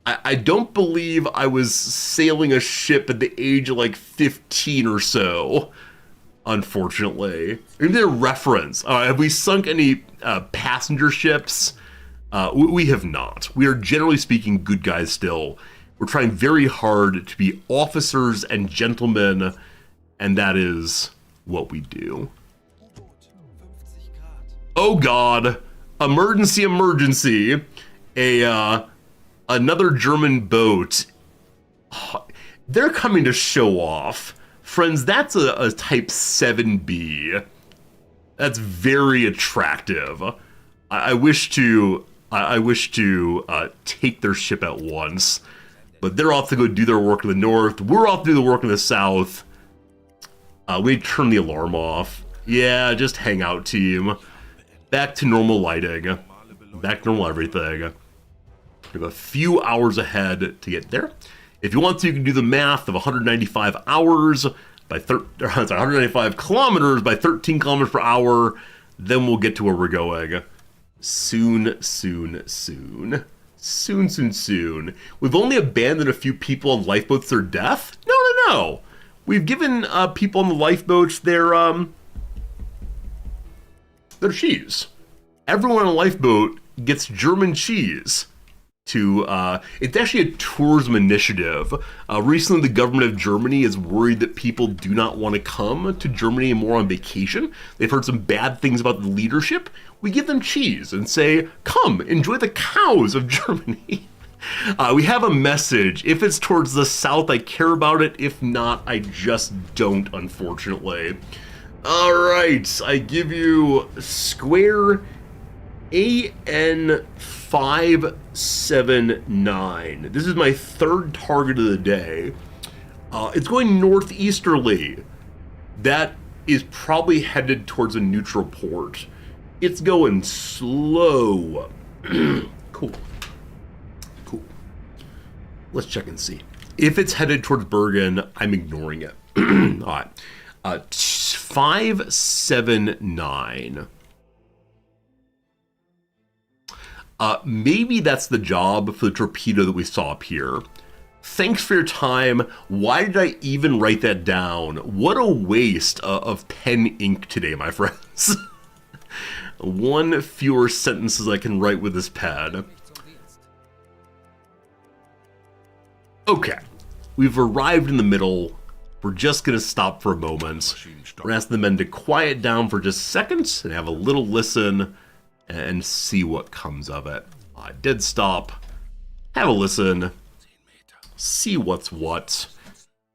I don't believe I was sailing a ship at the age of like 15 or so, unfortunately. Maybe a reference. Have we sunk any passenger ships? We have not. We are generally speaking good guys still. We're trying very hard to be officers and gentlemen, and that is what we do. Oh God, emergency, emergency. Another German boat. They're coming to show off. Friends, that's a Type 7B. That's very attractive. I wish to take their ship at once, but they're off to go do their work in the north. We're off to do the work in the south. We turn the alarm off. Yeah, just hang out, team. Back to normal lighting. Back to normal everything. We have a few hours ahead to get there. If you want to, you can do the math of 195 hours by 195 kilometers by 13 kilometers per hour. Then we'll get to where we're going. Soon, soon, soon. Soon, soon, soon. We've only abandoned a few people on lifeboats to their death? No. We've given people on the lifeboats their cheese. Everyone on a lifeboat gets German cheese. It's actually a tourism initiative. Recently, the government of Germany is worried that people do not want to come to Germany more on vacation. They've heard some bad things about the leadership. We give them cheese and say, come, enjoy the cows of Germany. We have a message. If it's towards the south, I care about it. If not, I just don't, unfortunately. All right, I give you square AN579. This is my third target of the day. It's going northeasterly. That is probably headed towards a neutral port. It's going slow. Cool. Let's check and see. If it's headed towards Bergen, I'm ignoring it. All right. 579. Maybe that's the job for the torpedo that we saw up here. Thanks for your time. Why did I even write that down? What a waste of pen ink today, my friends. One fewer sentences I can write with this pad. Okay, we've arrived in the middle. We're just gonna stop for a moment. We're gonna ask the men to quiet down for just seconds and have a little listen and see what comes of it. I did stop. Have a listen. See what's what.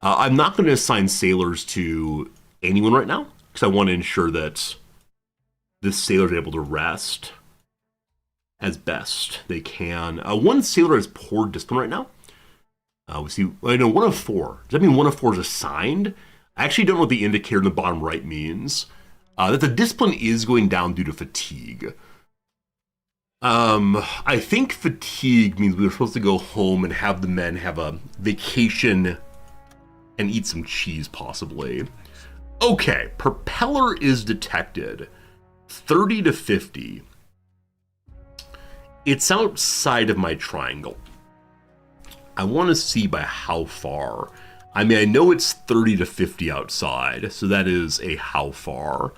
I'm not going to assign sailors to anyone right now because I want to ensure that this sailor is able to rest as best they can. One sailor has poor discipline right now. We see, I know, 1 of 4. Does that mean 1 of 4 is assigned? I actually don't know what the indicator in the bottom right means. That the discipline is going down due to fatigue. I think fatigue means we were supposed to go home and have the men have a vacation and eat some cheese, possibly. Okay, propeller is detected. 30 to 50. It's outside of my triangle. I want to see by how far. I mean, I know it's 30 to 50 outside, so that is a how far.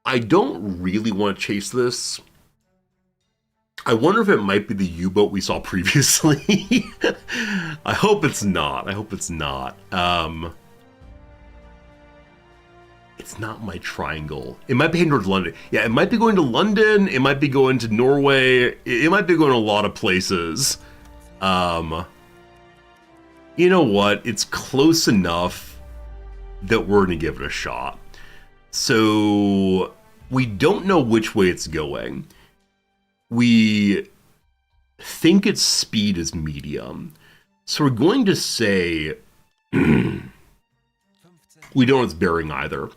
I don't really want to chase this. I wonder if it might be the U-boat we saw previously. I hope it's not. I hope it's not. It's not my triangle. It might be heading towards London. Yeah, it might be going to London. It might be going to Norway. It might be going to a lot of places. You know what? It's close enough that we're going to give it a shot. So we don't know which way it's going. We think its speed is medium. So we're going to say we don't know its bearing either.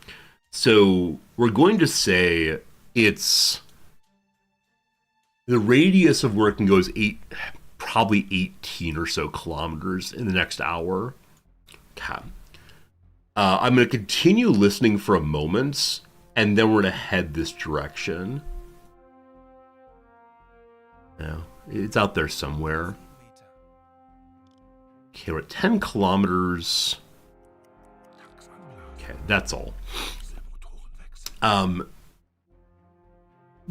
So we're going to say it's the radius of where it can go is probably 18 or so kilometers in the next hour. Okay. I'm going to continue listening for a moment, and then we're going to head this direction. No, it's out there somewhere. Okay, we're at 10 kilometers. Okay, that's all.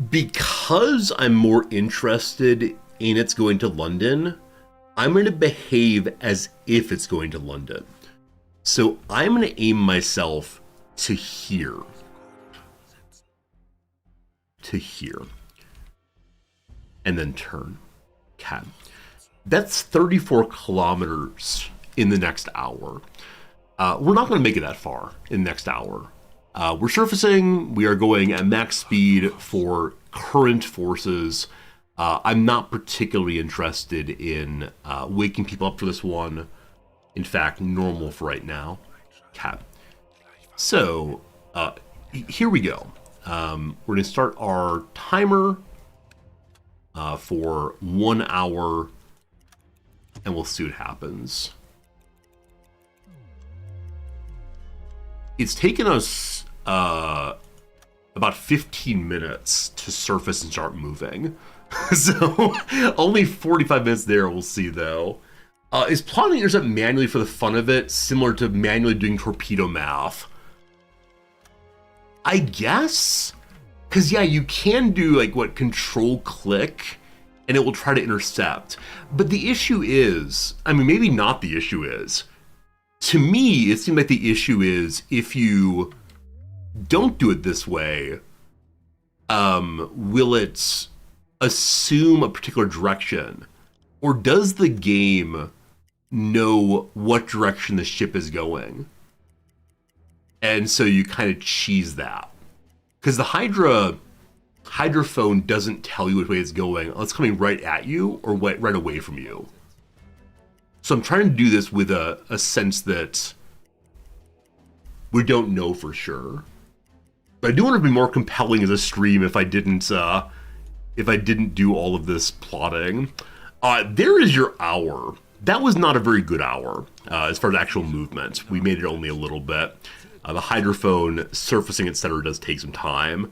Because I'm more interested in it's going to London, I'm going to behave as if it's going to London. So I'm going to aim myself to here. To here. And then turn. Okay. That's 34 kilometers in the next hour. We're not going to make it that far in the next hour. We're surfacing. We are going at max speed for current forces. I'm not particularly interested in waking people up for this one. In fact, normal for right now. Okay. So, here we go. We're going to start our timer for 1 hour, and we'll see what happens. It's taken us about 15 minutes to surface and start moving. So, only 45 minutes there, we'll see though. Is plotting the intercept manually for the fun of it, similar to manually doing torpedo math? I guess? Because, yeah, you can do, like, what, control-click, and it will try to intercept. But the issue is, I mean, maybe not the issue is. To me, it seems like the issue is, if you don't do it this way, will it assume a particular direction? Or does the game know what direction the ship is going? And so you kind of cheese that. Because the hydrophone doesn't tell you which way it's going. It's coming right at you or right away from you. So I'm trying to do this with a sense that we don't know for sure. But I do want to be more compelling as a stream if I didn't do all of this plotting. There is your hour. That was not a very good hour as far as actual movement. We made it only a little bit. The hydrophone surfacing, etc., does take some time.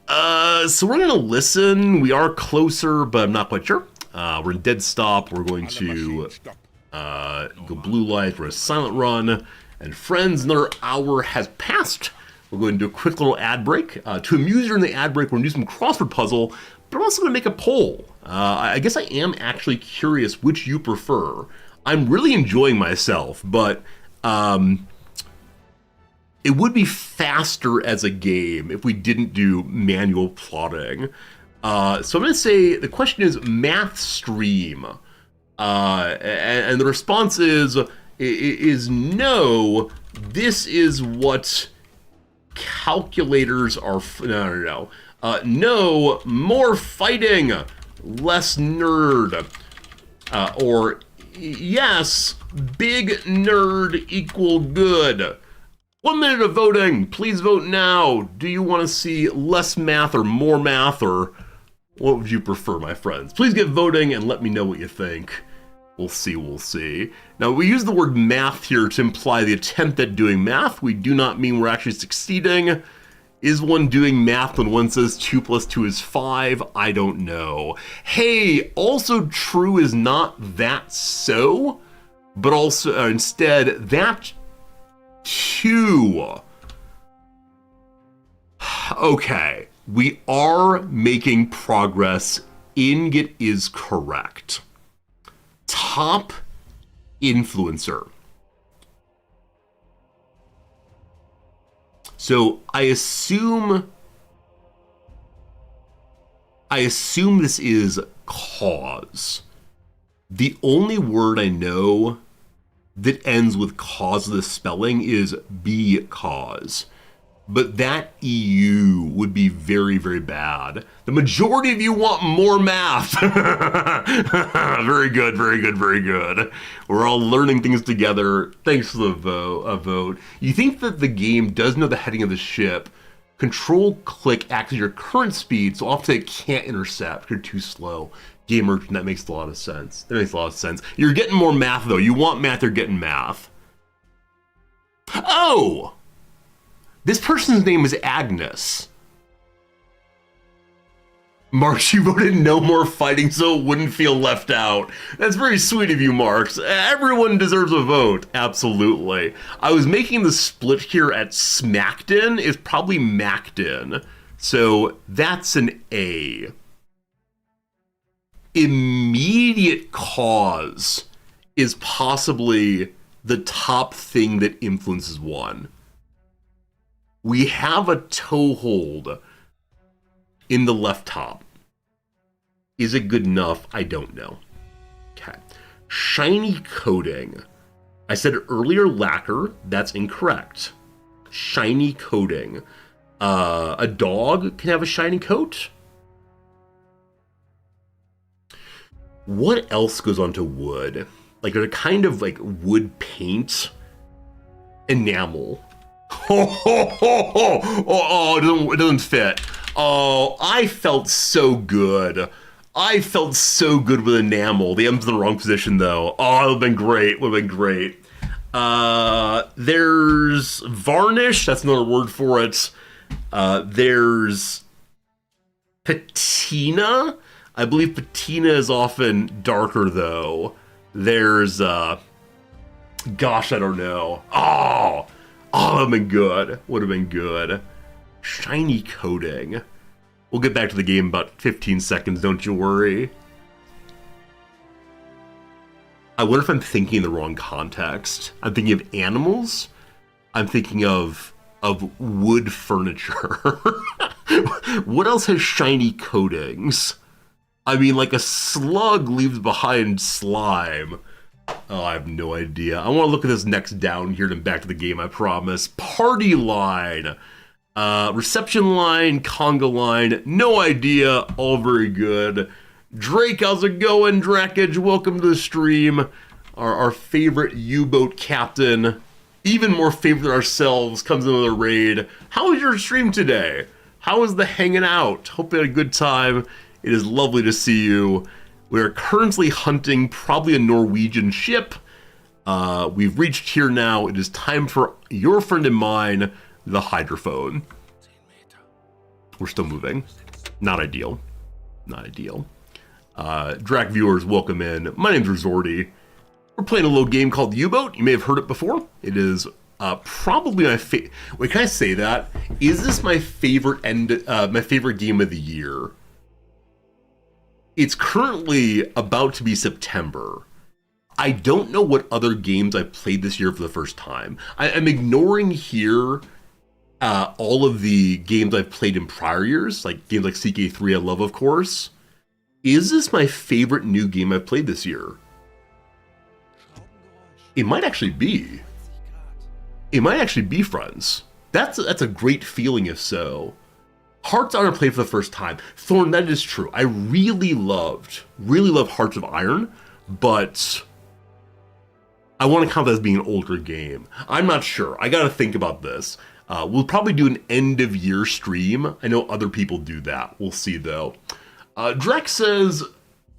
So we're going to listen. We are closer, but I'm not quite sure. We're in dead stop. We're going to go blue light. We're in a silent run. And friends, another hour has passed. We're going to do a quick little ad break. To amuse you in the ad break, we're going to do some crossword puzzle, but I'm also going to make a poll. I guess I am actually curious which you prefer. I'm really enjoying myself, but it would be faster as a game if we didn't do manual plotting. So I'm going to say the question is math stream. And the response is no. This is what calculators are. No. No, more fighting, less nerd. Or yes, big nerd equal good. 1 minute of voting. Please vote now. Do you want to see less math or more math, or what would you prefer, my friends? Please get voting and let me know what you think. We'll see. Now, we use the word math here to imply the attempt at doing math. We do not mean we're actually succeeding. Is one doing math when one says 2 + 2 is 5? I don't know. Hey, also true is not that so, but also instead that too. Okay, we are making progress. Ingot is correct. Top influencer. So I assume this is cause. The only word I know that ends with cause of the spelling is because. But that EU would be very, very bad. The majority of you want more math. Very good. We're all learning things together. Thanks for the vote. You think that the game does know the heading of the ship. Control-click acts as your current speed, so often it can't intercept. You're too slow. Gamer, that makes a lot of sense. You're getting more math, though. You want math, you're getting math. Oh! This person's name is Agnes. Marks, you voted no more fighting so it wouldn't feel left out. That's very sweet of you, Marks. Everyone deserves a vote. Absolutely. I was making the split here at Smackden. It's probably Macden. So that's an A. Immediate cause is possibly the top thing that influences one. We have a toehold in the left top. Is it good enough? I don't know. Okay. Shiny coating. I said earlier lacquer. That's incorrect. Shiny coating. A dog can have a shiny coat. What else goes onto wood? Like there's a kind of like wood paint. Enamel. It doesn't fit. Oh, I felt so good. With enamel. The M's in the wrong position, though. Oh, it would have been great. There's varnish. That's another word for it. There's patina. I believe patina is often darker, though. There's, gosh, I don't know. Oh, would have been good. Shiny coating. We'll get back to the game in about 15 seconds, don't you worry. I wonder if I'm thinking in the wrong context. I'm thinking of animals. I'm thinking of wood furniture. What else has shiny coatings? I mean, like a slug leaves behind slime. Oh, I have no idea. I want to look at this next down here and back to the game, I promise. Party line. Reception line, conga line, no idea, all very good. Drake, how's it going? Drakage, welcome to the stream. Our favorite U-boat captain. even more favorite than ourselves, comes into the raid. How was your stream today? How was the hanging out? Hope you had a good time. It is lovely to see you. We're currently hunting probably a Norwegian ship. We've reached here now. It is time for your friend and mine, the hydrophone. We're still moving. Not ideal. Not ideal. Drac viewers, welcome in. My name's Resorty. We're playing a little game called UBOAT. You may have heard it before. It is probably my favorite. Wait, can I say that? Is this my favorite my favorite game of the year? It's currently about to be September. I don't know what other games I've played this year for the first time. I'm ignoring here all of the games I've played in prior years, like games like CK3 I love, of course. Is this my favorite new game I've played this year? It might actually be. It might actually be, friends. That's a great feeling if so. Hearts of Iron played for the first time. Thorn, that is true. I really love Hearts of Iron, but I want to count that as being an older game. I'm not sure. I got to think about this. We'll probably do an end of year stream. I know other people do that. We'll see though. Drek says,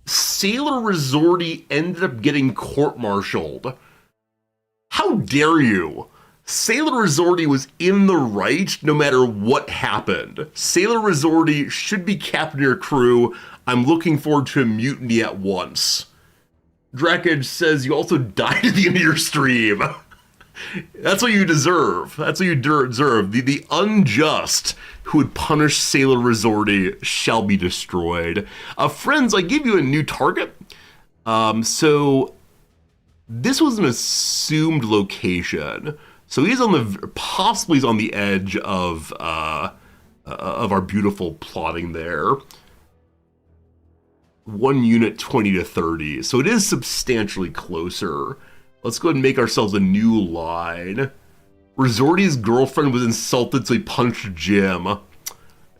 Sailor Resorty ended up getting court-martialed. How dare you? Sailor Resorty was in the right no matter what happened. Sailor Resorty should be captain of your crew. I'm looking forward to a mutiny at once. Drakage says you also died at the end of your stream. That's what you deserve. That's what you deserve. The unjust who would punish Sailor Resorty shall be destroyed. Friends, I give you a new target. So this was an assumed location. So he's possibly he's on the edge of our beautiful plotting there. 1 unit 20 to 30. So it is substantially closer. Let's go ahead and make ourselves a new line. Resorty's girlfriend was insulted, so he punched Jim.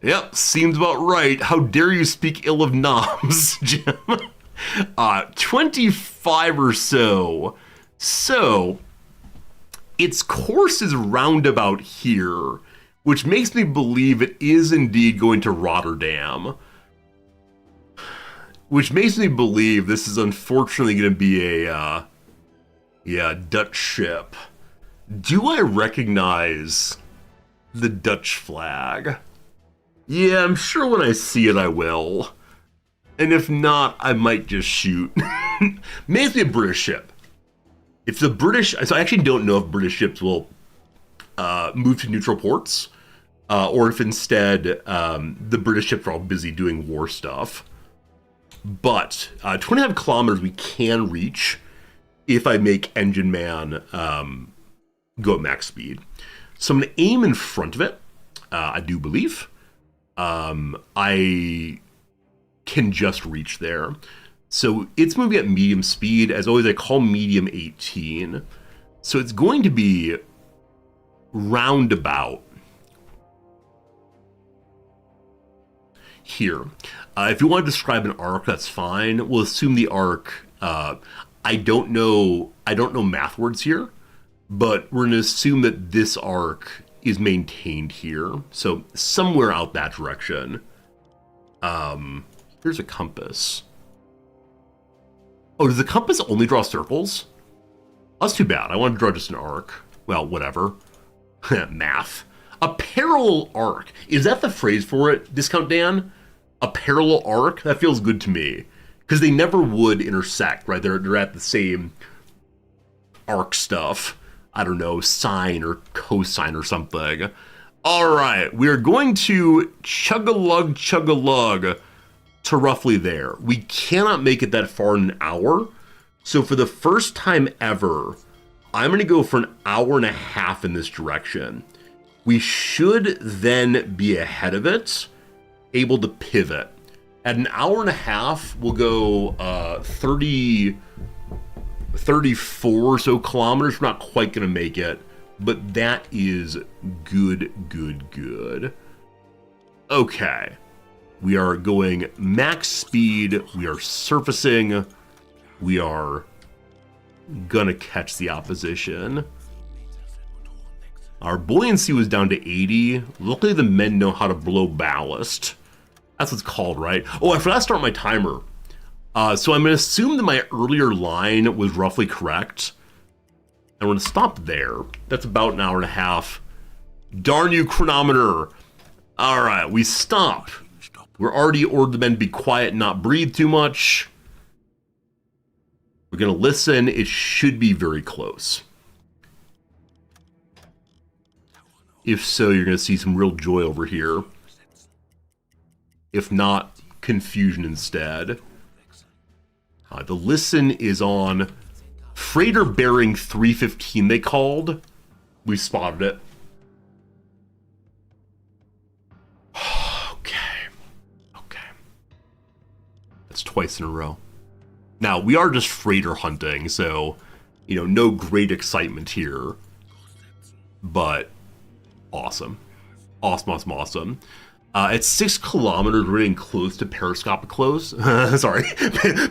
Yep, seems about right. How dare you speak ill of noms, Jim? 25 or so. So, its course is roundabout here, which makes me believe it is indeed going to Rotterdam. Which makes me believe this is unfortunately going to be a, Dutch ship. Do I recognize the Dutch flag? Yeah, I'm sure when I see it I will. And if not, I might just shoot. May be a British ship. If the British, so I actually don't know if British ships will move to neutral ports, or if instead the British ships are all busy doing war stuff. But 25 kilometers we can reach if I make Engine Man go at max speed. So I'm going to aim in front of it, I do believe. I can just reach there. So it's moving at medium speed. As always, I call medium 18. So it's going to be roundabout here. If you want to describe an arc, that's fine. We'll assume the arc. I don't know math words here, but we're going to assume that this arc is maintained here. So somewhere out that direction. Here's a compass. Oh, does the compass only draw circles? That's too bad. I want to draw just an arc. Well, whatever. Math. A parallel arc. Is that the phrase for it, Discount Dan? A parallel arc? That feels good to me. Because they never would intersect, right? They're at the same arc stuff. I don't know, sine or cosine or something. All right, we are going to chug-a-lug to roughly there. We cannot make it that far in an hour. So for the first time ever, I'm going to go for an hour and a half in this direction. We should then be ahead of it, able to pivot. At an hour and a half, we'll go 34 or so kilometers. We're not quite going to make it, but that is good. Okay. We are going max speed. We are surfacing. We are gonna catch the opposition. Our buoyancy was down to 80. Luckily, the men know how to blow ballast. That's what's called, right? Oh, I forgot to start my timer. So I'm going to assume that my earlier line was roughly correct. And we're going to stop there. That's about an hour and a half. Darn you, chronometer. All right, we stop. We're already ordered the men to be quiet and not breathe too much. We're going to listen. It should be very close. If so, you're going to see some real joy over here. If not, confusion instead. The listen is on freighter bearing 315, they called. We spotted it. Okay. That's twice in a row. Now, we are just freighter hunting, so, no great excitement here. But awesome. Awesome. At 6 kilometers, we're getting close to periscopic close. Sorry,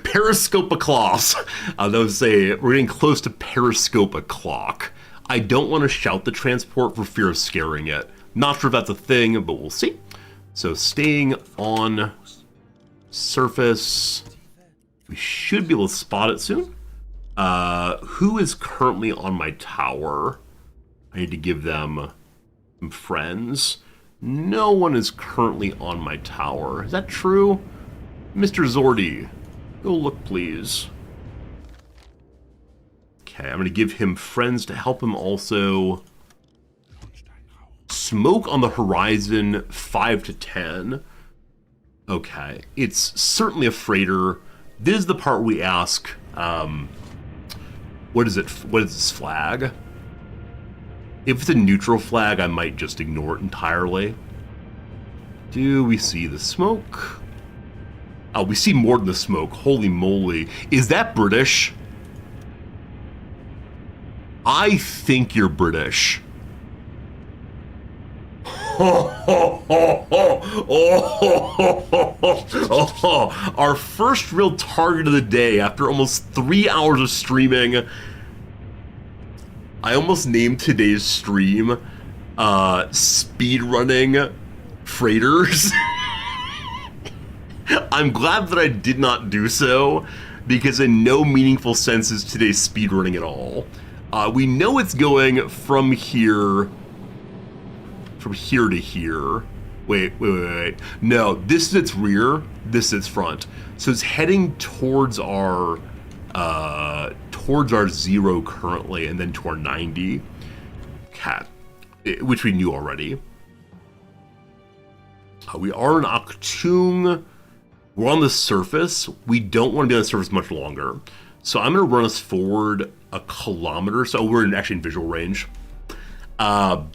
periscopic close. That would say we're getting close to periscopic clock. I don't want to shout the transport for fear of scaring it. Not sure if that's a thing, but we'll see. So staying on surface, we should be able to spot it soon. Who is currently on my tower? I need to give them some friends. No one is currently on my tower. Is that true? Mr. Zordy, go look, please. Okay, I'm going to give him friends to help him also. Smoke on the horizon, 5 to 10. Okay, it's certainly a freighter. This is the part we ask, what is it? What is this flag? If it's a neutral flag, I might just ignore it entirely. Do we see the smoke? Oh, we see more than the smoke. Holy moly. Is that British? I think you're British. Our first real target of the day after almost 3 hours of streaming. I almost named today's stream speedrunning freighters. I'm glad that I did not do so, because in no meaningful sense is today speedrunning at all. We know it's going from here to here. Wait. No, this is its rear, this is its front. So it's heading towards our zero currently, and then to our 90. Okay, which we knew already. We are in Aktung. We're on the surface. We don't want to be on the surface much longer. So I'm going to run us forward a kilometer. So we're actually in visual range. Okay.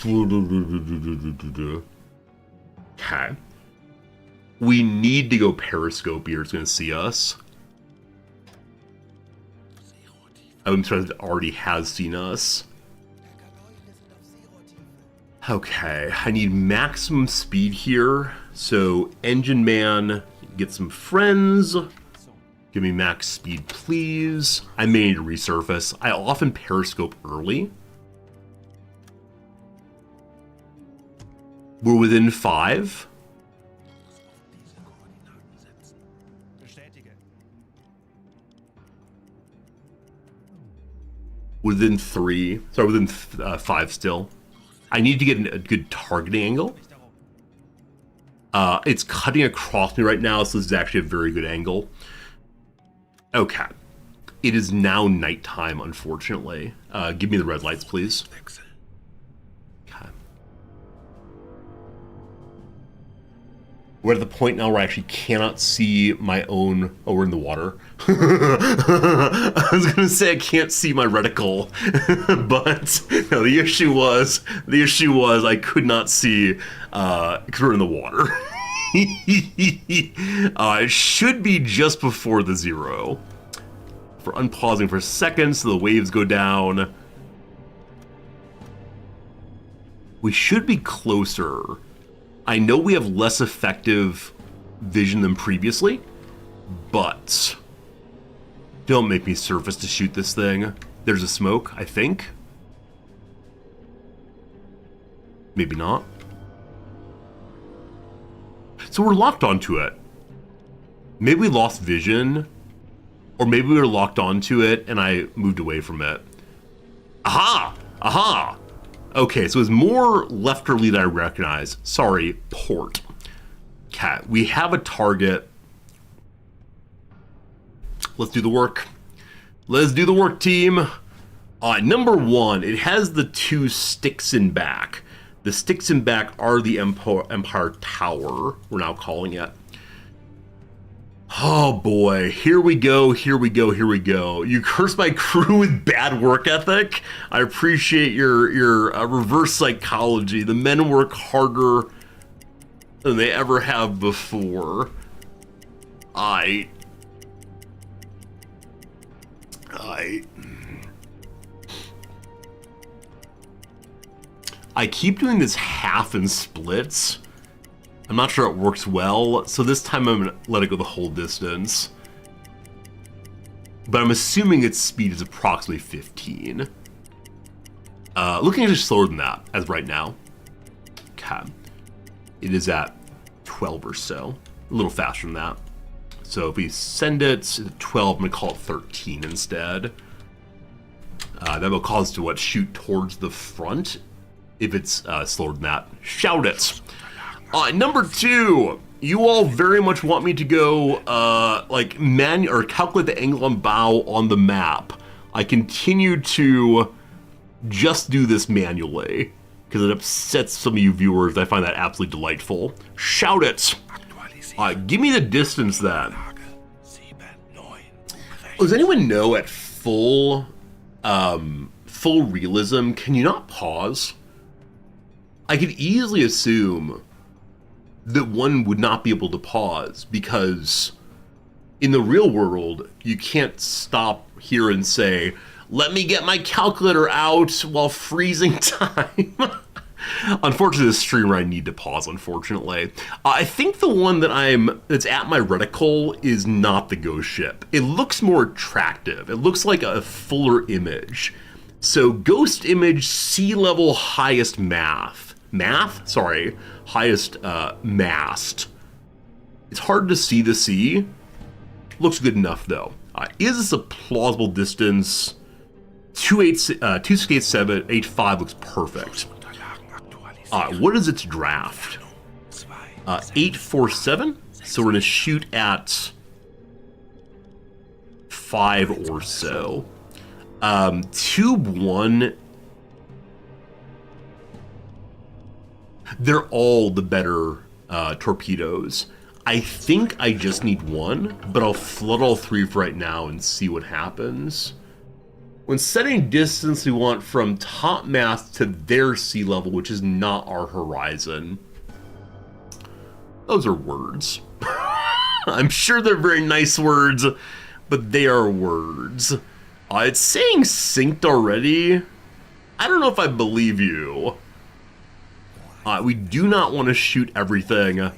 We need to go periscope here. It's going to see us. I'm sure it already has seen us. Okay, I need maximum speed here. So, engine man, get some friends. Give me max speed, please. I may need to resurface. I often periscope early. We're within 5. Within 3. Sorry, within 5 still. I need to get a good targeting angle. It's cutting across me right now, so this is actually a very good angle. Okay. It is now nighttime, unfortunately. Give me the red lights, please. Okay. We're at the point now where I actually cannot see my own... Oh, we're in the water. I was going to say I can't see my reticle, but no, the issue was I could not see because we're in the water. It should be just before the 0. For unpausing for a second so the waves go down. We should be closer. I know we have less effective vision than previously, but don't make me surface to shoot this thing. There's a smoke, I think. Maybe not. So we're locked onto it. Maybe we lost vision, or maybe we were locked onto it and I moved away from it. Aha! Aha! Okay, so it's more lefterly than I recognize. Sorry, port. Okay, we have a target. Let's do the work. Let's do the work, team. Number one, it has the two sticks in back. The sticks in back are the Empire Tower, we're now calling it. Oh boy, here we go, here we go, here we go. You curse my crew with bad work ethic? I appreciate your reverse psychology. The men work harder than they ever have before. I keep doing this half and splits. I'm not sure it works well, so this time I'm gonna let it go the whole distance. But I'm assuming its speed is approximately 15. Looking actually slower than that, as right now. Okay. It is at 12 or so. A little faster than that. So if we send it to 12, I'm gonna call it 13 instead. That will cause it to shoot towards the front. If it's slower than that, shout it. Number two, you all very much want me to go calculate the angle on bow on the map. I continue to just do this manually because it upsets some of you viewers. I find that absolutely delightful. Shout it. Give me the distance then. Does anyone know at full realism, can you not pause? I could easily assume that one would not be able to pause because in the real world, you can't stop here and say, let me get my calculator out while freezing time. Unfortunately, the streamer I need to pause, unfortunately. I think the one that's at my reticle is not the ghost ship. It looks more attractive. It looks like a fuller image. So ghost image, sea level, highest highest mast. It's hard to see the sea. Looks good enough though. Is this a plausible distance? 2687, 85 looks perfect. What is its draft? 847. So we're gonna shoot at 5 or so. Tube 1. They're all the better torpedoes. I think I just need one, but I'll flood all three for right now and see what happens. When setting distance, we want from top mast to their sea level, which is not our horizon. Those are words. I'm sure they're very nice words, but they are words. It's saying synced already. I don't know if I believe you. We do not want to shoot everything.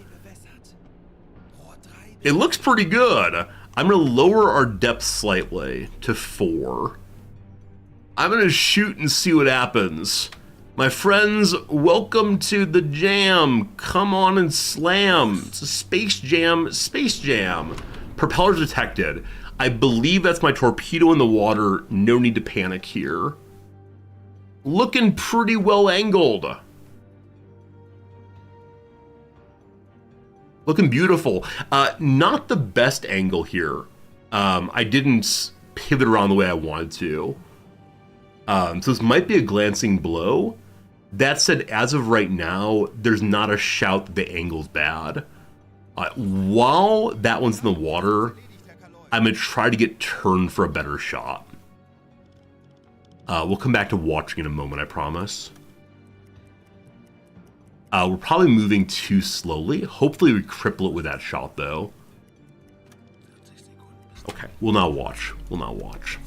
It looks pretty good. I'm going to lower our depth slightly to 4. I'm going to shoot and see what happens. My friends, welcome to the jam. Come on and slam. It's a space jam, space jam. Propellers detected. I believe that's my torpedo in the water. No need to panic here. Looking pretty well angled. Looking beautiful. Not the best angle here. I didn't pivot around the way I wanted to. So this might be a glancing blow. That said, as of right now, there's not a shout that the angle's bad. While that one's in the water, I'm going to try to get turned for a better shot. We'll come back to watching in a moment, I promise. We're probably moving too slowly. Hopefully we cripple it with that shot, though. Okay, we'll now watch. We'll now watch.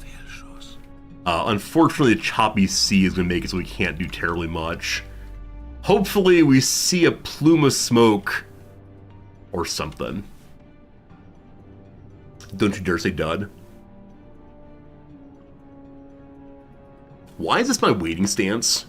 Unfortunately, the choppy sea is going to make it so we can't do terribly much. Hopefully we see a plume of smoke or something. Don't you dare say dud. Why is this my waiting stance?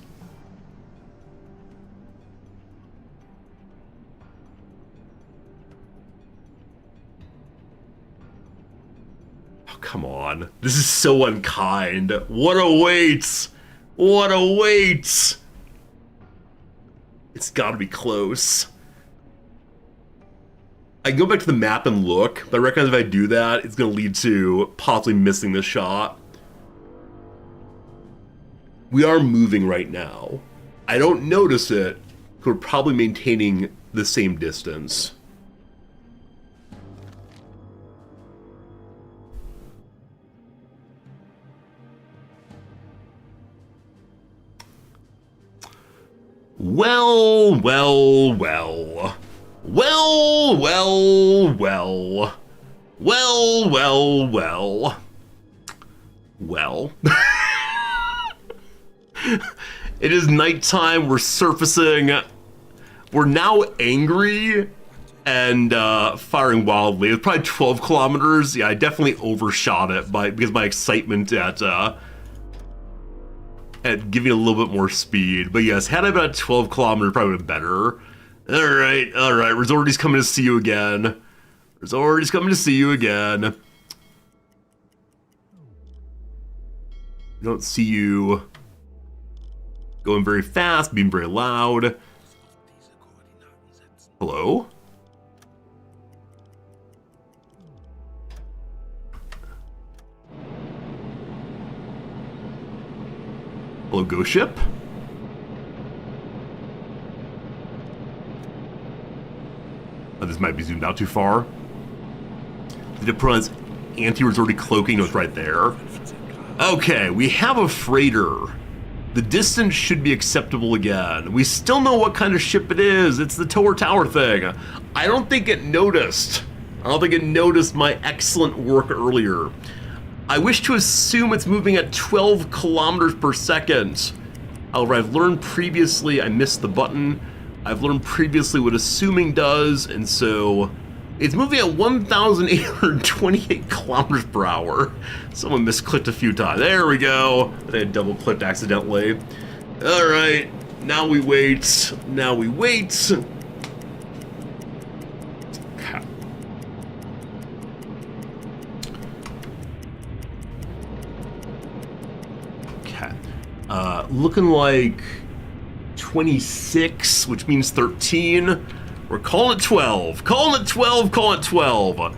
come on. This is so unkind. What awaits? What awaits? It's gotta be close. I can go back to the map and look, but I recognize if I do that, it's gonna lead to possibly missing the shot. We are moving right now. I don't notice it, because we're probably maintaining the same distance. Well, well, well. Well, well, well. Well, well, well. Well. It is nighttime, we're surfacing. We're now angry and firing wildly. It's probably 12 kilometers. Yeah, I definitely overshot it because my excitement at giving a little bit more speed. But yes, had I been at 12 kilometers, probably been better. All right. Resorty's coming to see you again. Resorty's coming to see you again. I don't see you going very fast, being very loud. Hello? Hello, ghost ship? Oh, this might be zoomed out too far. Did it put on its anti-resorty cloaking? No, it's right there. Okay, we have a freighter. The distance should be acceptable again. We still know what kind of ship it is. It's the tower thing. I don't think it noticed. I don't think it noticed my excellent work earlier. I wish to assume it's moving at 12 kilometers per second. However, I've learned previously, I missed the button. I've learned previously what assuming does, and so it's moving at 1,828 kilometers per hour. Someone misclicked a few times. There we go. I think I double clicked accidentally. All right, now we wait. Now we wait. Looking like 26, which means 13. We're calling it 12. Calling it 12, calling it 12.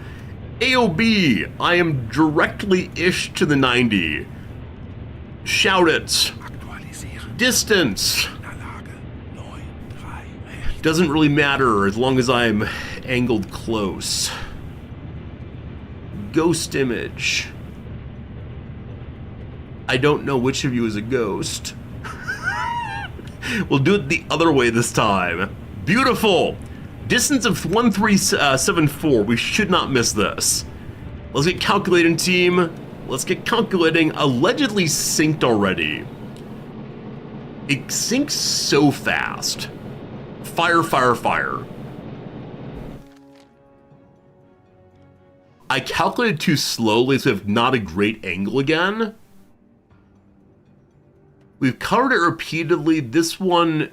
AOB, I am directly-ish to the 90. Shout it. Distance. Doesn't really matter as long as I'm angled close. Ghost image. I don't know which of you is a ghost. We'll do it the other way this time. Beautiful. Distance of 1374. We should not miss this. Let's get calculating, team. Let's get calculating. Allegedly synced already. It syncs so fast. Fire, fire, fire. I calculated too slowly, so we have not a great angle again. We've covered it repeatedly. This one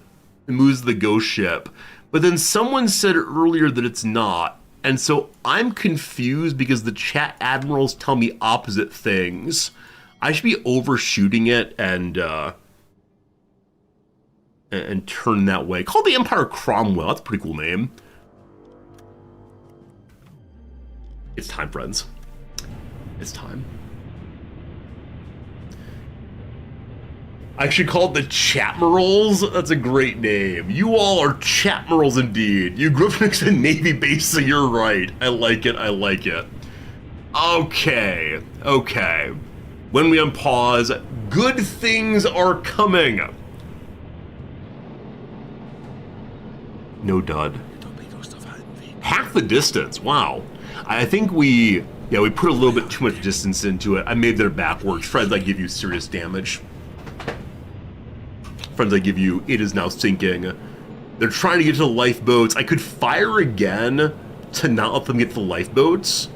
moves the ghost ship. But then someone said earlier that it's not. And so I'm confused because the chat admirals tell me opposite things. I should be overshooting it and turn that way. Call the Empire Cromwell. That's a pretty cool name. It's time, friends. It's time. I should call it the Chatmerals. That's a great name. You all are Chatmerals indeed. You grew up next to a Navy base, so you're right. I like it, I like it. Okay, okay. When we unpause, good things are coming. No dud. Half the distance, wow. I think we put a little bit too much distance into it. I made that backwards. Friends, I give you serious damage. Friends, I give you, it is now sinking. They're trying to get to the lifeboats. I could fire again to not let them get to the lifeboats,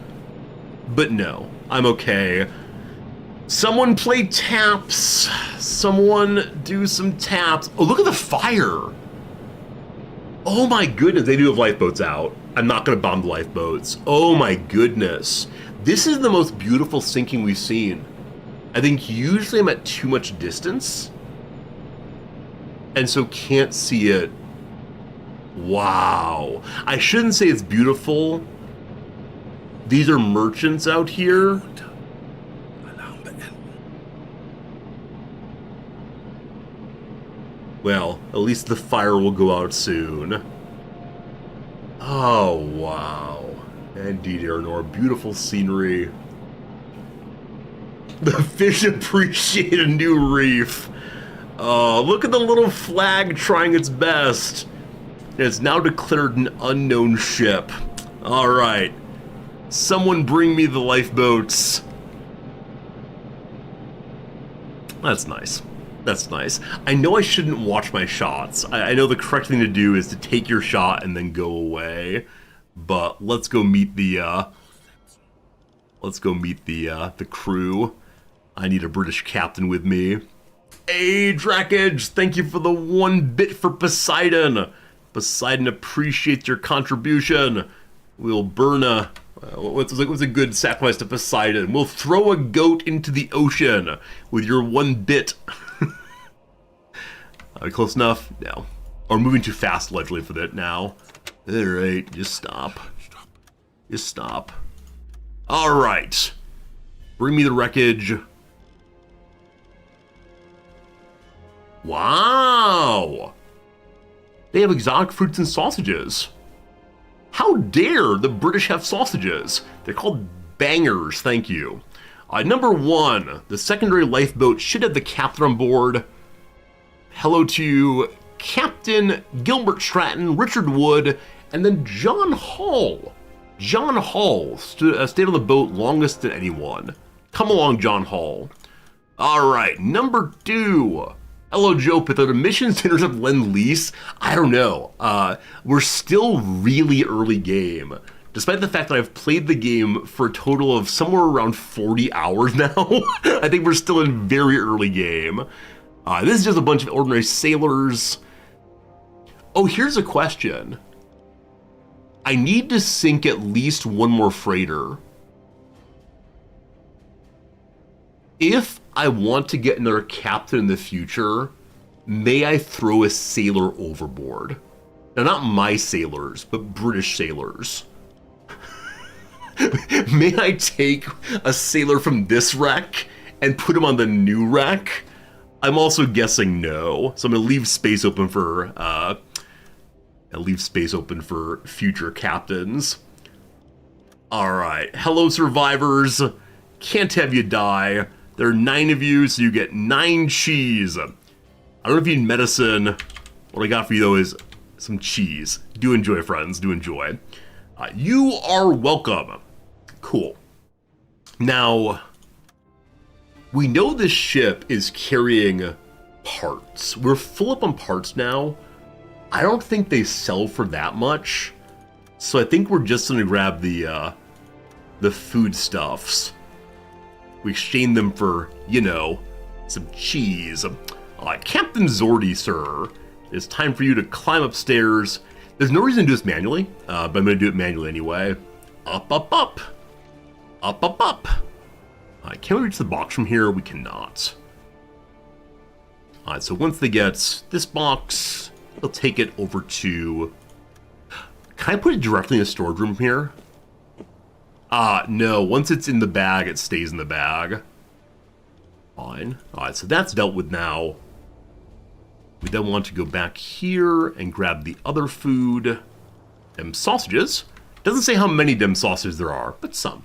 but no, I'm okay. Someone play taps. Someone do some taps. Oh, look at the fire. Oh my goodness, they do have lifeboats out. I'm not going to bomb the lifeboats. Oh my goodness. This is the most beautiful sinking we've seen. I think usually I'm at too much distance, and so can't see it. Wow. I shouldn't say it's beautiful. These are merchants out here. Well, at least the fire will go out soon. Oh, wow. Indeed, Aranor. Beautiful scenery. The fish appreciate a new reef. Oh, look at the little flag trying its best. It's now declared an unknown ship. Alright. Someone bring me the lifeboats. That's nice. That's nice. I know I shouldn't watch my shots. I know the correct thing to do is to take your shot and then go away. But let's go meet the the crew. I need a British captain with me. Hey, Drakage, thank you for the 1 bit for Poseidon. Poseidon appreciates your contribution. We'll burn a... what's a good sacrifice to Poseidon? We'll throw a goat into the ocean with your 1 bit. Are we close enough? No. Or moving too fast, allegedly, for that now. Alright, just stop. Just stop. Alright. Bring me the wreckage. Wow! They have exotic fruits and sausages. How dare the British have sausages? They're called bangers, thank you. Number 1, the secondary lifeboat should have the captain on board. Hello to Captain Gilbert Stratton, Richard Wood, and then John Hall. John Hall stayed on the boat longest than anyone. Come along, John Hall. Alright, number 2. Hello, Joe Pith. Are the missions to intercept Lend-Lease? I don't know. We're still really early game. Despite the fact that I've played the game for a total of somewhere around 40 hours now, I think we're still in very early game. This is just a bunch of ordinary sailors. Oh, here's a question. I need to sink at least 1 more freighter. If I want to get another captain in the future, may I throw a sailor overboard? Now, not my sailors, but British sailors. May I take a sailor from this wreck and put him on the new wreck? I'm also guessing no, so I'm gonna leave space open for future captains. All right, hello survivors. Can't have you die. There are 9 of you, so you get 9 cheese. I don't know if you need medicine. What I got for you though is some cheese. Do enjoy, friends. Do enjoy. You are welcome. Cool. Now, we know this ship is carrying parts. We're full up on parts now. I don't think they sell for that much, so I think we're just gonna grab the foodstuffs. We exchange them for, you know, some cheese. Captain Zordy, sir, it's time for you to climb upstairs. There's no reason to do this manually, but I'm gonna do it manually anyway. Up, up, up. Up, up, up. Can we reach the box from here? We cannot. Alright, so once they get this box, they'll take it over to... Can I put it directly in the storage room here? No. Once it's in the bag, it stays in the bag. Fine. Alright, so that's dealt with now. We then want to go back here and grab the other food. Them sausages. Doesn't say how many them sausages there are, but some.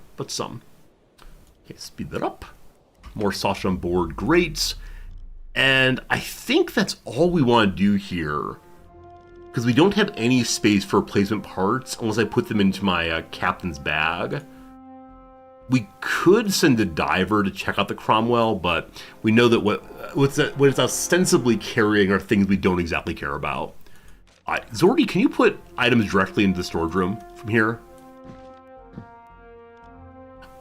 Okay, speed that up. More sausage on board, great. And I think that's all we want to do here, because we don't have any space for replacement parts unless I put them into my captain's bag. We could send a diver to check out the Cromwell, but we know that what it's ostensibly carrying are things we don't exactly care about. Zordy, can you put items directly into the storage room from here?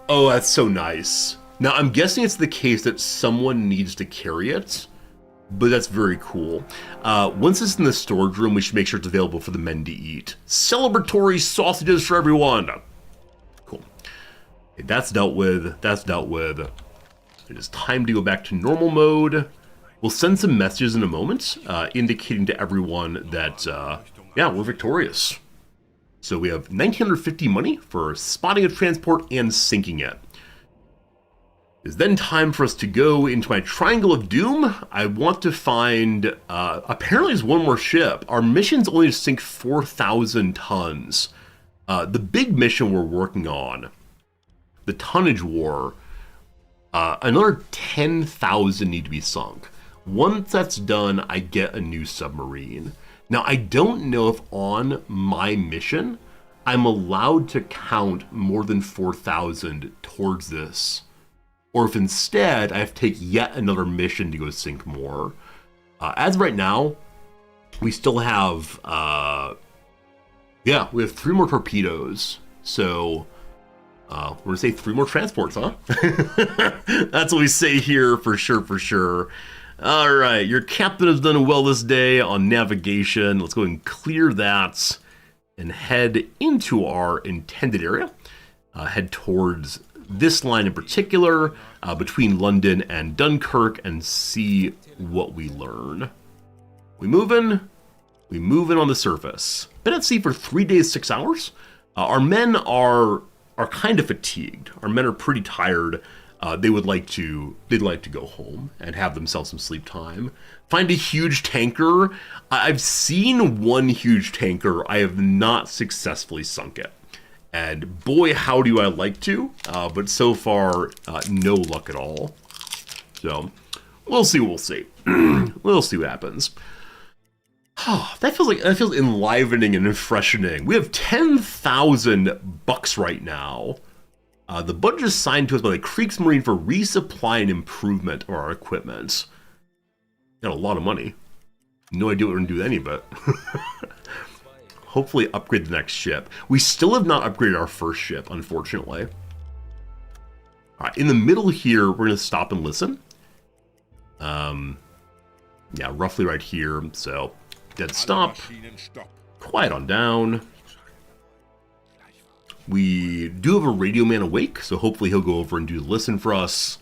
Oh, that's so nice. Now, I'm guessing it's the case that someone needs to carry it. but that's very cool. Once it's in the storage room, we should make sure it's available for the men to eat. Celebratory sausages for everyone. Cool. Okay, that's dealt with. That's dealt with. It is time to go back to normal mode. We'll send some messages in a moment, indicating to everyone that, yeah, we're victorious. So we have 1,950 money for spotting a transport and sinking it. It's then time for us to go into my Triangle of Doom. I want to find, apparently there's one more ship. Our mission's only to sink 4,000 tons. The big mission we're working on, the tonnage war, another 10,000 need to be sunk. Once that's done, I get a new submarine. Now, I don't know if on my mission, I'm allowed to count more than 4,000 towards this. Or if instead, I have to take yet another mission to go sink more. As of right now, we still have, we have 3 more torpedoes. So, we're gonna say 3 more transports, huh? That's what we say here for sure, for sure. All right, your captain has done well this day on navigation. Let's go and clear that and head into our intended area. Head towards this line in particular, between London and Dunkirk, and see what we learn. We moving on the surface. Been at sea for 3 days, 6 hours. Our men are kind of fatigued. Our men are pretty tired. They'd like to go home and have themselves some sleep time. Find a huge tanker. I've seen one huge tanker. I have not successfully sunk it. And boy, how do I like to, but so far, no luck at all. So, we'll see. We'll see what happens. That feels enlivening and freshening. We have 10,000 bucks right now. The budget is assigned to us by the Kriegsmarine for resupply and improvement of our equipment. Got a lot of money. No idea what we're gonna do with any of it. Hopefully upgrade the next ship. We still have not upgraded our first ship, unfortunately. All right, in the middle here, we're gonna stop and listen. Yeah, roughly right here. So, dead stop. Quiet on down. We do have a radio man awake, so hopefully he'll go over and do the listen for us.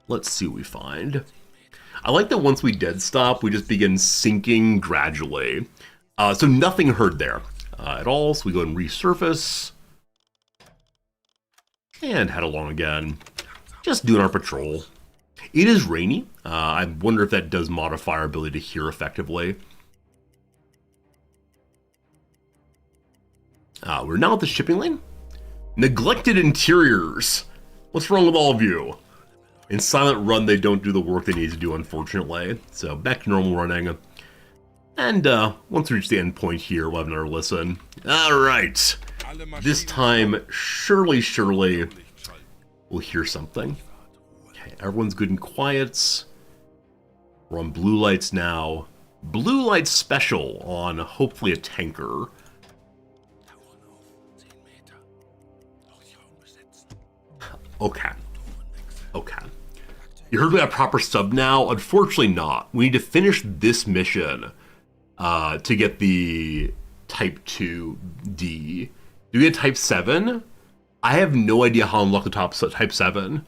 Let's see what we find. I like that once we dead stop, we just begin sinking gradually. So nothing heard there at all, so we go and resurface. And head along again. Just doing our patrol. It is rainy. I wonder if that does modify our ability to hear effectively. We're now at the shipping lane. Neglected interiors. What's wrong with all of you? In Silent Run, they don't do the work they need to do, unfortunately. So back to normal running. And once we reach the end point here, we'll have another listen. All right. This time, surely, we'll hear something. Okay, everyone's good and quiet. We're on blue lights now. Blue light special on hopefully a tanker. Okay. You heard we got a proper sub now? Unfortunately not. We need to finish this mission to get the Type 2D. Do we get Type 7? I have no idea how to unlock the Type 7.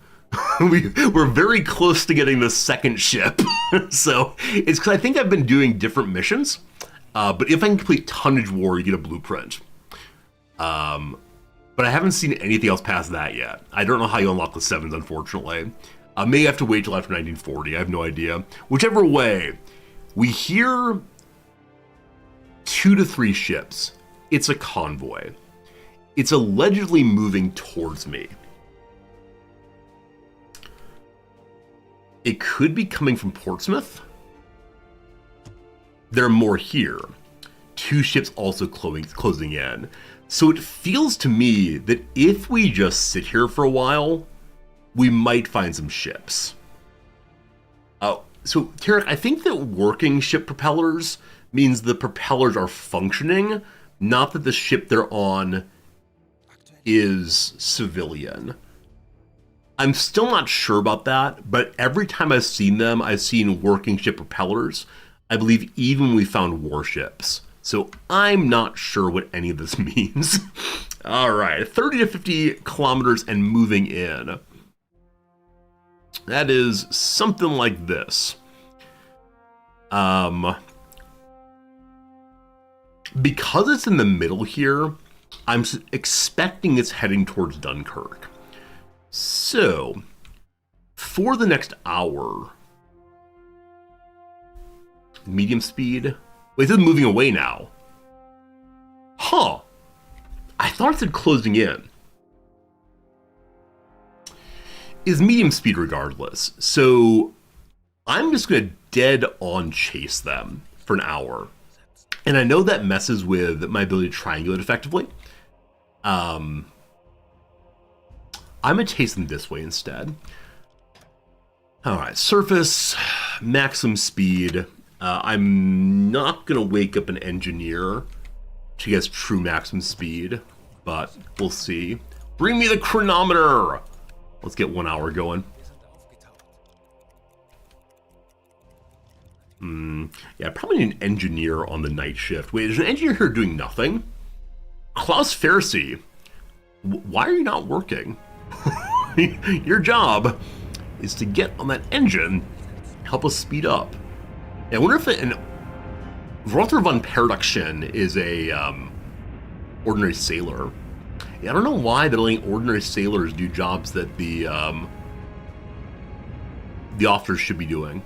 We're very close to getting the second ship. So it's because I think I've been doing different missions. But if I can complete Tonnage War, you get a blueprint. But I haven't seen anything else past that yet. I don't know how you unlock the 7s, unfortunately. May have to wait till after 1940. I have no idea. Whichever way, we hear 2 to 3 ships. It's a convoy. It's allegedly moving towards me. It could be coming from Portsmouth. There are more here. 2 ships also closing in. So it feels to me that if we just sit here for a while, we might find some ships. So, Tarek, I think that working ship propellers means the propellers are functioning, not that the ship they're on is civilian. I'm still not sure about that, but every time I've seen them, I've seen working ship propellers. I believe even we found warships. So I'm not sure what any of this means. All right, 30 to 50 kilometers and moving in. That is something like this. Because it's in the middle here, I'm expecting it's heading towards Dunkirk. So, for the next hour, medium speed. Wait, it's moving away now. Huh. I thought it said closing in. Is medium speed regardless. So, I'm just going to dead on chase them for an hour. And I know that messes with my ability to triangulate effectively. I'm going to chase them this way instead. All right, surface, maximum speed. I'm not going to wake up an engineer to get true maximum speed, but we'll see. Bring me the chronometer. Let's get 1 hour going. Yeah, probably need an engineer on the night shift. Wait, there's an engineer here doing nothing? Klaus Pharisee, why are you not working? Your job is to get on that engine, help us speed up. I wonder if an Walter von Paradoxian is a ordinary sailor. Yeah, I don't know why they're letting ordinary sailors do jobs that the officers should be doing.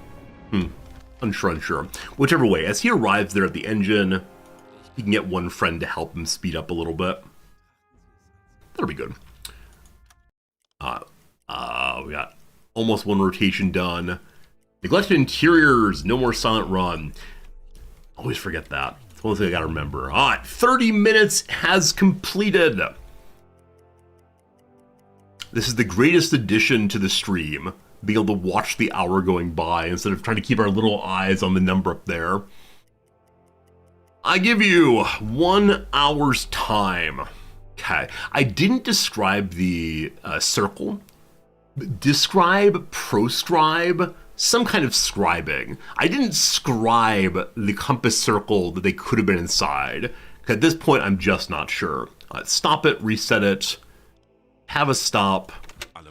Unsure. Whichever way, as he arrives there at the engine, he can get one friend to help him speed up a little bit. That'll be good. We got almost one rotation done. Neglected interiors, no more silent run. Always forget that. It's one thing I gotta remember. All right, 30 minutes has completed. This is the greatest addition to the stream. Being able to watch the hour going by instead of trying to keep our little eyes on the number up there. I give you 1 hour's time. Okay, I didn't describe the circle. Describe, proscribe, some kind of scribing. I didn't scribe the compass circle that they could have been inside. At this point, I'm just not sure. Stop it, reset it, have a stop.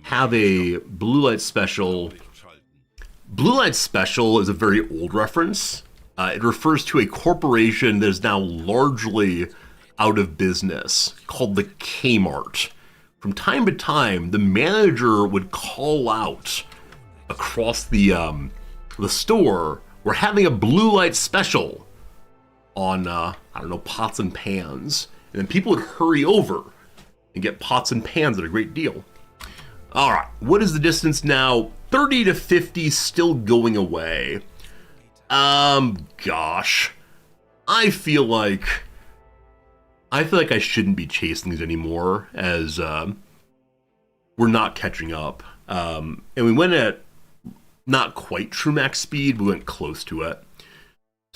Have a blue light special. Blue light special is a very old reference. It refers to a corporation that is now largely out of business called the Kmart. From time to time, the manager would call out across the store, "We're having a blue light special on I don't know, pots and pans," and then people would hurry over and get pots and pans at a great deal. All right, what is the distance now? 30 to 50, still going away. Gosh. I feel like I shouldn't be chasing these anymore, as we're not catching up. And we went at not quite true max speed, we went close to it.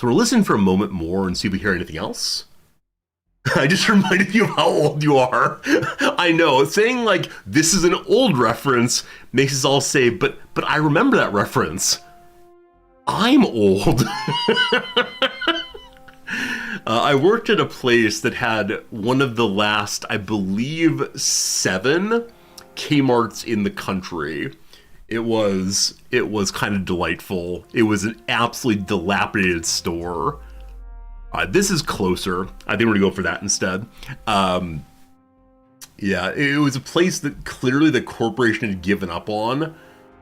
So we're listening for a moment more and see if we hear anything else. I just reminded you of how old you are. I know, saying like this is an old reference makes us all say, but I remember that reference. I'm old. I worked at a place that had one of the last, I believe, 7 Kmarts in the country. It was kind of delightful. It was an absolutely dilapidated store. This is closer. I think we're gonna go for that instead. Yeah, it was a place that clearly the corporation had given up on,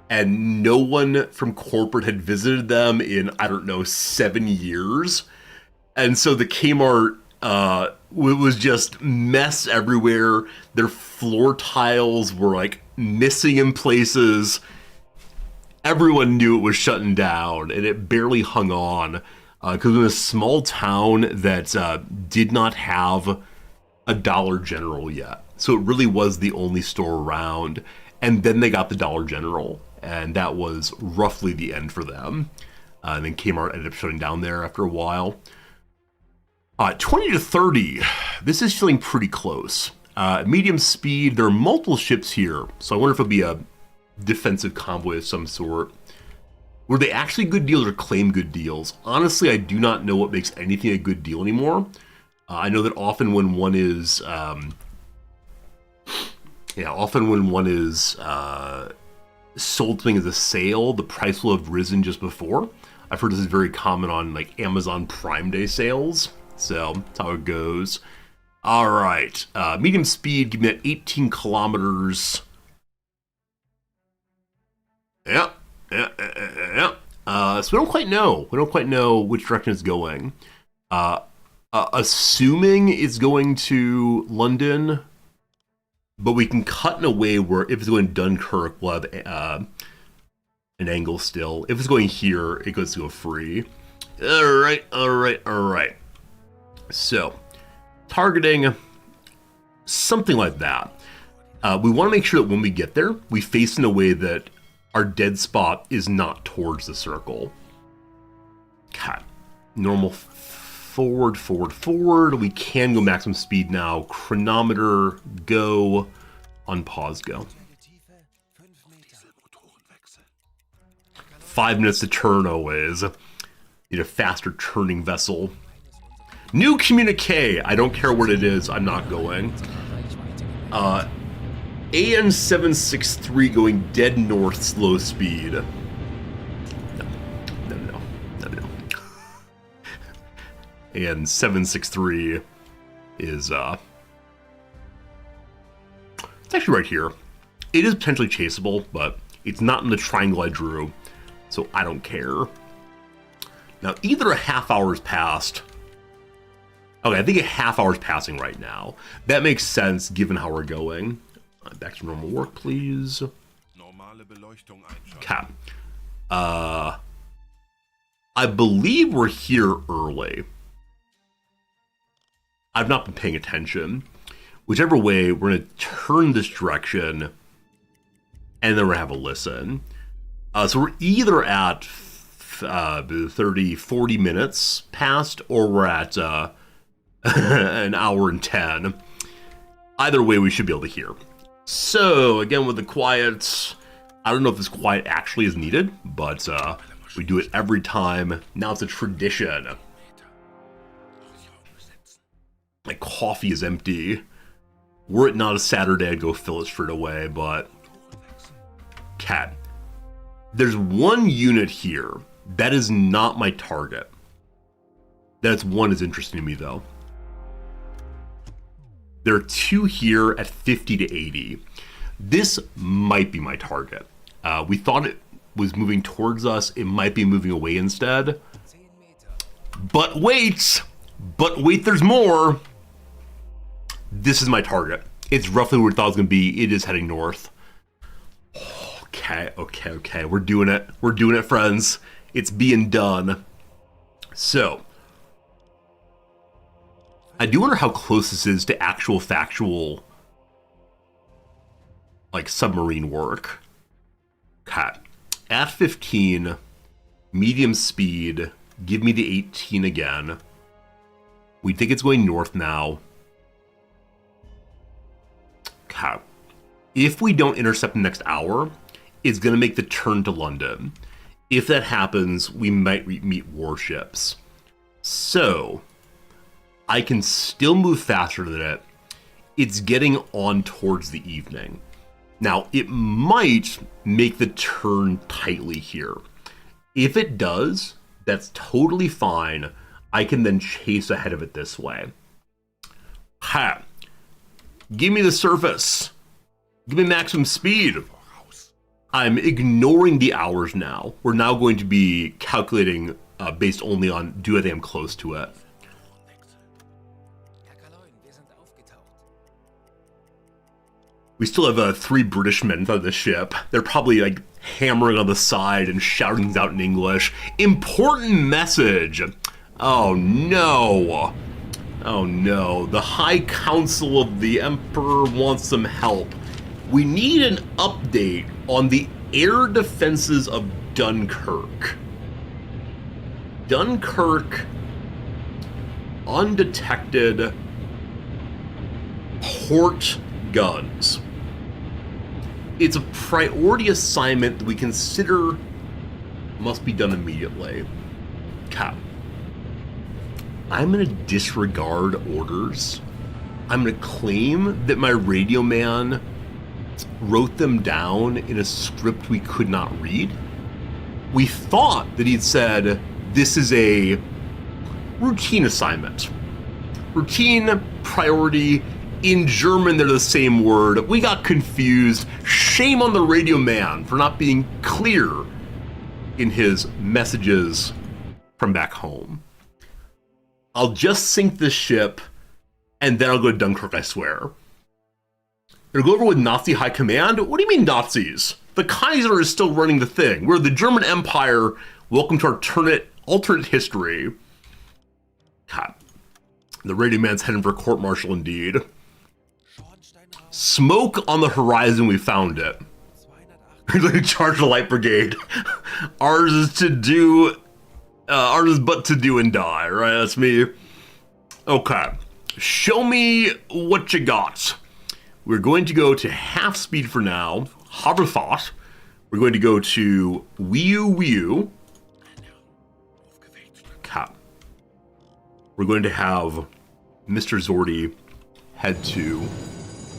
and no one from corporate had visited them in, I don't know, 7 years. And so the Kmart was just mess everywhere. Their floor tiles were like missing in places. Everyone knew it was shutting down, and it barely hung on. Because it was a small town that did not have a Dollar General yet. So it really was the only store around. And then they got the Dollar General, and that was roughly the end for them. And then Kmart ended up shutting down there after a while. 20 to 30, this is feeling pretty close. Medium speed, there are multiple ships here, so I wonder if it'll be a defensive convoy of some sort. Were they actually good deals or claim good deals? Honestly, I do not know what makes anything a good deal anymore. I know that often when one is, sold something as a sale, the price will have risen just before. I've heard this is very common on like Amazon Prime Day sales. So that's how it goes. All right, medium speed, give me that 18 kilometers. Yeah. So we don't quite know. We don't quite know which direction it's going. Assuming it's going to London, but we can cut in a way where if it's going to Dunkirk, we'll have an angle still. If it's going here, it goes to a free. All right. So, targeting something like that. We want to make sure that when we get there, we face in a way that our dead spot is not towards the circle. Okay. Normal forward. We can go maximum speed now. Chronometer, go. Unpause, go. 5 minutes to turn always. Need a faster turning vessel. New communique. I don't care what it is. I'm not going. AN763 going dead north, slow speed. No. AN763 is, it's actually right here. It is potentially chaseable, but it's not in the triangle I drew, so I don't care. Now, either a half hour's passed. Okay, I think a half hour's passing right now. That makes sense given how we're going. Back to normal work, please. Okay. I believe we're here early. I've not been paying attention. Whichever way, we're going to turn this direction, and then we're going to have a listen. So we're either at 30, 40 minutes past, or we're at an hour and 10. Either way, we should be able to hear. So, again, with the quiet, I don't know if this quiet actually is needed, but we do it every time. Now it's a tradition. My coffee is empty. Were it not a Saturday, I'd go fill it straight away, but... Cat. There's one unit here that is not my target. That's one is interesting to me, though. There are two here at 50 to 80. This might be my target. We thought it was moving towards us. It might be moving away instead. But wait, there's more. This is my target. It's roughly where we thought it was going to be. It is heading north. Okay. We're doing it, friends. It's being done. So, I do wonder how close this is to actual factual, like, submarine work. Okay. At 15, medium speed, give me the 18 again. We think it's going north now. Okay. If we don't intercept the next hour, it's going to make the turn to London. If that happens, we might meet warships. So, I can still move faster than it. It's getting on towards the evening. Now, it might make the turn tightly here. If it does, that's totally fine. I can then chase ahead of it this way. Ha! Give me the surface. Give me maximum speed. I'm ignoring the hours now. We're now going to be calculating based only on do I think I'm close to it. We still have 3 British men on the ship. They're probably like hammering on the side and shouting things out in English. Important message. Oh no. Oh no. The High Council of the Emperor wants some help. We need an update on the air defenses of Dunkirk. Dunkirk, undetected port guns. It's a priority assignment that we consider must be done immediately. Cap. I'm going to disregard orders. I'm going to claim that my radio man wrote them down in a script we could not read. We thought that he'd said, this is a routine assignment. Routine, priority, in German they're the same word. We got confused. Shame on the radio man for not being clear in his messages from back home. I'll just sink this ship and then I'll go to Dunkirk, I swear. You're going over with Nazi high command? What do you mean Nazis? The Kaiser is still running the thing. We're the German Empire. Welcome to our alternate history. God. The radio man's heading for court-martial indeed. Smoke on the horizon, we found it. Like charge the light brigade. Ours is but to do and die, right? That's me. Okay. Show me what you got. We're going to go to half speed for now. Hoverthought. We're going to go to Wii. Okay. We're going to have Mr. Zordy head to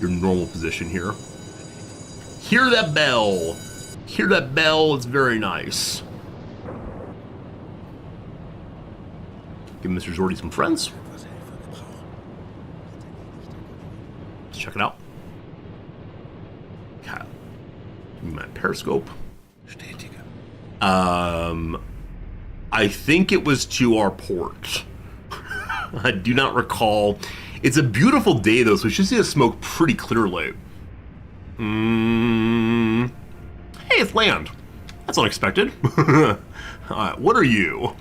your normal position here. Hear that bell. Hear that bell. It's very nice. Give Mr. Zordy some friends. Let's check it out. Okay. Give me my periscope. I think it was to our port. I do not recall. It's a beautiful day though, so we should see the smoke pretty clearly. Hey, it's land. That's unexpected. What are you?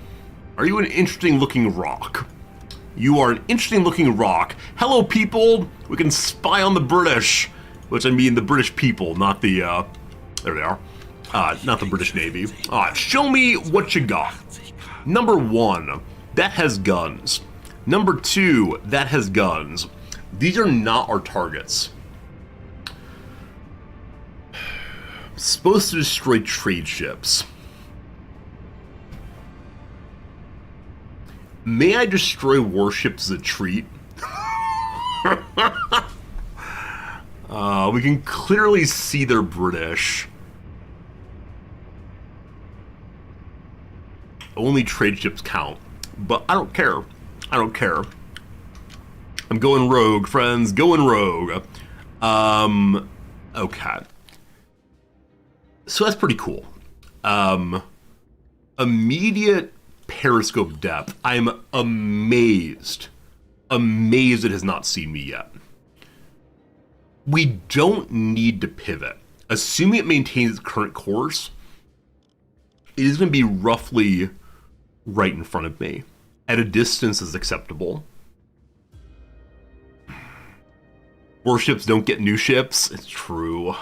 Are you an interesting looking rock? You are an interesting looking rock. Hello people, we can spy on the British. Which I mean the British people, not the, there they are. Not the British Navy. Show me what you got. Number 1, that has guns. Number 2, that has guns. These are not our targets. Supposed to destroy trade ships. May I destroy warships as a treat? We can clearly see they're British. Only trade ships count. But I don't care. I don't care. I'm going rogue, friends. Going rogue. Okay. So that's pretty cool. Immediate periscope depth. I'm amazed. Amazed it has not seen me yet. We don't need to pivot. Assuming it maintains its current course, it is going to be roughly right in front of me. At a distance is acceptable. Warships don't get new ships. It's true.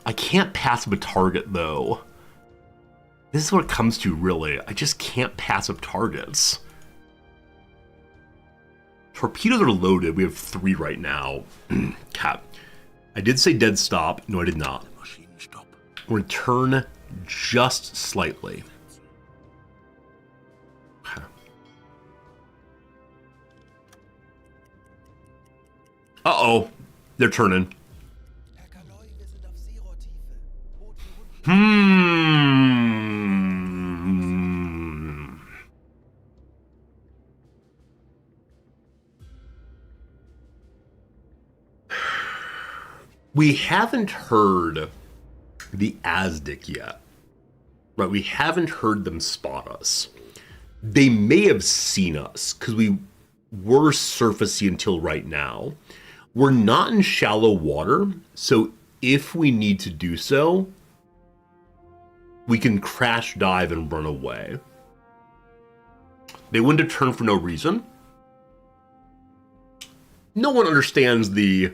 I can't pass up a target, though. This is what it comes to, really. I just can't pass up targets. Torpedoes are loaded. We have 3 right now. Cap. I did say dead stop. No, I did not. Return just slightly. Uh-oh. They're turning. We haven't heard the Azdic yet. Right, we haven't heard them spot us. They may have seen us, because we were surfacey until right now. We're not in shallow water, so if we need to do so, we can crash dive and run away. They wouldn't have turned for no reason. No one understands the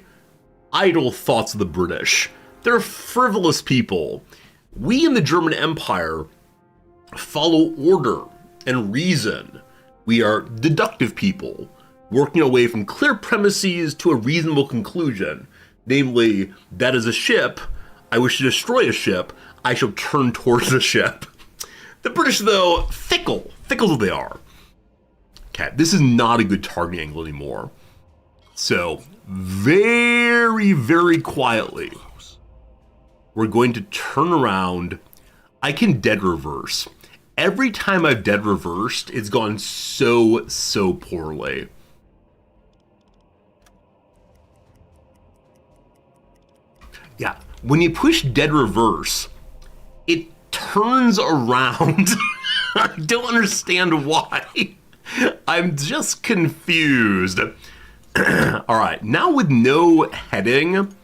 idle thoughts of the British. They're frivolous people. We in the German Empire follow order and reason. We are deductive people, working our way from clear premises to a reasonable conclusion. Namely, that is a ship I wish to destroy a ship, I shall turn towards the ship. The British, though, fickle as they are. Okay, this is not a good targeting angle anymore. So, very, very quietly, we're going to turn around. I can dead reverse. Every time I've dead reversed, it's gone so poorly. Yeah, when you push dead reverse, it turns around. I don't understand why. I'm just confused. All right, now with no heading,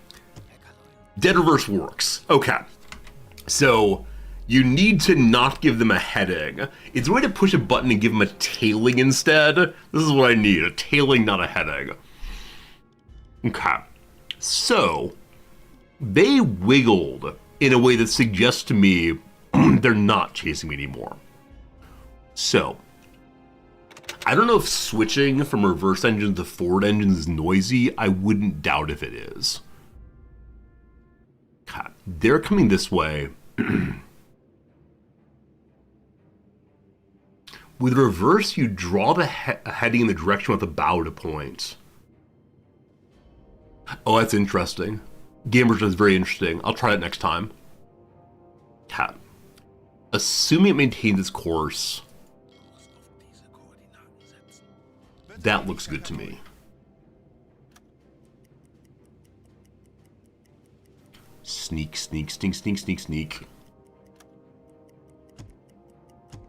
dead reverse works. Okay, so you need to not give them a heading. It's a way to push a button and give them a tailing instead. This is what I need, a tailing, not a heading. Okay, so they wiggled in a way that suggests to me they're not chasing me anymore. So, I don't know if switching from reverse engine to forward engine is noisy. I wouldn't doubt if it is. Okay, they're coming this way. With reverse, you draw the heading in the direction with the bow to point. Oh, that's interesting. Game version is very interesting. I'll try it next time. Okay. Assuming it maintains its course. That looks good to me. Sneak.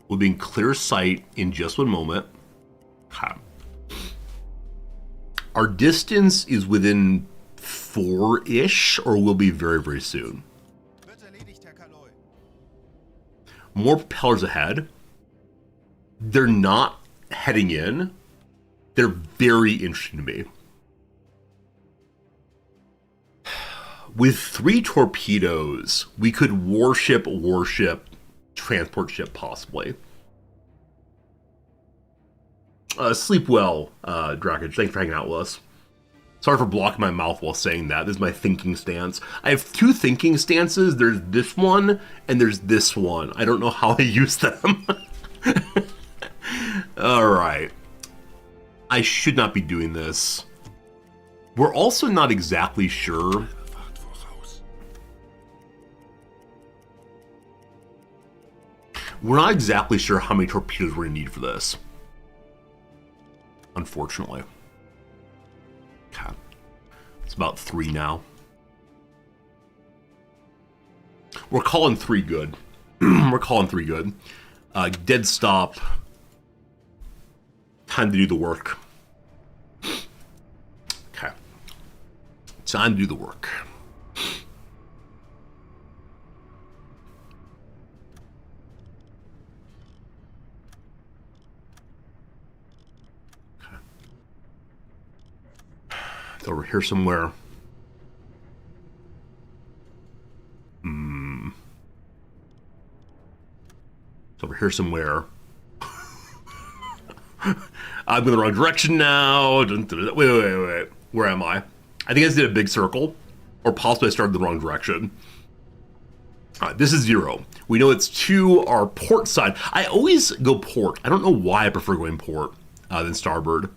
We'll be in clear sight in just one moment. Okay. Our distance is within 4-ish, or will be very, very soon. More propellers ahead. They're not heading in. They're very interesting to me. With 3 torpedoes, we could warship, transport ship, possibly. Sleep well, Drakage. Thanks for hanging out with us. Sorry for blocking my mouth while saying that. This is my thinking stance. I have 2 thinking stances. There's this one, and there's this one. I don't know how I use them. Alright. I should not be doing this. We're also not exactly sure. We're not exactly sure how many torpedoes we're going to need for this. Unfortunately. Okay. It's about 3 now. We're calling 3 good. We're calling 3 good. Dead stop. Time to do the work. Okay. Time to do the work. Okay. It's over here somewhere. It's over here somewhere. I'm going the wrong direction now. Wait. Where am I? I think I just did a big circle. Or possibly I started the wrong direction. This is 0. We know it's to our port side. I always go port. I don't know why I prefer going port than starboard.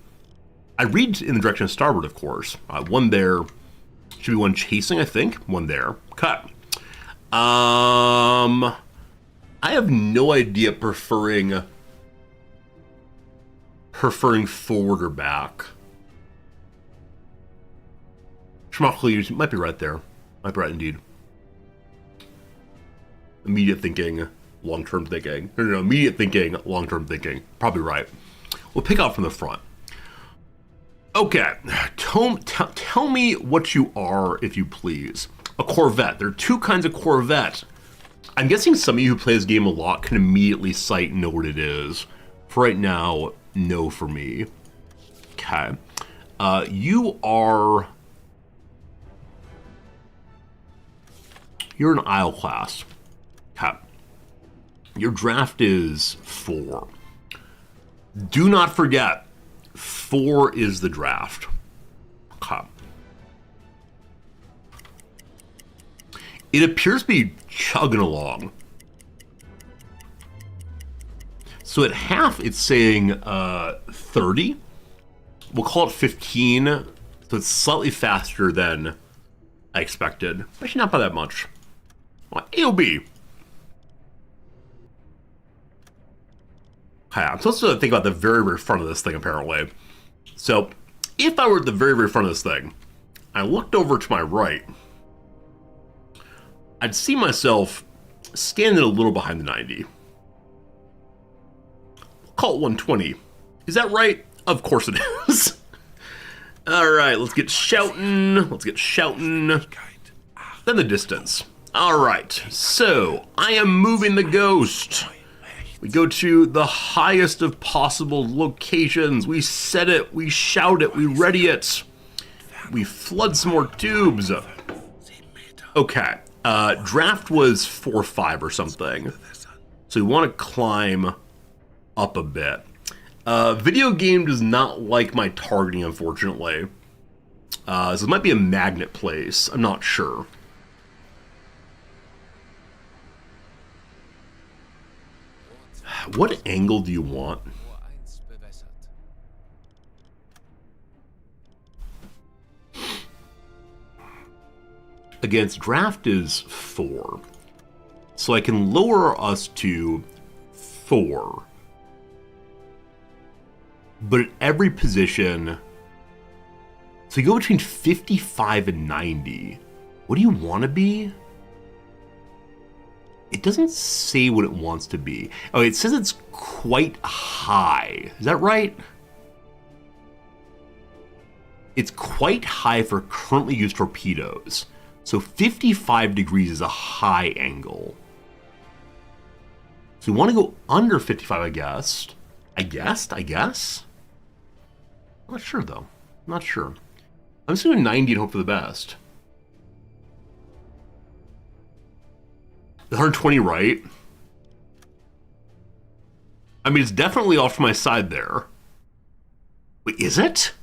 I read in the direction of starboard, of course. 1 there. Should be 1 chasing, I think. 1 there. Cut. I have no idea preferring forward or back. Schmachli might be right there. Might be right indeed. Immediate thinking, long-term thinking. No, immediate thinking, long-term thinking. Probably right. We'll pick up from the front. Okay, tell me what you are, if you please. A Corvette. There are 2 kinds of Corvette. I'm guessing some of you who play this game a lot can immediately sight and know what it is. For right now, no for me. Okay. You're an Isle class. Okay. Your draft is 4. Do not forget, 4 is the draft. Okay. It appears to be chugging along. So at half, it's saying 30. We'll call it 15. So it's slightly faster than I expected. Actually, not by that much. Well, AOB. Okay, I'm supposed to think about the very, very front of this thing, apparently. So if I were at the very, very front of this thing, I looked over to my right, I'd see myself standing a little behind the 90. Call it 120. Is that right? Of course it is. All right, let's get shouting. Let's get shouting. Then the distance. All right, so I am moving the ghost. We go to the highest of possible locations. We set it, we shout it, we ready it. We flood some more tubes. Okay, draft was 4-5 or something. So we want to climb up a bit. Video game does not like my targeting, unfortunately. So it might be a magnet place. I'm not sure. What angle do you want? Against draft is 4. So I can lower us to 4. But at every position, so you go between 55 and 90. What do you want to be? It doesn't say what it wants to be. Oh, it says it's quite high. Is that right? It's quite high for currently used torpedoes. So 55 degrees is a high angle. So we want to go under 55, I guess. I guess? I'm not sure, though. I'm not sure. I'm just doing 90 and hope for the best. 120 right. I mean, it's definitely off to my side there. Wait, is it?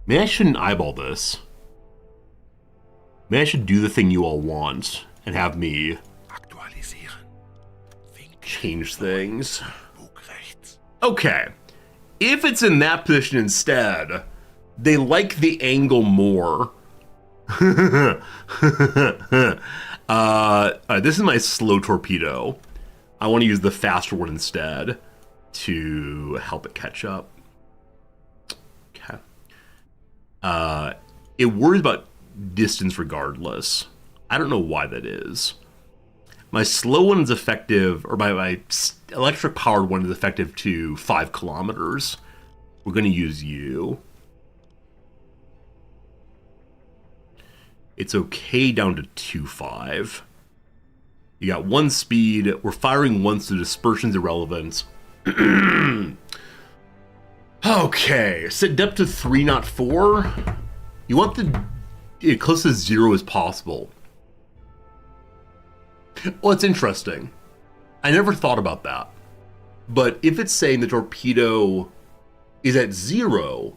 Maybe I shouldn't eyeball this. Maybe I should do the thing you all want and have me change things. Okay. If it's in that position instead, they like the angle more. This is my slow torpedo. I want to use the faster one instead to help it catch up. Okay. It worries about distance regardless. I don't know why that is. My slow one is effective, or my electric powered one is effective to 5 kilometers. We're going to use you. It's okay down to 2.5. You got 1 speed. We're firing once, so dispersion's irrelevant. Okay, set depth to 3, not 4. You want the close to 0 as possible. Well, it's interesting. I never thought about that. But if it's saying the torpedo is at 0,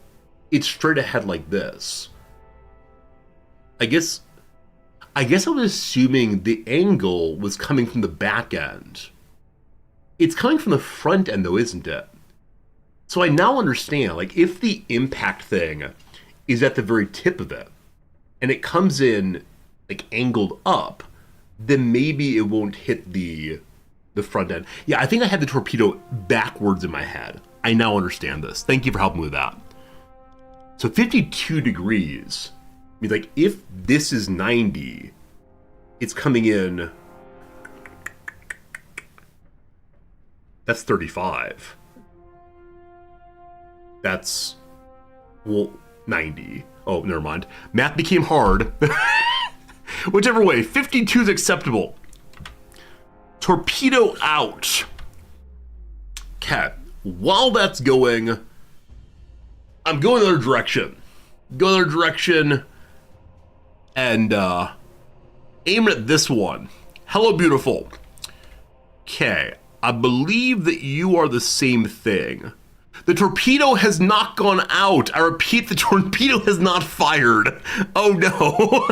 it's straight ahead like this. I guess I was assuming the angle was coming from the back end. It's coming from the front end, though, isn't it? So I now understand, like, if the impact thing is at the very tip of it, and it comes in, like, angled up, then maybe it won't hit the front end. Yeah, I think I had the torpedo backwards in my head. I now understand this. Thank you for helping me with that. So 52 degrees means, like, if this is 90, it's coming in. That's 35. That's, well, 90. Oh, never mind. Math became hard. Whichever way, 52 is acceptable. Torpedo out. Okay, while that's going, I'm going the other direction. Go the other direction and aim at this one. Hello, beautiful. Okay, I believe that you are the same thing. The torpedo has not gone out. I repeat, the torpedo has not fired. Oh no.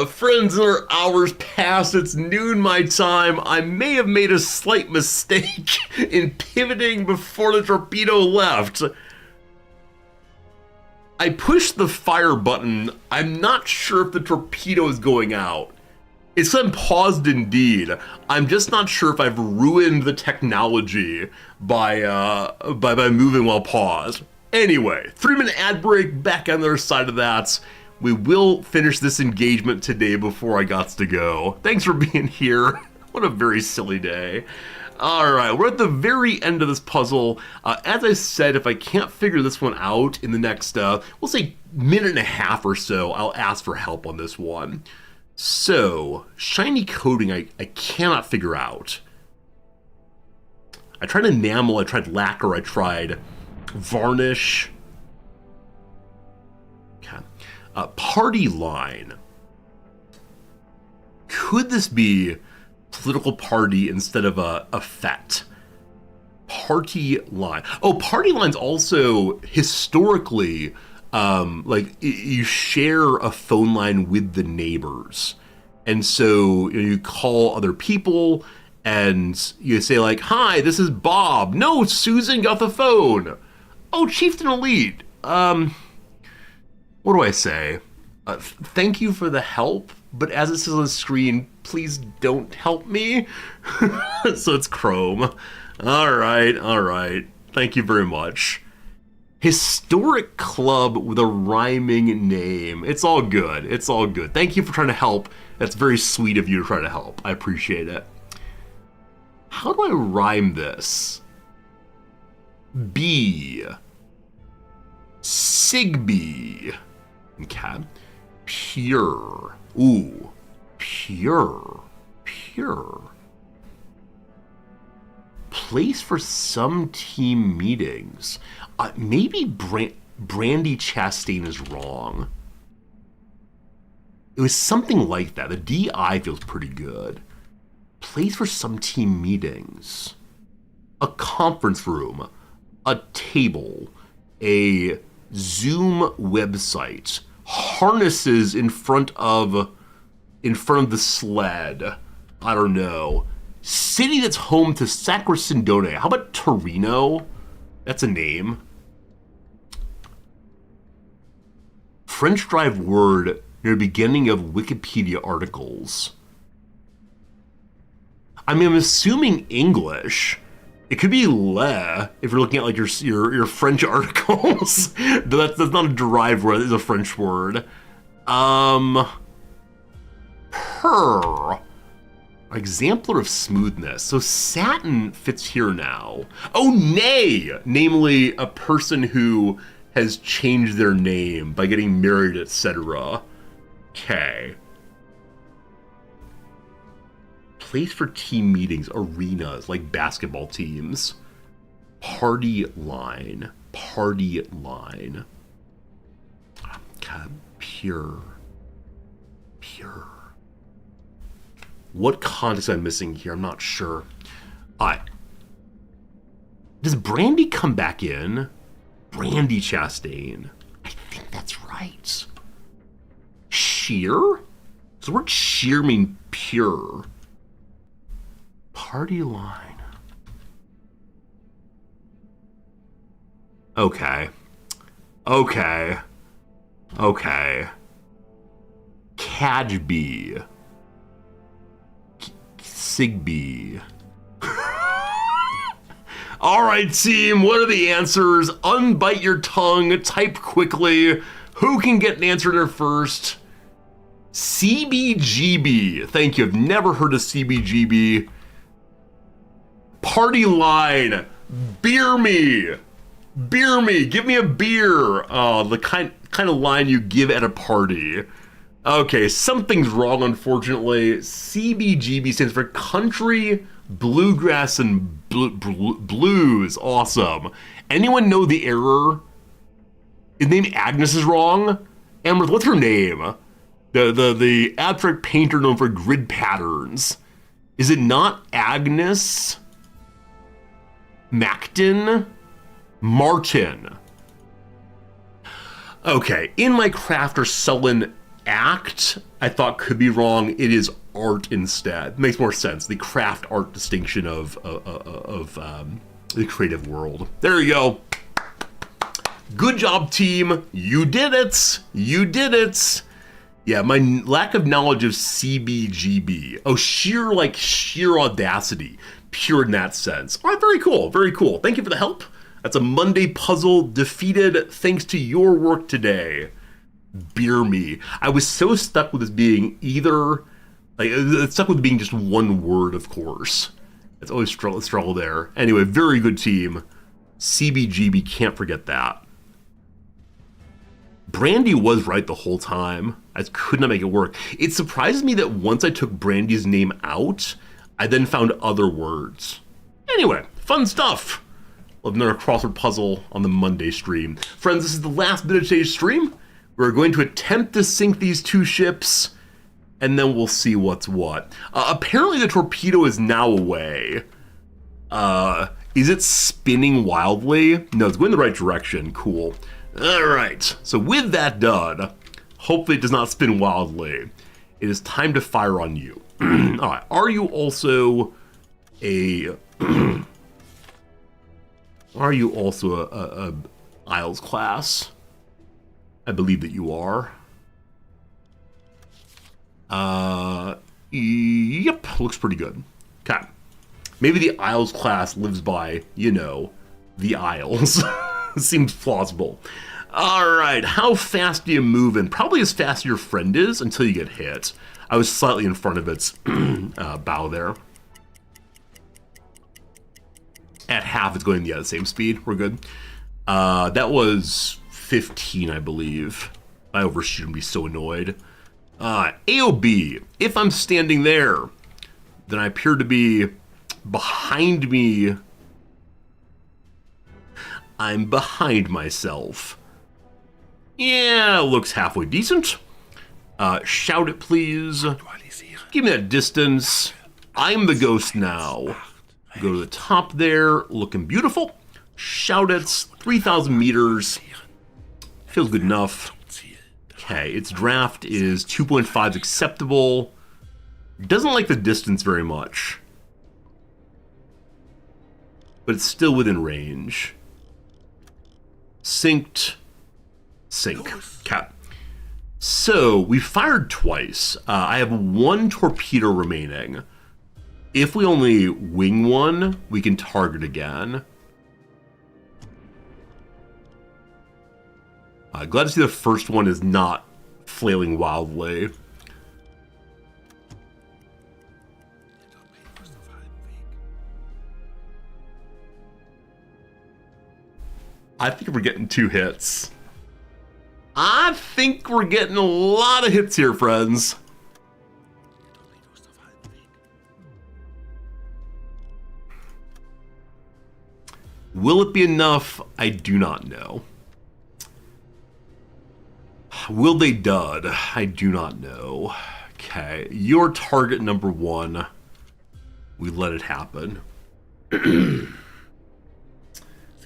Friends, there are hours past. It's noon my time. I may have made a slight mistake in pivoting before the torpedo left. I pushed the fire button. I'm not sure if the torpedo is going out. It's been paused indeed. I'm just not sure if I've ruined the technology by moving while paused. Anyway, 3-minute ad break, back on the other side of that. We will finish this engagement today before I got to go. Thanks for being here. What a very silly day. All right, we're at the very end of this puzzle. As I said, if I can't figure this one out in the next, we'll say minute and a half or so, I'll ask for help on this one. So, shiny coating I cannot figure out. I tried enamel, I tried lacquer, I tried varnish. Okay. Party line. Could this be political party instead of a fete? Party line. Oh, party lines also historically, like you share a phone line with the neighbors. And so you call other people and you say like, hi, this is Bob. No, Susan got the phone. Oh, Chieftain Elite. What do I say? Thank you for the help, but as it says on the screen, please don't help me. So it's Chrome. All right. Thank you very much. Historic club with a rhyming name. It's all good. Thank you for trying to help. That's very sweet of you to try to help. I appreciate it. How do I rhyme this? B. Sigbee. Okay. Pure. Ooh. Pure. Place for some team meetings. Maybe Brandy Chastain is wrong. It was something like that. The DI feels pretty good. Place for some team meetings. A conference room. A table. A Zoom website. Harnesses in front of the sled. I don't know. City that's home to Sacrosindone. How about Torino? That's a name. French drive word near the beginning of Wikipedia articles. I mean, I'm assuming English. It could be le if you're looking at like your French articles. that's not a derived word. It's a French word. Per. Exemplar of smoothness. So satin fits here now. Oh, nay! Namely, a person who has changed their name by getting married, etc. Okay. Place for team meetings, arenas, like basketball teams. Party line. Okay. Pure. What context am I missing here? I'm not sure. Does Brandy come back in? Brandy Chastain. I think that's right. Sheer? Does the word sheer mean pure? Party line. Okay. Cadby. Sigbee. All right, team, what are the answers? Unbite your tongue, type quickly. Who can get an answer there first? CBGB. Thank you. I've never heard of CBGB. Party line. Beer me. Give me a beer. Oh, the kind of line you give at a party. Okay, something's wrong, unfortunately. CBGB stands for Country, Bluegrass, and Blues. Awesome. Anyone know the error? His name Agnes is wrong? Amber, what's her name? The abstract painter known for grid patterns. Is it not Agnes Macton Martin? Okay, in my crafter sullen act, I thought could be wrong. It is art instead. Makes more sense. The craft art distinction of the creative world. There you go. Good job, team. You did it. You did it. Yeah, my lack of knowledge of CBGB. Oh, sheer audacity. Pure in that sense. All right, very cool. Very cool. Thank you for the help. That's a Monday puzzle defeated thanks to your work today. Beer me. I was so stuck with this being either, stuck with being just one word, of course. It's always struggle there. Anyway, very good team. CBGB, can't forget that. Brandy was right the whole time. I could not make it work. It surprises me that once I took Brandy's name out, I then found other words. Anyway, fun stuff. We'll have another crossword puzzle on the Monday stream. Friends, this is the last bit of today's stream. We're going to attempt to sink these two ships, and then we'll see what's what. Apparently the torpedo is now away. Is it spinning wildly? No, it's going the right direction. Cool. All right. So with that done, hopefully it does not spin wildly. It is time to fire on you. All right. Are you also a... Are you also a Isles class? I believe that you are. Yep, looks pretty good. Okay. Maybe the Isles class lives by, the Isles. Seems plausible. All right, how fast do you move in? Probably as fast as your friend is until you get hit. I was slightly in front of its bow there. At half, it's going the same speed. We're good. That was 15, I believe. I overshoot and be so annoyed. AOB, if I'm standing there, then I appear to be behind me. I'm behind myself. Yeah, looks halfway decent. Shout it, please. Give me that distance. I'm the ghost now. Go to the top there, looking beautiful. Shout it, 3,000 meters. Feels good enough. Okay, its draft is 2.5 acceptable. Doesn't like the distance very much. But it's still within range. Synced. Sync. Okay. So, we fired twice. I have one torpedo remaining. If we only wing one, we can target again. Glad to see the first one is not flailing wildly. I think we're getting 2 hits. I think we're getting a lot of hits here, friends. Will it be enough? I do not know. Will they dud? I do not know. Okay, your target number 1. We let it happen.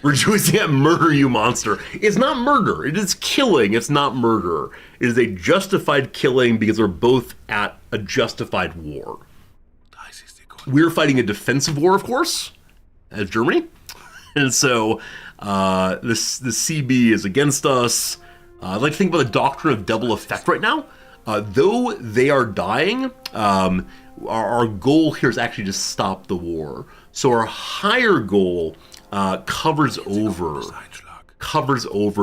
Rejoicing at murder, you monster. It's not murder. It is killing. It's not murder. It is a justified killing because we're both at a justified war. We're fighting a defensive war, of course, as Germany. And so the CB is against us. I'd like to think about the doctrine of double effect right now. Though they are dying, our goal here is actually to stop the war. So our higher goal covers over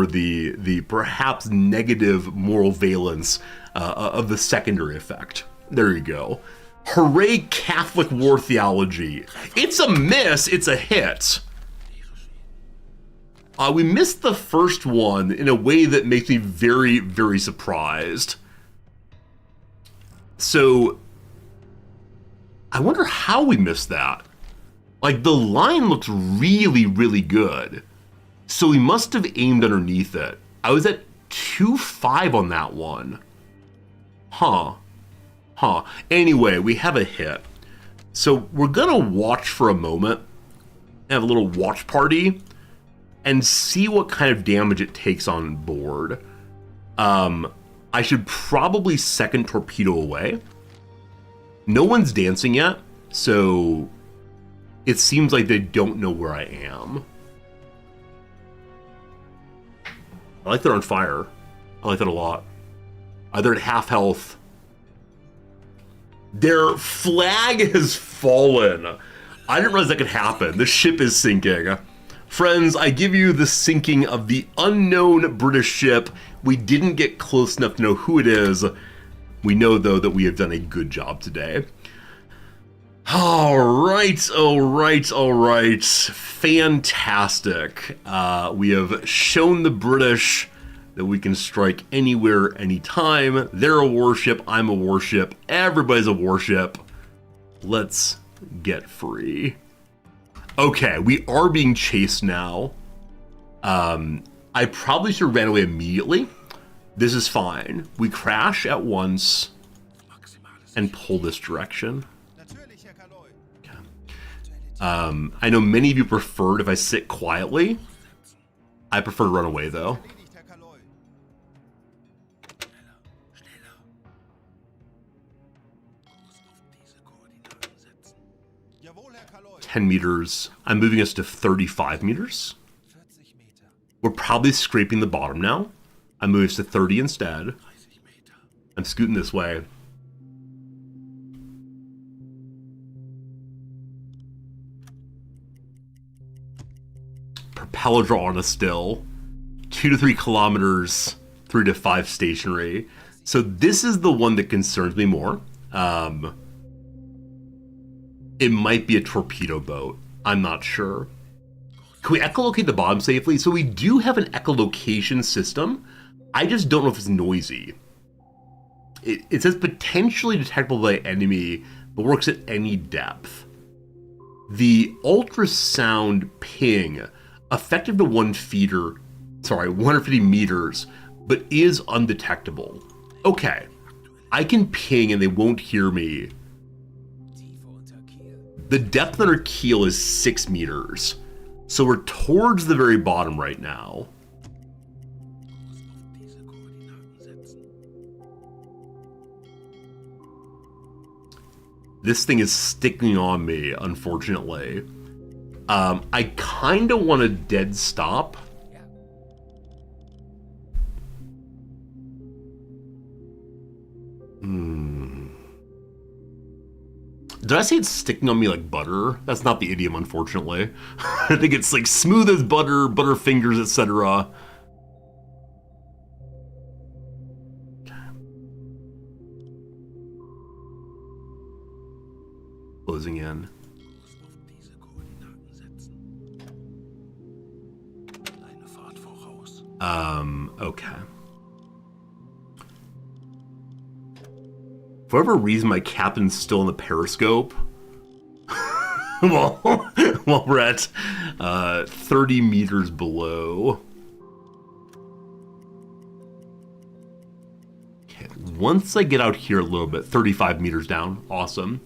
the perhaps negative moral valence of the secondary effect. There you go. Hooray, Catholic war theology. It's a miss, it's a hit. We missed the first one in a way that makes me very, very surprised. So, I wonder how we missed that. Like, the line looks really, really good. So we must have aimed underneath it. I was at 2.5 on that one. Huh. Huh. Anyway, we have a hit. So we're gonna watch for a moment, have a little watch party, and see what kind of damage it takes on board. I should probably second torpedo away. No one's dancing yet, so it seems like they don't know where I am. I like they're on fire. I like that a lot. They're at half health. Their flag has fallen. I didn't realize that could happen. The ship is sinking. Friends, I give you the sinking of the unknown British ship. We didn't get close enough to know who it is. We know, though, that we have done a good job today. All right. Fantastic. We have shown the British that we can strike anywhere, anytime. They're a warship. I'm a warship. Everybody's a warship. Let's get free. Okay, we are being chased now. I probably should have ran away immediately. This is fine. We crash at once and pull this direction. Okay. I know many of you preferred if I sit quietly. I prefer to run away, though. 10 meters. I'm moving us to 35 meters. We're probably scraping the bottom now. I'm moving us to 30 instead. I'm scooting this way. Propeller draw on us still. 2 to 3 kilometers, 3 to 5 stationary. So this is the one that concerns me more. It might be a torpedo boat. I'm not sure. Can we echolocate the bottom safely? So we do have an echolocation system. I just don't know if it's noisy. It says potentially detectable by enemy, but works at any depth. The ultrasound ping, effective to 150 meters, but is undetectable. Okay, I can ping and they won't hear me. The depth under keel is 6 meters. So we're towards the very bottom right now. This thing is sticking on me, unfortunately. I kind of want a dead stop. Did I say it's sticking on me like butter? That's not the idiom, unfortunately. I think it's like smooth as butter, butterfingers, etc. Closing in. Okay. For whatever reason, my captain's still in the periscope. Well, we're at 30 meters below. Okay, once I get out here a little bit, 35 meters down, awesome.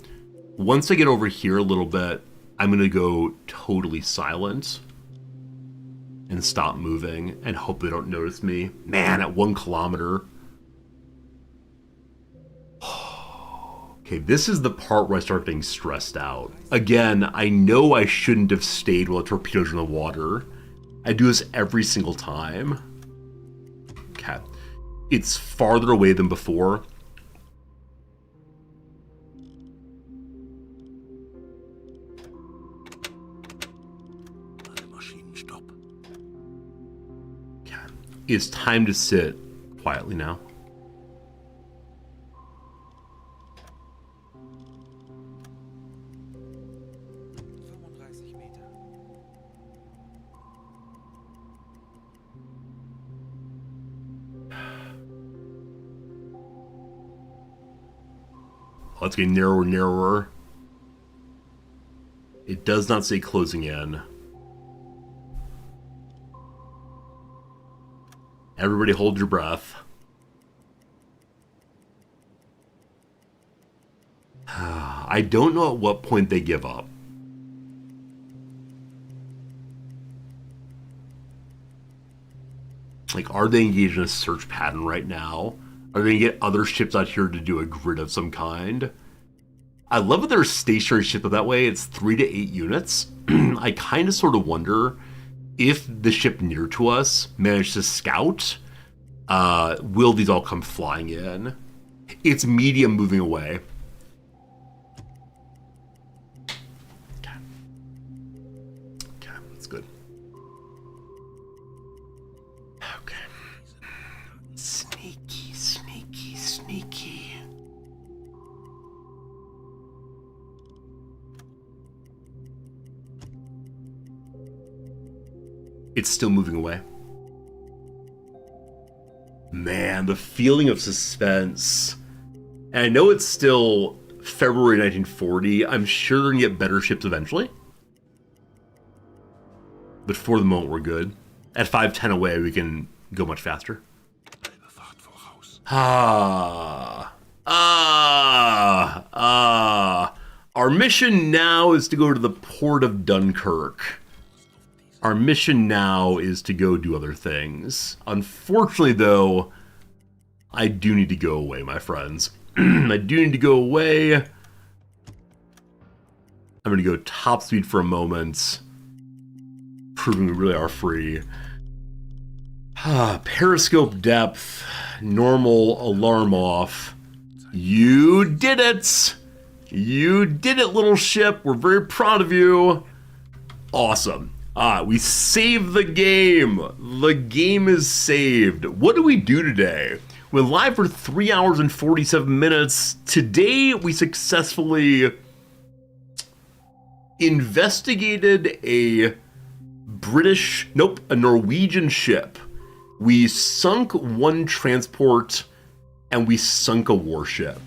Once I get over here a little bit, I'm gonna go totally silent and stop moving and hope they don't notice me. Man, at 1 kilometer. Okay, this is the part where I start getting stressed out. Again, I know I shouldn't have stayed while the torpedoes are in the water. I do this every single time. Okay. It's farther away than before. Okay. It's time to sit quietly now. Let's get narrower and narrower. It does not say closing in. Everybody hold your breath. I don't know at what point they give up. Like, are they engaged in a search pattern right now? Are they going to get other ships out here to do a grid of some kind? I love that there's stationary ship that way. It's 3 to 8 units. I kind of sort of wonder if the ship near to us managed to scout. Will these all come flying in? It's medium moving away. Okay. Okay, that's good. Okay. Sneaky, sneaky, sneaky. It's still moving away. Man, the feeling of suspense. And I know it's still February 1940. I'm sure they're going to get better ships eventually. But for the moment, we're good. At 510 away, we can go much faster. Our mission now is to go to the port of Dunkirk. Our mission now is to go do other things. Unfortunately, though, I do need to go away, my friends. I do need to go away. I'm going to go top speed for a moment, proving we really are free. Periscope depth, normal, alarm off. You did it! You did it, little ship. We're very proud of you. Awesome. We saved the game. The game is saved. What do we do today? We went live for 3 hours and 47 minutes. Today, we successfully investigated a Norwegian ship. We sunk one transport and we sunk a warship.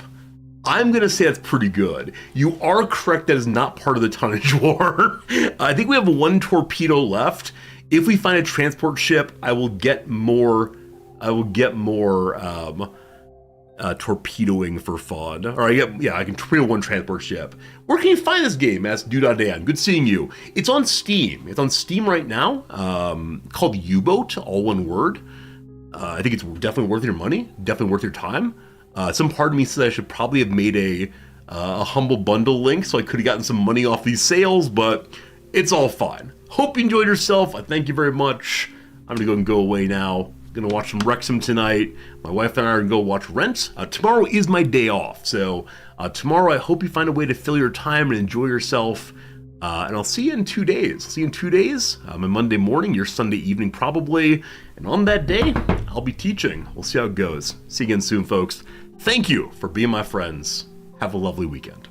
I'm going to say that's pretty good. You are correct, that is not part of the tonnage war. I think we have one torpedo left. If we find a transport ship, I will get more torpedoing for fun. Or I can torpedo one transport ship. Where can you find this game? Asked Duda Good seeing you. It's on Steam. It's on Steam right now. Called UBOAT, all one word. I think it's definitely worth your money. Definitely worth your time. Some part of me says I should probably have made a humble bundle link so I could have gotten some money off these sales, but it's all fine. Hope you enjoyed yourself. I thank you very much. I'm gonna go and go away now. Gonna watch some Wrexham tonight. My wife and I are gonna go watch Rent. Tomorrow is my day off, so tomorrow I hope you find a way to fill your time and enjoy yourself. And I'll see you in 2 days. See you in 2 days. On Monday morning, your Sunday evening probably. And on that day, I'll be teaching. We'll see how it goes. See you again soon, folks. Thank you for being my friends. Have a lovely weekend.